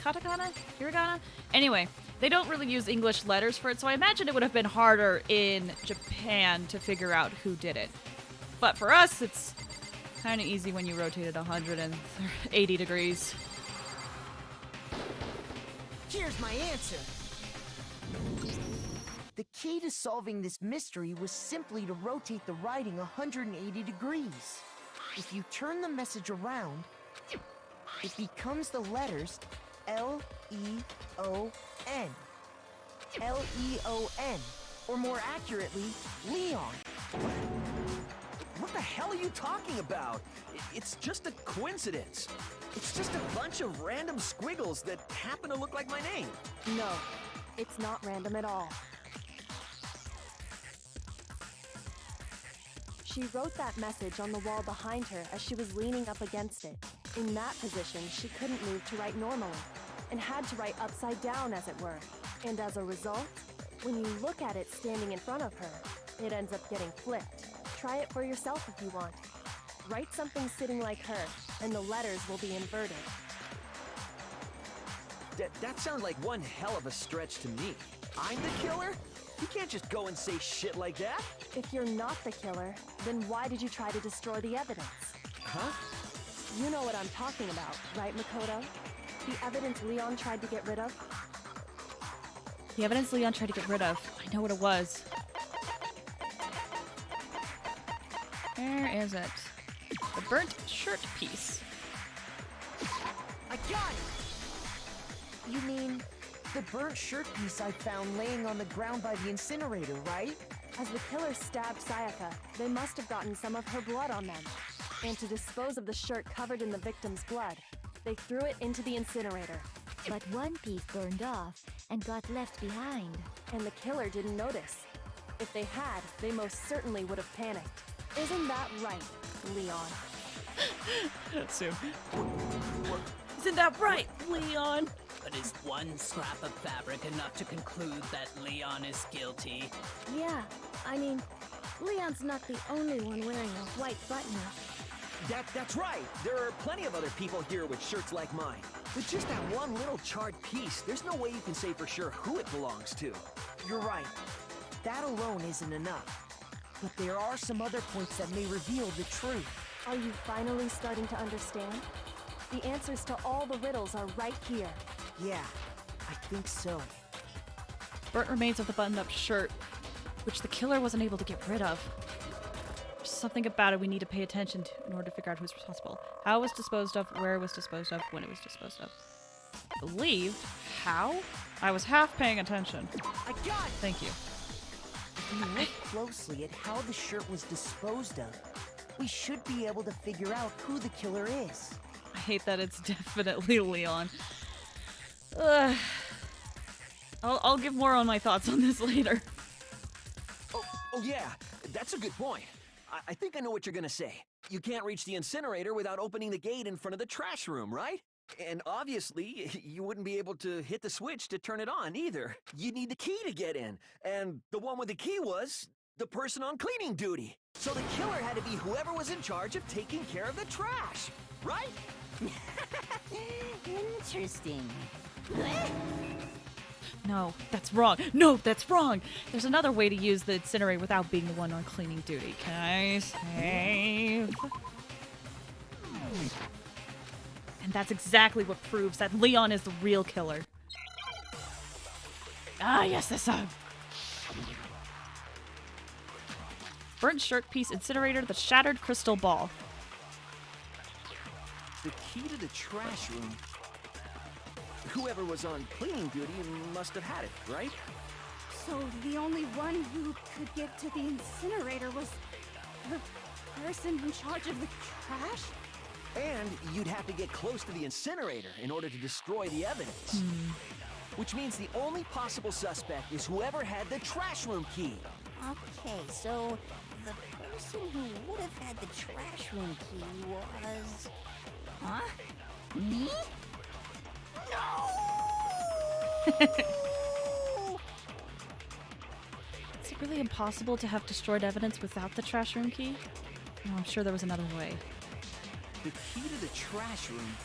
katakana? Hiragana? Anyway, they don't really use English letters for it, so I imagine it would have been harder in Japan to figure out who did it. But for us, it's kind of easy when you rotate it 180 degrees. Here's my answer. The key to solving this mystery was simply to rotate the writing 180 degrees. If you turn the message around, it becomes the letters L-E-O-N. L-E-O-N, or more accurately, Leon. What the hell are you talking about? It's just a coincidence. It's just a bunch of random squiggles that happen to look like my name. No, it's not random at all. She wrote that message on the wall behind her as she was leaning up against it. In that position, she couldn't move to write normally, and had to write upside down, as it were. And as a result, when you look at it standing in front of her, it ends up getting flipped. Try it for yourself if you want. Write something sitting like her, and the letters will be inverted. That sounds like one hell of a stretch to me. I'm the killer? You can't just go and say shit like that. If you're not the killer, then why did you try to destroy the evidence? Huh? You know what I'm talking about, right, Makoto? The evidence Leon tried to get rid of? The evidence Leon tried to get rid of. I know what it was. Where is it? The burnt shirt piece. I got it! You mean the burnt shirt piece I found laying on the ground by the incinerator, right? As the killer stabbed Sayaka, they must have gotten some of her blood on them. And to dispose of the shirt covered in the victim's blood, they threw it into the incinerator. But one piece burned off and got left behind. And the killer didn't notice. If they had, they most certainly would have panicked. Isn't that right, Leon? Soon. Isn't that right, Leon? But is one scrap of fabric enough to conclude that Leon is guilty? Yeah, I mean, Leon's not the only one wearing a white button-up. That's right. There are plenty of other people here with shirts like mine. With just that one little charred piece, there's no way you can say for sure who it belongs to. You're right. That alone isn't enough. But there are some other points that may reveal the truth. Are you finally starting to understand? The answers to all the riddles are right here. Yeah, I think so. Burnt remains of the buttoned-up shirt, which the killer wasn't able to get rid of. There's something about it we need to pay attention to in order to figure out who's responsible. How it was disposed of, where it was disposed of, when it was disposed of. I believe how? I was half paying attention. I got it! Thank you. If we look closely at how the shirt was disposed of, we should be able to figure out who the killer is. I hate that it's definitely Leon. Ugh. I'll give more on my thoughts on this later. Oh yeah, that's a good point. I think I know what you're gonna say. You can't reach the incinerator without opening the gate in front of the trash room, right? And obviously, you wouldn't be able to hit the switch to turn it on either. You'd need the key to get in. And the one with the key was the person on cleaning duty. So the killer had to be whoever was in charge of taking care of the trash, right? Interesting. No, that's wrong. No, that's wrong. There's another way to use the incinerator without being the one on cleaning duty. Can I save? And that's exactly what proves that Leon is the real killer. Ah, yes, this song. Burnt shirt piece, incinerator, the shattered crystal ball. The key to the trash room. Whoever was on cleaning duty must have had it, right? So the only one who could get to the incinerator was the person in charge of the trash? And you'd have to get close to the incinerator in order to destroy the evidence. Which means the only possible suspect is whoever had the trash room key. Okay, so the person who would have had the trash room key was... Huh? Me? Is it really impossible to have destroyed evidence without the trash room key? No, I'm sure there was another way. The key to the trash room.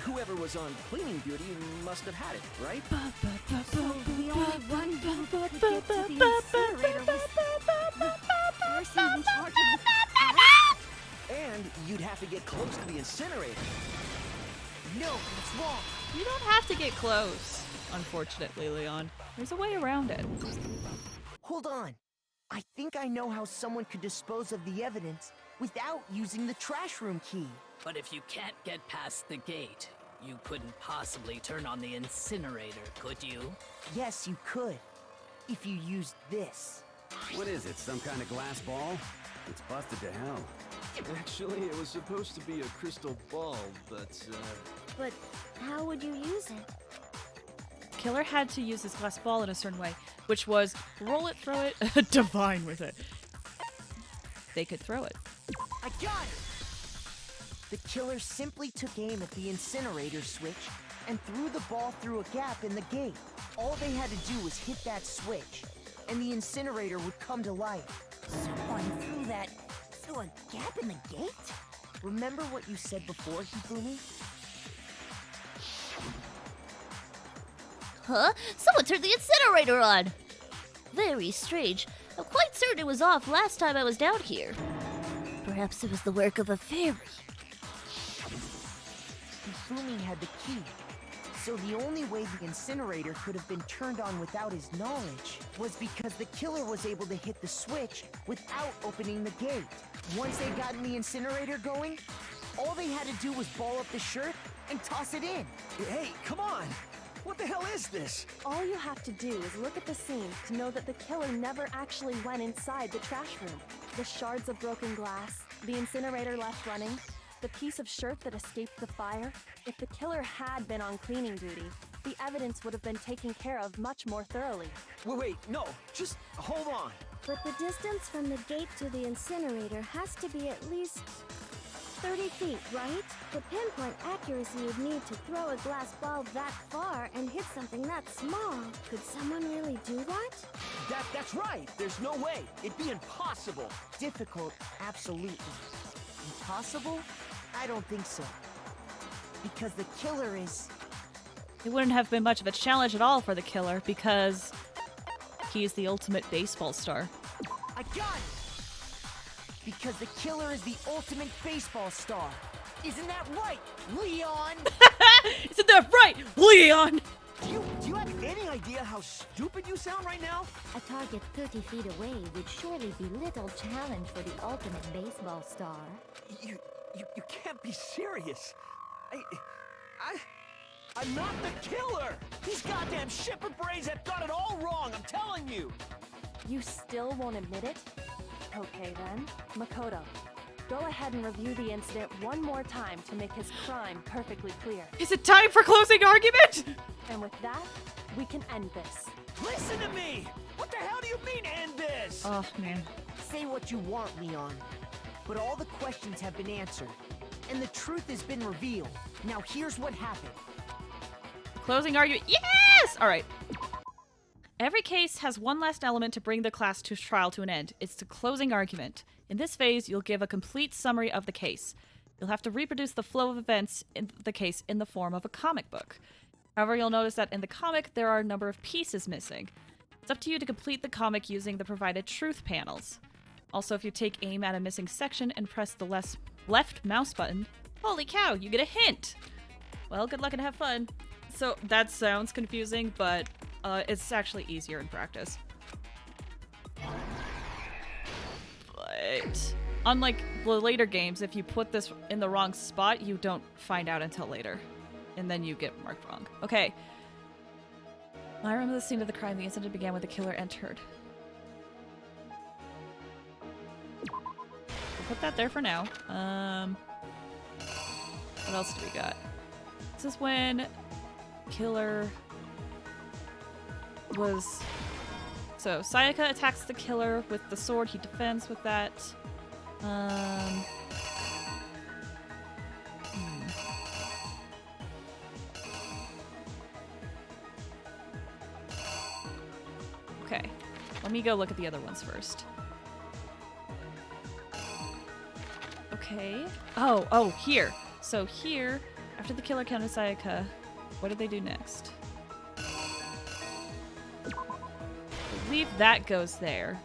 Whoever was on cleaning duty must have had it, right? So the only one who could get to the incinerator was the person in charge of the trash? And you'd have to get close to the incinerator. No, it's wrong. You don't have to get close, unfortunately, Leon. There's a way around it. Hold on. I think I know how someone could dispose of the evidence without using the trash room key. But if you can't get past the gate, you couldn't possibly turn on the incinerator, could you? Yes, you could. If you used this. What is it, some kind of glass ball? It's busted to hell. Actually, it was supposed to be a crystal ball, but But how would you use it? Killer had to use this glass ball in a certain way, which was roll it, throw it, divine with it. They could throw it. I got it! The killer simply took aim at the incinerator switch and threw the ball through a gap in the gate. All they had to do was hit that switch, and the incinerator would come to life. Someone threw that through a gap in the gate? Remember what you said before, Hifumi? Huh? Someone turned the incinerator on! Very strange. I'm quite certain it was off last time I was down here. Perhaps it was the work of a fairy. Hifumi had the key, so the only way the incinerator could have been turned on without his knowledge was because the killer was able to hit the switch without opening the gate. Once they got the incinerator going, all they had to do was ball up the shirt and toss it in. Hey, come on! What the hell is this? All you have to do is look at the scene to know that the killer never actually went inside the trash room. The shards of broken glass, the incinerator left running, the piece of shirt that escaped the fire. If the killer had been on cleaning duty, the evidence would have been taken care of much more thoroughly. Wait, no, just hold on. But the distance from the gate to the incinerator has to be at least 30 feet, right? The pinpoint accuracy you'd need to throw a glass ball that far and hit something that small. Could someone really do that? That's right. There's no way. It'd be impossible. Difficult, absolutely. Impossible? I don't think so. Because the killer is... It wouldn't have been much of a challenge at all for the killer because he's the ultimate baseball star. I got it! Because the killer is the ultimate baseball star. Isn't that right, Leon? Isn't that right, Leon? Do you have any idea how stupid you sound right now? A target 30 feet away would surely be little challenge for the ultimate baseball star. You can't be serious. I'm not the killer! These goddamn shipper brains have got it all wrong, I'm telling you! You still won't admit it? Okay then. Makoto, go ahead and review the incident one more time to make his crime perfectly clear. Is it time for closing argument? And with that, we can end this. Listen to me! What the hell do you mean, end this? Oh, man. Say what you want, Leon. But all the questions have been answered. And the truth has been revealed. Now here's what happened. Closing argument. Yes! All right. Every case has one last element to bring the class to trial to an end. It's the closing argument. In this phase, you'll give a complete summary of the case. You'll have to reproduce the flow of events in the case in the form of a comic book. However, you'll notice that in the comic, there are a number of pieces missing. It's up to you to complete the comic using the provided truth panels. Also, if you take aim at a missing section and press the left mouse button, holy cow, you get a hint! Well, good luck and have fun. So, that sounds confusing, but it's actually easier in practice. But unlike the later games, if you put this in the wrong spot, you don't find out until later. And then you get marked wrong. Okay. I remember the scene of the crime. The incident began when the killer entered. We'll put that there for now. What else do we got? This is when killer was... So, Sayaka attacks the killer with the sword. He defends with that. Okay. Let me go look at the other ones first. Okay. Oh, here. So here, after the killer counted Sayaka, what did they do next? I believe that goes there.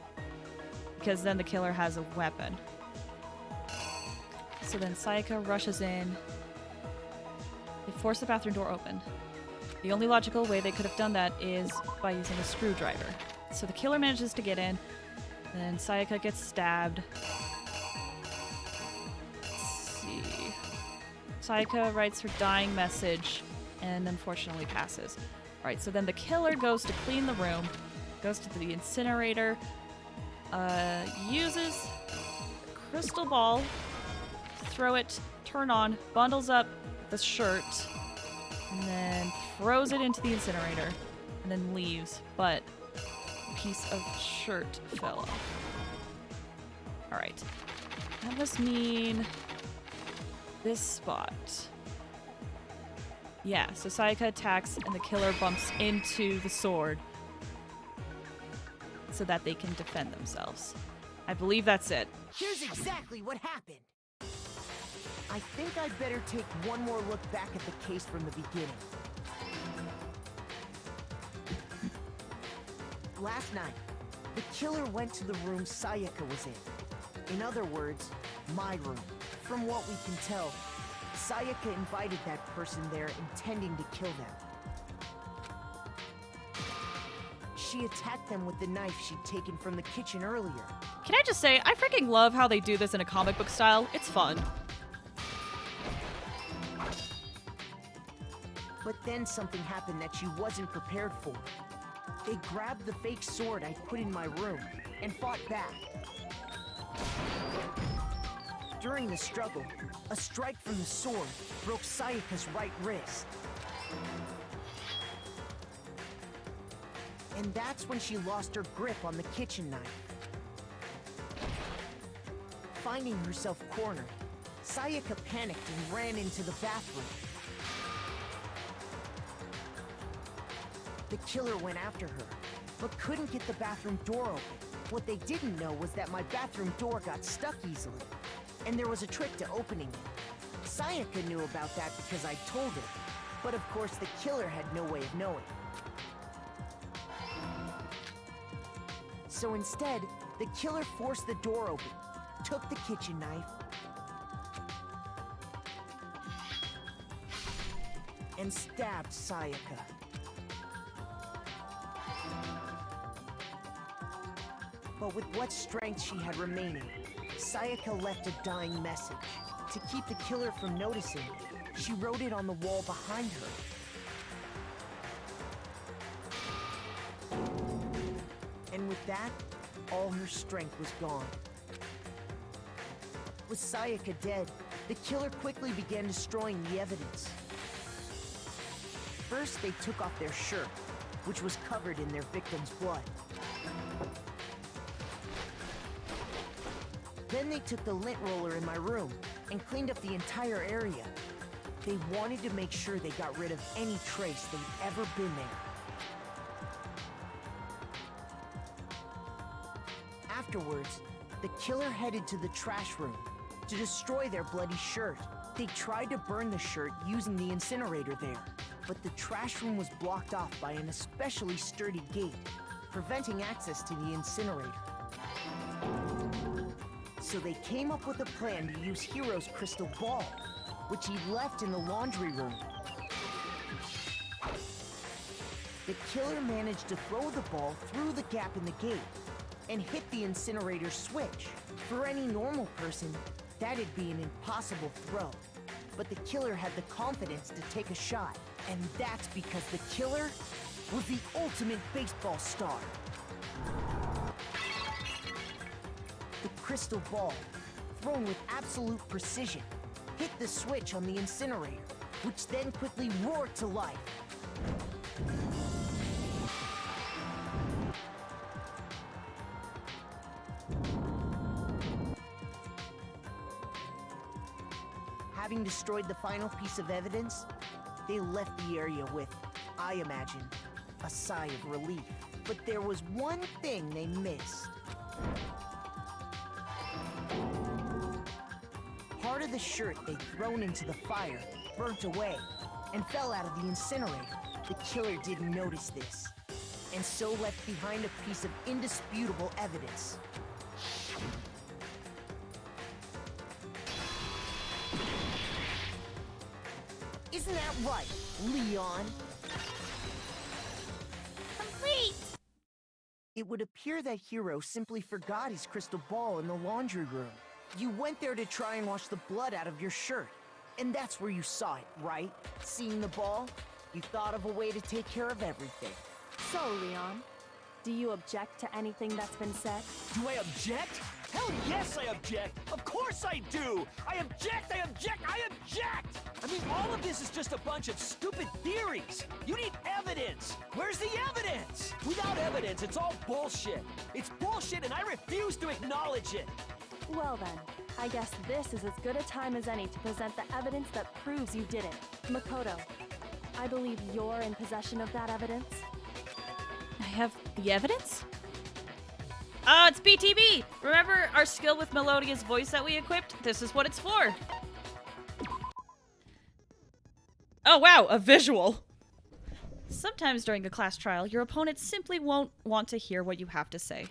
Because then the killer has a weapon. So then Sayaka rushes in. They force the bathroom door open. The only logical way they could have done that is by using a screwdriver. So the killer manages to get in, then Sayaka gets stabbed. Let's see. Sayaka writes her dying message and unfortunately passes. Alright, so then the killer goes to clean the room, goes to the incinerator, uses a crystal ball, throw it, turn on, bundles up the shirt, and then throws it into the incinerator, and then leaves, but a piece of shirt fell off. Alright. That must mean this spot. Yeah, so Sayaka attacks and the killer bumps into the sword so that they can defend themselves. I believe that's it. Here's exactly what happened. I think I'd better take one more look back at the case from the beginning. Last night, the killer went to the room Sayaka was in. In other words, my room. From what we can tell, Sayaka invited that person there intending to kill them. She attacked them with the knife she'd taken from the kitchen earlier. Can I just say, I freaking love how they do this in a comic book style. It's fun. But then something happened that she wasn't prepared for. They grabbed the fake sword I put in my room and fought back. During the struggle, a strike from the sword broke Sayaka's right wrist. And that's when she lost her grip on the kitchen knife. Finding herself cornered, Sayaka panicked and ran into the bathroom. The killer went after her, but couldn't get the bathroom door open. What they didn't know was that my bathroom door got stuck easily, and there was a trick to opening it. Sayaka knew about that because I told her, but of course the killer had no way of knowing. So instead, the killer forced the door open, took the kitchen knife, and stabbed Sayaka. But with what strength she had remaining, Sayaka left a dying message. To keep the killer from noticing, she wrote it on the wall behind her. And with that, all her strength was gone. With Sayaka dead, the killer quickly began destroying the evidence. First, they took off their shirt, which was covered in their victim's blood. Then they took the lint roller in my room and cleaned up the entire area. They wanted to make sure they got rid of any trace they'd ever been there. Afterwards, the killer headed to the trash room to destroy their bloody shirt. They tried to burn the shirt using the incinerator there, but the trash room was blocked off by an especially sturdy gate, preventing access to the incinerator. So they came up with a plan to use Hiro's crystal ball, which he left in the laundry room. The killer managed to throw the ball through the gap in the gate and hit the incinerator switch. For any normal person, that'd be an impossible throw. But the killer had the confidence to take a shot, and that's because the killer was the ultimate baseball star. The crystal ball, thrown with absolute precision, hit the switch on the incinerator, which then quickly roared to life. Having destroyed the final piece of evidence, they left the area with, I imagine, a sigh of relief. But there was one thing they missed. Part of the shirt they'd thrown into the fire burnt away and fell out of the incinerator. The killer didn't notice this, and so left behind a piece of indisputable evidence. Isn't that right, Leon? Complete! It would appear that Hiro simply forgot his crystal ball in the laundry room. You went there to try and wash the blood out of your shirt, and that's where you saw it, right? Seeing the ball, you thought of a way to take care of everything. So, Leon, do you object to anything that's been said? Do I object? Hell yes, I object! Of course I do! I object! I object! I object! I mean, all of this is just a bunch of stupid theories! You need evidence! Where's the evidence? Without evidence, it's all bullshit! It's bullshit and I refuse to acknowledge it! Well then, I guess this is as good a time as any to present the evidence that proves you did it. Makoto, I believe you're in possession of that evidence. I have the evidence? It's BTB! Remember our skill with Melodia's voice that we equipped? This is what it's for. Oh wow, a visual! Sometimes during a class trial, your opponent simply won't want to hear what you have to say.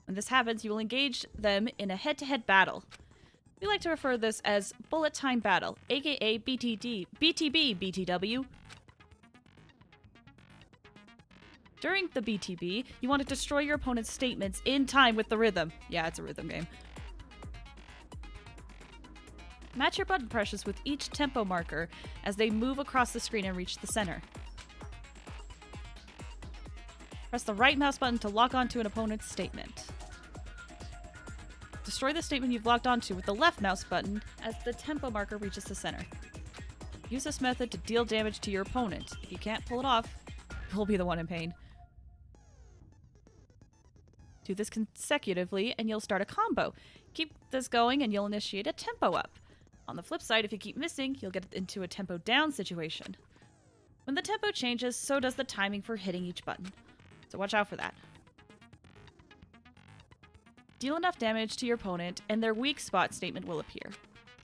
When this happens, you will engage them in a head-to-head battle. We like to refer to this as bullet time battle, aka BTB, BTW. During the BTB, you want to destroy your opponent's statements in time with the rhythm. Yeah, it's a rhythm game. Match your button presses with each tempo marker as they move across the screen and reach the center. Press the right mouse button to lock onto an opponent's statement. Destroy the statement you've locked onto with the left mouse button as the tempo marker reaches the center. Use this method to deal damage to your opponent. If you can't pull it off, you'll be the one in pain. Do this consecutively and you'll start a combo. Keep this going and you'll initiate a tempo up. On the flip side, if you keep missing, you'll get into a tempo down situation. When the tempo changes, so does the timing for hitting each button. So watch out for that. Deal enough damage to your opponent, and their weak spot statement will appear.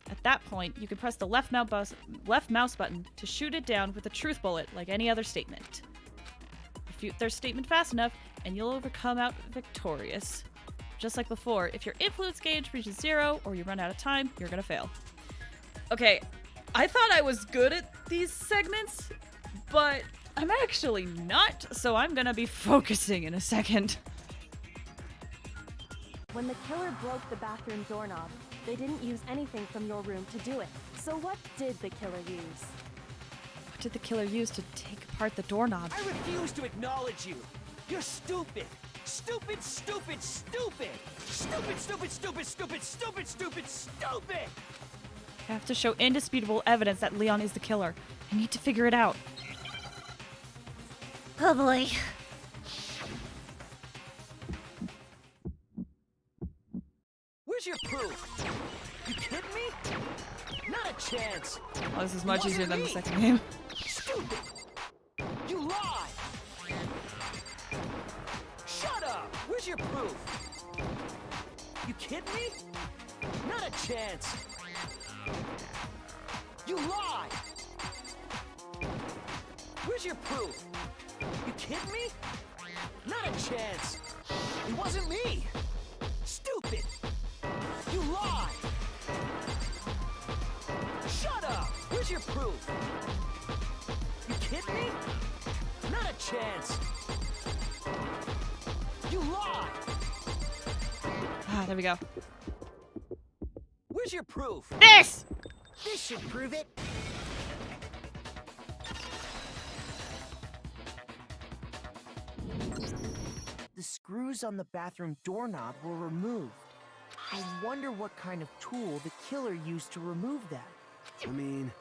At that point, you can press the left mouse button to shoot it down with a truth bullet like any other statement. Refute their statement fast enough, and you'll overcome out victorious. Just like before, if your influence gauge reaches 0 or you run out of time, you're gonna fail. Okay, I thought I was good at these segments, but I'm actually not, so I'm gonna be focusing in a second. When the killer broke the bathroom doorknob, they didn't use anything from your room to do it. So what did the killer use? What did the killer use to take apart the doorknob? I refuse to acknowledge you. You're stupid. Stupid, stupid, stupid. Stupid, stupid, stupid, stupid, stupid, stupid, stupid. I have to show indisputable evidence that Leon is the killer. I need to figure it out. Oh boy. Where's your proof? You kidding me? Not a chance. Oh, this is much easier than the me. second game. Stupid. You lie. Shut up. Where's your proof? You kidding me? Not a chance. You lie. Where's your proof? You kidding me? Not a chance. It wasn't me. Stupid. You lie. Shut up. Where's your proof? You kidding me? Not a chance. You lie. Ah, there we go. Where's your proof? This! This should prove it. The screws on the bathroom doorknob were removed. I wonder what kind of tool the killer used to remove them. I mean,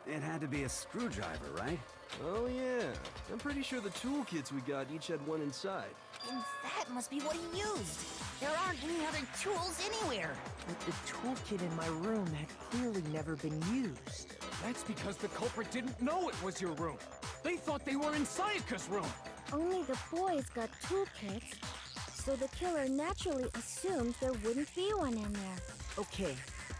it had to be a screwdriver, right? Oh yeah, I'm pretty sure the toolkits we got each had one inside. And that must be what he used. There aren't any other tools anywhere. But the toolkit in my room had clearly never been used. That's because the culprit didn't know it was your room. They thought they were in Sayaka's room. Only the boys got toolkits, so the killer naturally assumed there wouldn't be one in there. Okay,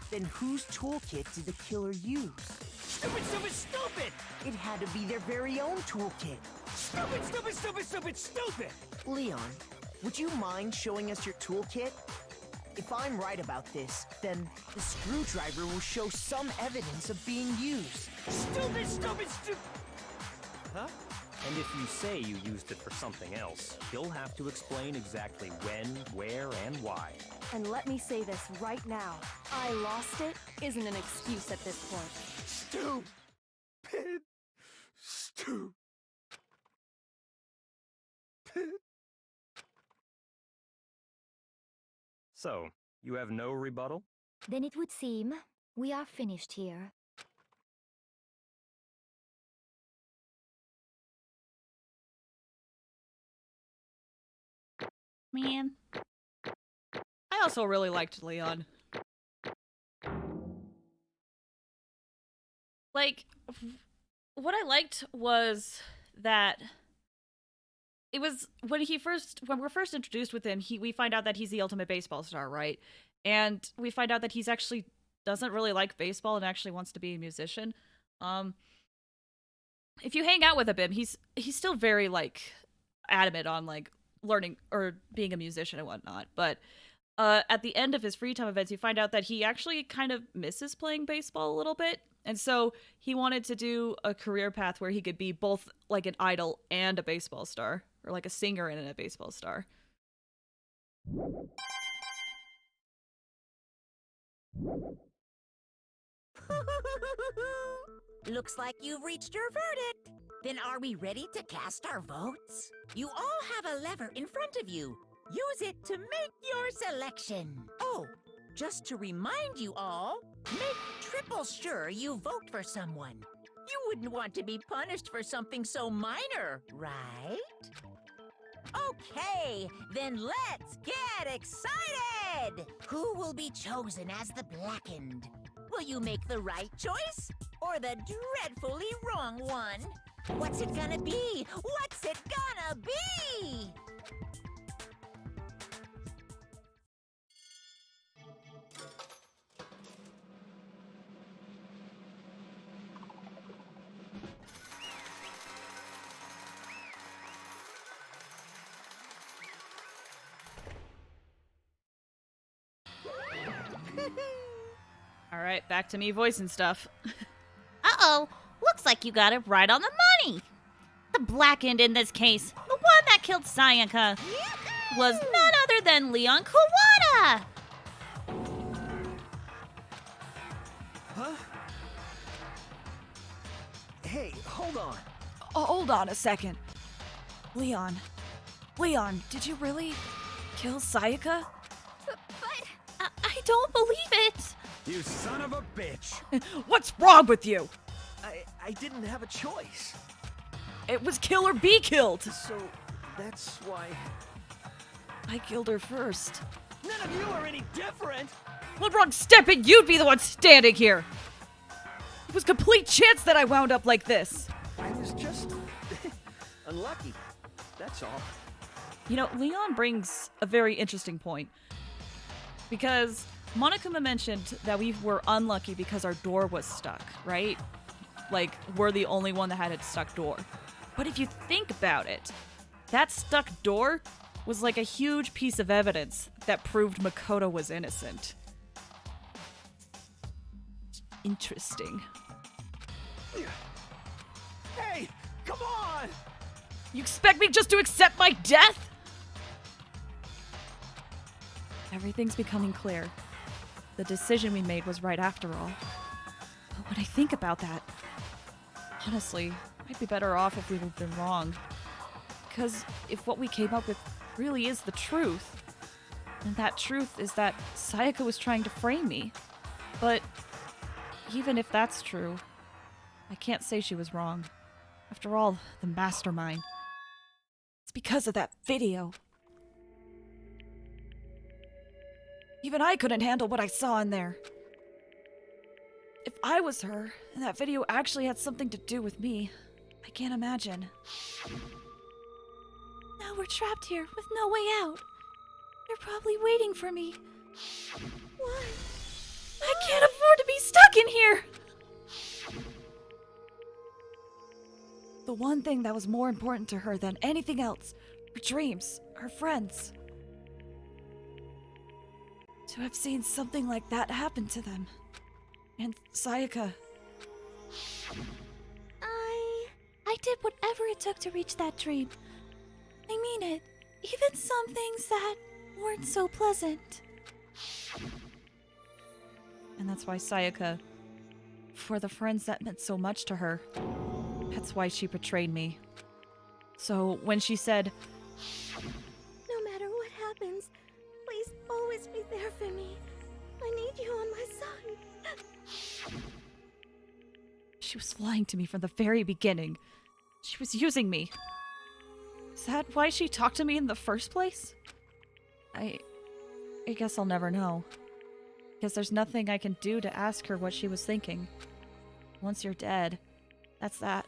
then whose toolkit did the killer use? Stupid, stupid, stupid! It had to be their very own toolkit. Stupid, stupid, stupid, stupid, stupid! Leon, would you mind showing us your toolkit? If I'm right about this, then the screwdriver will show some evidence of being used. Stupid, stupid, stupid! Huh? And if you say you used it for something else, you'll have to explain exactly when, where, and why. And let me say this right now. I lost it isn't an excuse at this point. Stupid. Stupid. So, you have no rebuttal? Then it would seem we are finished here. Man. I also really liked Leon. Like, what I liked was that it was when we're first introduced with him, we find out that he's the ultimate baseball star, right? And we find out that he's actually doesn't really like baseball and actually wants to be a musician. If you hang out with him, he's still very like adamant on like learning or being a musician and whatnot. But at the end of his free time events, you find out that he actually kind of misses playing baseball a little bit. And so he wanted to do a career path where he could be both like an idol and a baseball star, or like a singer and a baseball star. Looks like you've reached your verdict. Then are we ready to cast our votes? You all have a lever in front of you. Use it to make your selection. Oh, just to remind you all, make triple sure you vote for someone. You wouldn't want to be punished for something so minor, right? Okay, then let's get excited! Who will be chosen as the Blackened? Will you make the right choice or the dreadfully wrong one? What's it gonna be? What's it gonna be? Alright, back to me voicing stuff. Uh-oh, looks like you got it right on the money. The Blackened in this case, the one that killed Sayaka, was none other than Leon Kawada! Huh? Hey, hold on. Oh, hold on a second. Leon, did you really kill Sayaka? I don't believe it. You son of a bitch! What's wrong with you? I didn't have a choice. It was kill or be killed. So, that's why... I killed her first. None of you are any different! One wrong step and you'd be the one standing here. It was complete chance that I wound up like this. I was just... unlucky. That's all. You know, Leon brings a very interesting point. Because Monokuma mentioned that we were unlucky because our door was stuck, right? Like, we're the only one that had a stuck door. But if you think about it, that stuck door was like a huge piece of evidence that proved Makoto was innocent. Interesting. Hey, come on! You expect me just to accept my death? Everything's becoming clear. The decision we made was right after all. But when I think about that, honestly, I'd be better off if we had been wrong. Because if what we came up with really is the truth, then that truth is that Sayaka was trying to frame me. But even if that's true, I can't say she was wrong. After all, the mastermind. It's because of that video. Even I couldn't handle what I saw in there. If I was her, and that video actually had something to do with me, I can't imagine. Now we're trapped here with no way out. You're probably waiting for me. Why? I can't afford to be stuck in here! The one thing that was more important to her than anything else, her dreams, her friends. To have seen something like that happen to them. And Sayaka. I did whatever it took to reach that dream. I mean it. Even some things that weren't so pleasant. And that's why Sayaka, for the friends that meant so much to her, that's why she betrayed me. So when she said, No matter what happens, please always be there for me. I need you on my side. she was lying to me from the very beginning. She was using me. Is that why she talked to me in the first place? I guess I'll never know. Because there's nothing I can do to ask her what she was thinking. Once you're dead, that's that.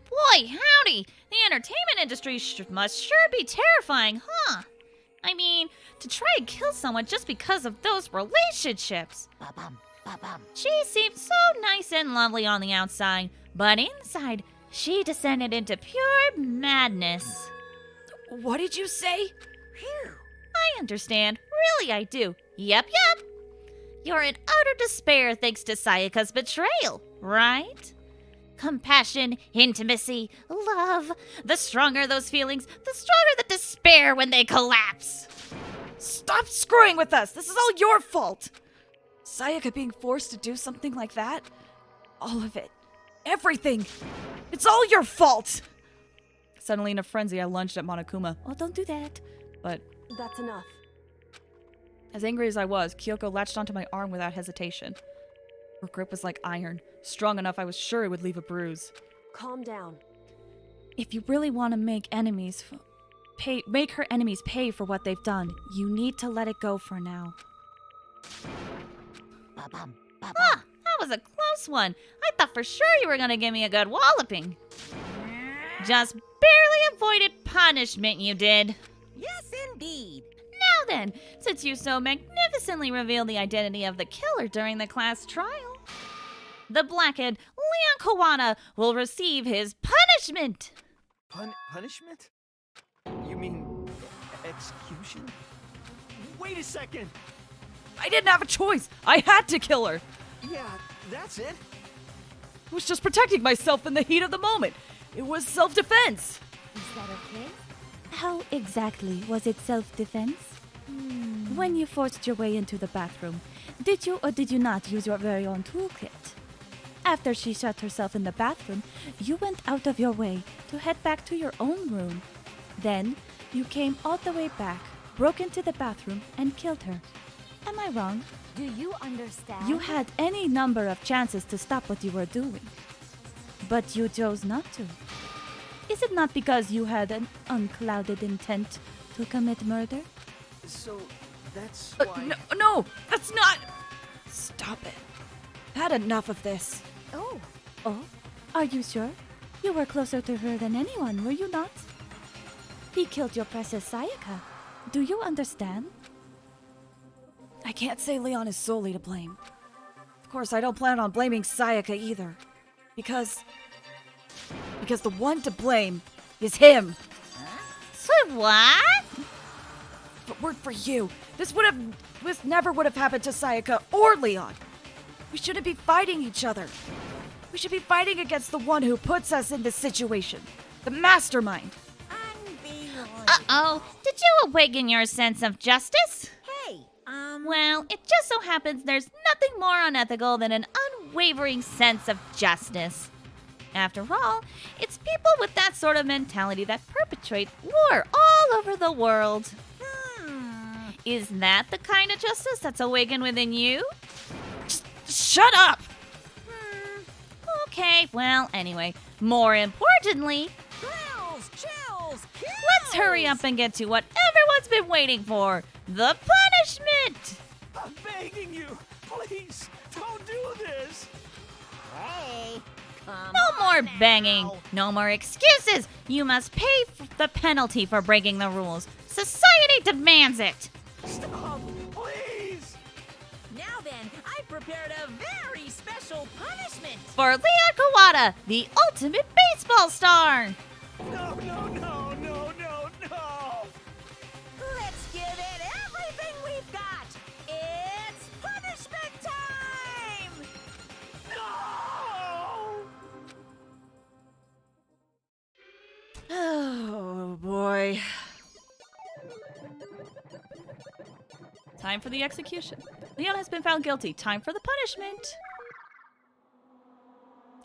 Boy, howdy! The entertainment industry must sure be terrifying, huh? I mean, to try and kill someone just because of those relationships. She seemed so nice and lovely on the outside, but inside, she descended into pure madness. What did you say? I understand. Really, I do. Yep. You're in utter despair thanks to Sayaka's betrayal, right? Compassion, intimacy, love. The stronger those feelings, the stronger the despair when they collapse. Stop screwing with us! This is all your fault! Sayaka being forced to do something like that? All of it. Everything! It's all your fault! Suddenly in a frenzy, I lunged at Monokuma. Oh, don't do that. But that's enough. As angry as I was, Kyoko latched onto my arm without hesitation. Her grip was like iron, strong enough I was sure it would leave a bruise. Calm down. If you really want to make her enemies pay for what they've done, you need to let it go for now. Huh, that was a close one. I thought for sure you were gonna give me a good walloping. Just barely avoided punishment, you did. Yes, indeed. Now then, since you so magnificently revealed the identity of the killer during the class trial, the blackhead Leon Kawada will receive his punishment. Punishment? You mean execution? Wait a second! I didn't have a choice. I had to kill her. Yeah, that's it. I was just protecting myself in the heat of the moment. It was self-defense. Is that okay? How exactly was it self-defense? When you forced your way into the bathroom, did you or did you not use your very own toolkit? After she shut herself in the bathroom, you went out of your way to head back to your own room. Then, you came all the way back, broke into the bathroom, and killed her. Am I wrong? Do you understand? You had any number of chances to stop what you were doing, but you chose not to. Is it not because you had an unclouded intent to commit murder? So, that's why... No, that's not... Stop it. Had enough of this. Oh, are you sure? You were closer to her than anyone, were you not? He killed your precious Sayaka. Do you understand? I can't say Leon is solely to blame. Of course, I don't plan on blaming Sayaka either. Because the one to blame is him. So what? But word for you, this never would have happened to Sayaka or Leon. We shouldn't be fighting each other. We should be fighting against the one who puts us in this situation. The mastermind. Uh-oh, did you awaken your sense of justice? Hey, Well, it just so happens there's nothing more unethical than an unwavering sense of justice. After all, it's people with that sort of mentality that perpetrate war all over the world. Is that the kind of justice that's awakened within you? Shut up! Okay, well, anyway, more importantly, let's hurry up and get to what everyone's been waiting for, the punishment! I'm begging you, please, don't do this! Hey, come No more banging, no more excuses! You must pay the penalty for breaking the rules. Society demands it! Stop, please! Now then, I prepared a very special punishment. For Leon Kawada, the ultimate baseball star! No! Let's give it everything we've got. It's punishment time! No! Oh boy. Time for the execution. Leon has been found guilty. Time for the punishment.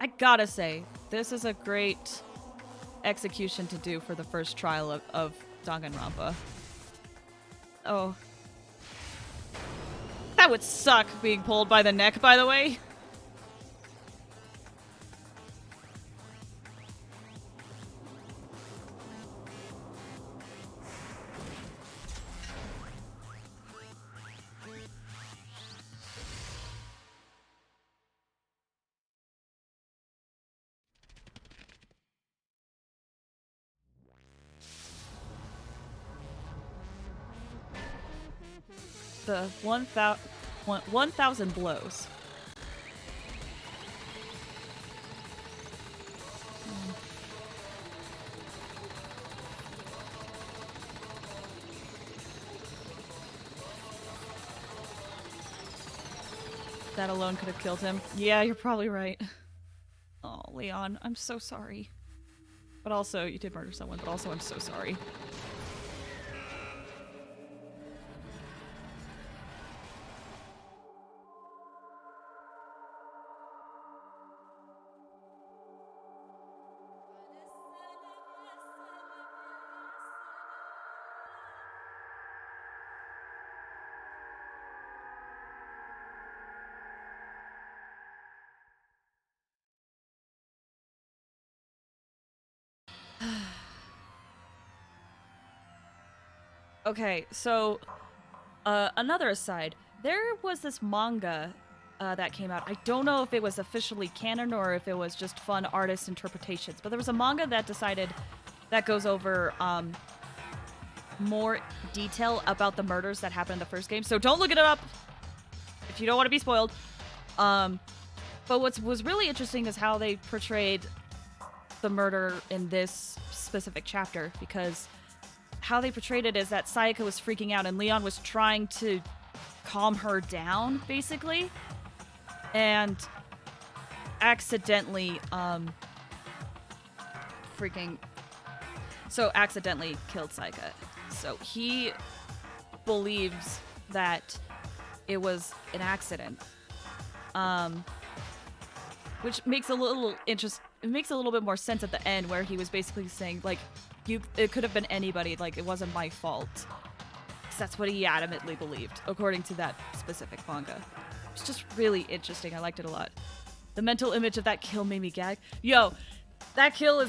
I gotta say, this is a great execution to do for the first trial of Danganronpa. Oh. That would suck, being pulled by the neck, by the way. The 1,000 blows. That alone could have killed him. Yeah, you're probably right. Oh, Leon, I'm so sorry. But also, you did murder someone, but also I'm so sorry. Okay, so another aside. There was this manga that came out. I don't know if it was officially canon or if it was just fun artist interpretations, but there was a manga that decided that goes over more detail about the murders that happened in the first game. So don't look it up if you don't want to be spoiled. But what was really interesting is how they portrayed the murder in this specific chapter, because how they portrayed it is that Sayaka was freaking out and Leon was trying to calm her down, basically, and accidentally accidentally killed Sayaka. So he believes that it was an accident, which makes a little it makes a little bit more sense at the end, where he was basically saying, like, it could have been anybody, like, it wasn't my fault. 'Cause that's what he adamantly believed, according to that specific manga. It's just really interesting. I liked it a lot. The mental image of that kill made me gag. Yo, that kill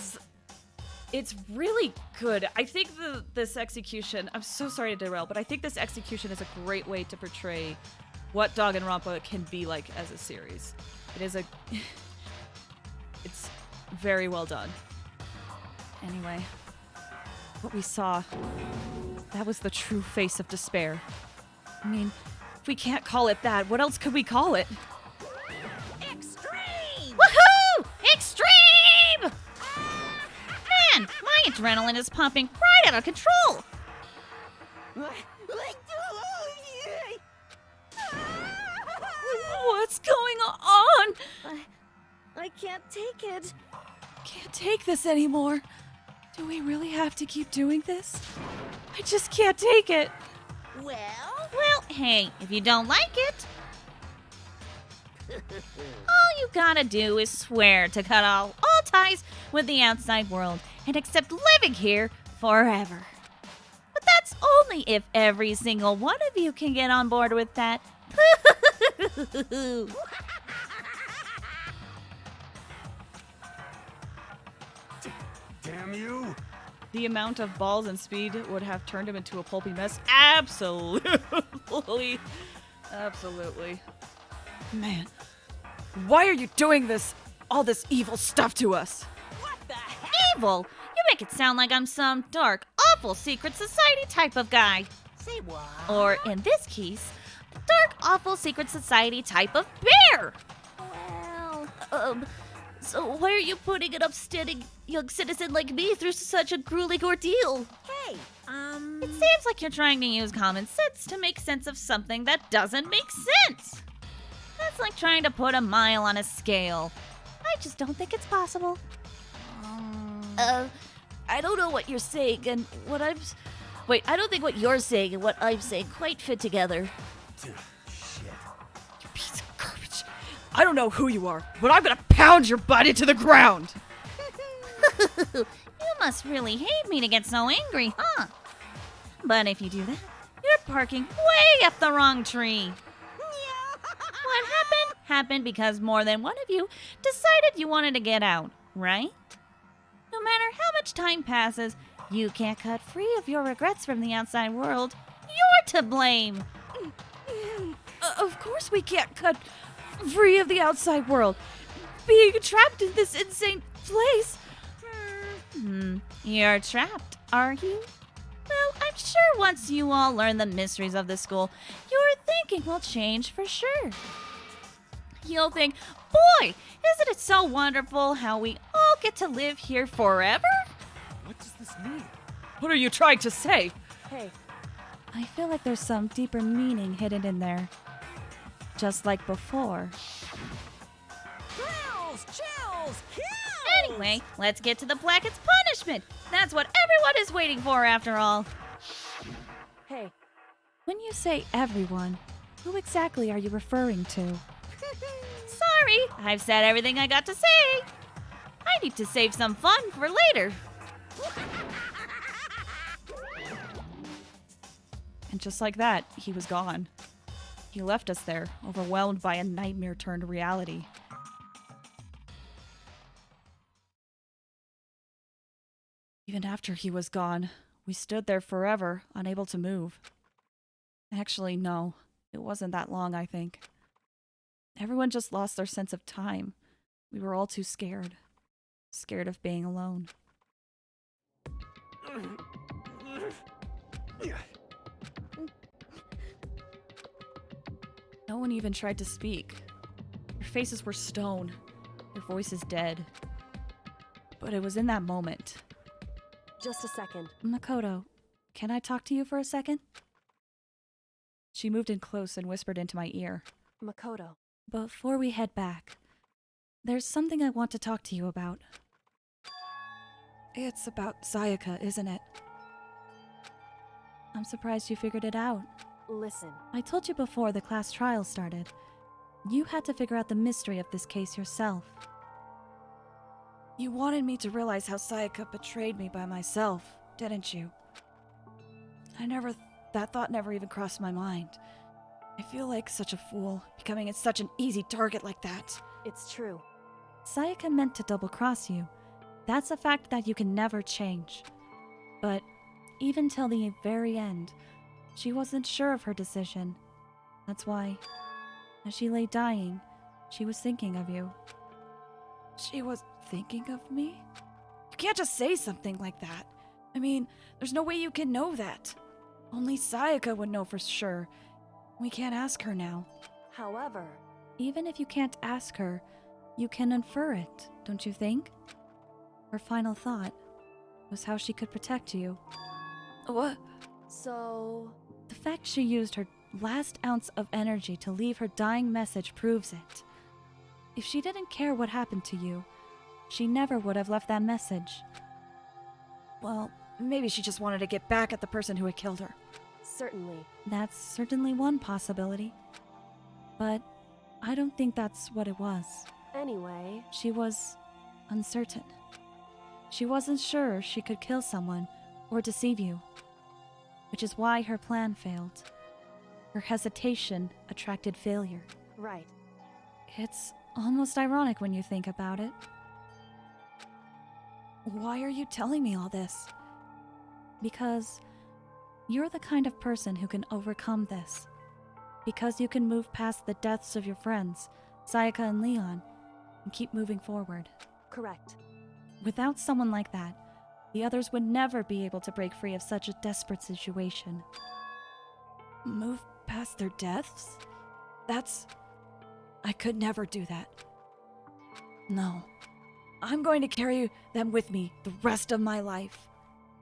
it's really good. I think this execution, I'm so sorry to derail, but I think this execution is a great way to portray what Danganronpa can be like as a series. It's very well done. Anyway, what we saw, that was the true face of despair. I mean, if we can't call it that, what else could we call it? Extreme! Woohoo! Extreme! Man, my adrenaline is pumping right out of control. What's going on? I can't take it. Can't take this anymore. Do we really have to keep doing this? I just can't take it. Well, hey, if you don't like it, all you gotta do is swear to cut all ties with the outside world and accept living here forever. But that's only if every single one of you can get on board with that. Damn you! The amount of balls and speed would have turned him into a pulpy mess. Absolutely. Absolutely. Man, why are you doing this? All this evil stuff to us? Evil? You make it sound like I'm some dark, awful secret society type of guy. Say what? Or, in this case, a dark, awful secret society type of bear. Well, So why are you putting an upstanding young citizen like me through such a grueling ordeal? hey, It seems like you're trying to use common sense to make sense of something that doesn't make sense. That's like trying to put a mile on a scale. I just don't think it's possible. I don't know what you're saying and what I'm... Wait, I don't think what you're saying and what I'm saying quite fit together. You piece of garbage. I don't know who you are, but I'm gonna pound your butt into the ground. You must really hate me to get so angry, huh? But if you do that, you're parking way up the wrong tree. What happened because more than one of you decided you wanted to get out, right? No matter how much time passes, you can't cut free of your regrets from the outside world. You're to blame. Of course we can't cut free of the outside world. Being trapped in this insane place. You're trapped, are you? Well, I'm sure once you all learn the mysteries of the school, your thinking will change for sure. You'll think, boy, isn't it so wonderful how we all get to live here forever? What does this mean? What are you trying to say? Hey, I feel like there's some deeper meaning hidden in there. Just like before. chills, chills, kills! Anyway, let's get to the Blackett's punishment. That's what everyone is waiting for after all. hey, When you say everyone, who exactly are you referring to? Sorry, I've said everything I got to say. I need to save some fun for later. And just like that, he was gone. He left us there, overwhelmed by a nightmare turned reality. Even after he was gone, we stood there forever, unable to move. Actually, no. It wasn't that long, I think. Everyone just lost their sense of time. We were all too scared. Scared of being alone. No one even tried to speak. Their faces were stone. Their voices dead. But it was in that moment. Just a second. Makoto, can I talk to you for a second? She moved in close and whispered into my ear. Makoto. Before we head back, there's something I want to talk to you about. It's about Sayaka, isn't it? I'm surprised you figured it out. Listen. I told you before the class trial started. You had to figure out the mystery of this case yourself. You wanted me to realize how Sayaka betrayed me by myself, didn't you? That thought never even crossed my mind. I feel like such a fool, becoming such an easy target like that. It's true. Sayaka meant to double-cross you. That's a fact that you can never change. But even till the very end, she wasn't sure of her decision. That's why, as she lay dying, she was thinking of you. She was thinking of me? You can't just say something like that. I mean, there's no way you can know that. Only Sayaka would know for sure. We can't ask her now. However, even if you can't ask her, you can infer it, don't you think? Her final thought was how she could protect you. What? So... The fact she used her last ounce of energy to leave her dying message proves it. If she didn't care what happened to you, she never would have left that message. Well, maybe she just wanted to get back at the person who had killed her. Certainly. That's certainly one possibility. But I don't think that's what it was. Anyway... She was uncertain. She wasn't sure she could kill someone or deceive you. Which is why her plan failed. Her hesitation attracted failure. Right. It's almost ironic when you think about it. Why are you telling me all this? Because you're the kind of person who can overcome this. Because you can move past the deaths of your friends, Sayaka and Leon, and keep moving forward. Correct. Without someone like that, the others would never be able to break free of such a desperate situation. Move past their deaths? I could never do that. No. I'm going to carry them with me the rest of my life.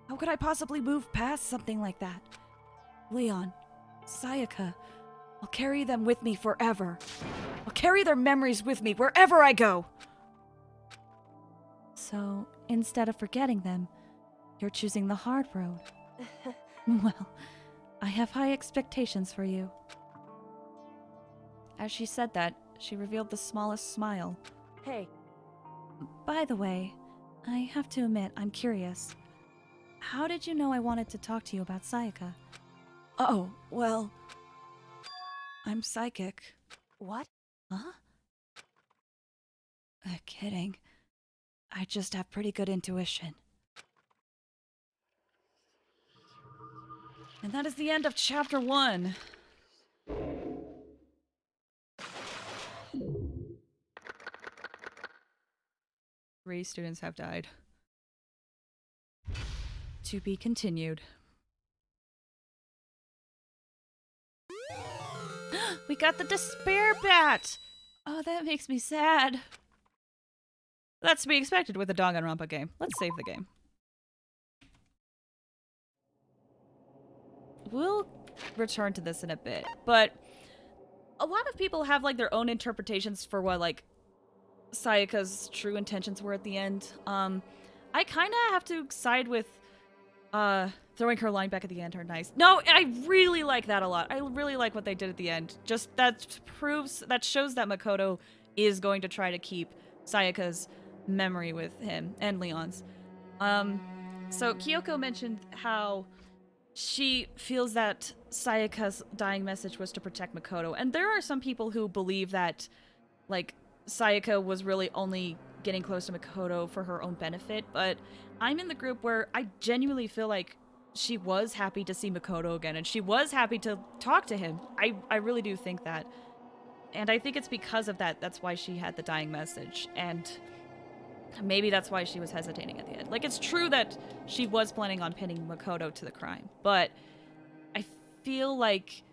How could I possibly move past something like that? Leon, Sayaka, I'll carry them with me forever. I'll carry their memories with me wherever I go. So, instead of forgetting them, you're choosing the hard road. Well, I have high expectations for you. As she said that, she revealed the smallest smile. Hey. By the way, I have to admit, I'm curious. How did you know I wanted to talk to you about Sayaka? Oh, well... I'm psychic. What? Huh? Kidding. I just have pretty good intuition. And that is the end of Chapter 1. Three students have died. To be continued. We got the despair bat! Oh, that makes me sad. That's to be expected with a Danganronpa game. Let's save the game. We'll return to this in a bit, but a lot of people have like their own interpretations for what like Sayaka's true intentions were at the end. I kind of have to side with throwing her line back at the end are nice. No, I really like that a lot. I really like what they did at the end. Just that shows that Makoto is going to try to keep Sayaka's memory with him and Leon's. So Kyoko mentioned how she feels that Sayaka's dying message was to protect Makoto, and there are some people who believe that like Sayaka was really only getting close to Makoto for her own benefit, but I'm in the group where I genuinely feel like she was happy to see Makoto again, and she was happy to talk to him. I really do think that. And I think it's because of that. That's why she had the dying message. And maybe that's why she was hesitating at the end. Like, it's true that she was planning on pinning Makoto to the crime, but I feel like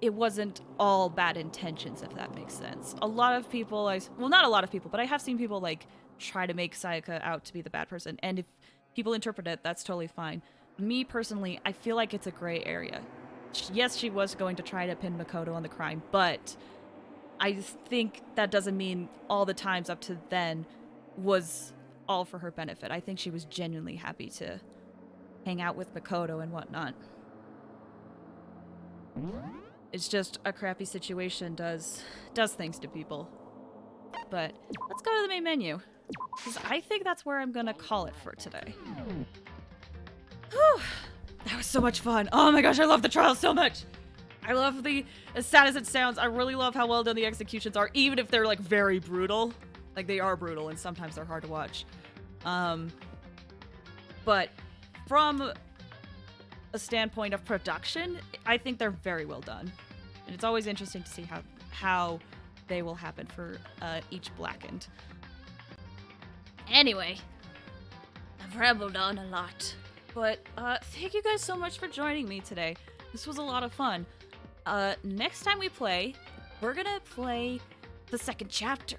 it wasn't all bad intentions, if that makes sense. A lot of people, well, not a lot of people, but I have seen people, like, try to make Sayaka out to be the bad person. And if people interpret it, that's totally fine. Me, personally, I feel like it's a gray area. Yes, she was going to try to pin Makoto on the crime, but I think that doesn't mean all the times up to then was all for her benefit. I think she was genuinely happy to hang out with Makoto and whatnot. It's just a crappy situation does things to people. But let's go to the main menu, because I think that's where I'm gonna call it for today. Whew, that was so much fun. Oh my gosh, I love the trial so much. I love as sad as it sounds, I really love how well done the executions are, even if they're like very brutal. Like, they are brutal and sometimes they're hard to watch. But from a standpoint of production, I think they're very well done. And it's always interesting to see how they will happen for each Blackened. Anyway, I've rambled on a lot. But thank you guys so much for joining me today. This was a lot of fun. Next time we play, we're gonna play the second chapter.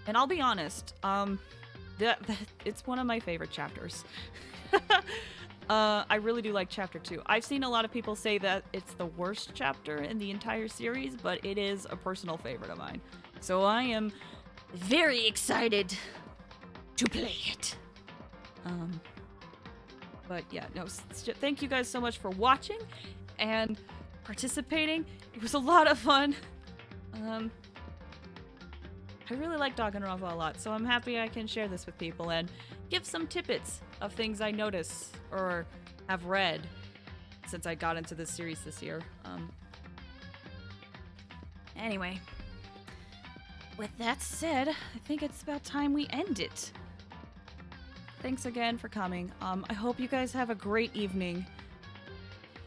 And I'll be honest, it's one of my favorite chapters. I really do like chapter 2. I've seen a lot of people say that it's the worst chapter in the entire series, but it is a personal favorite of mine. So I am very excited to play it. But yeah, no, thank you guys so much for watching and participating. It was a lot of fun. I really like Danganronpa a lot, so I'm happy I can share this with people and give some tidbits of things I notice or have read since I got into this series this year. Anyway, with that said, I think it's about time we end it. Thanks again for coming. I hope you guys have a great evening.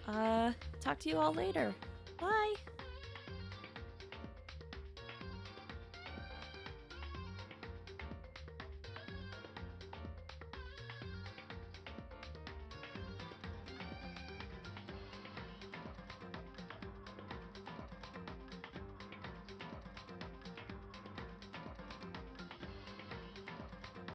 Talk to you all later. Bye!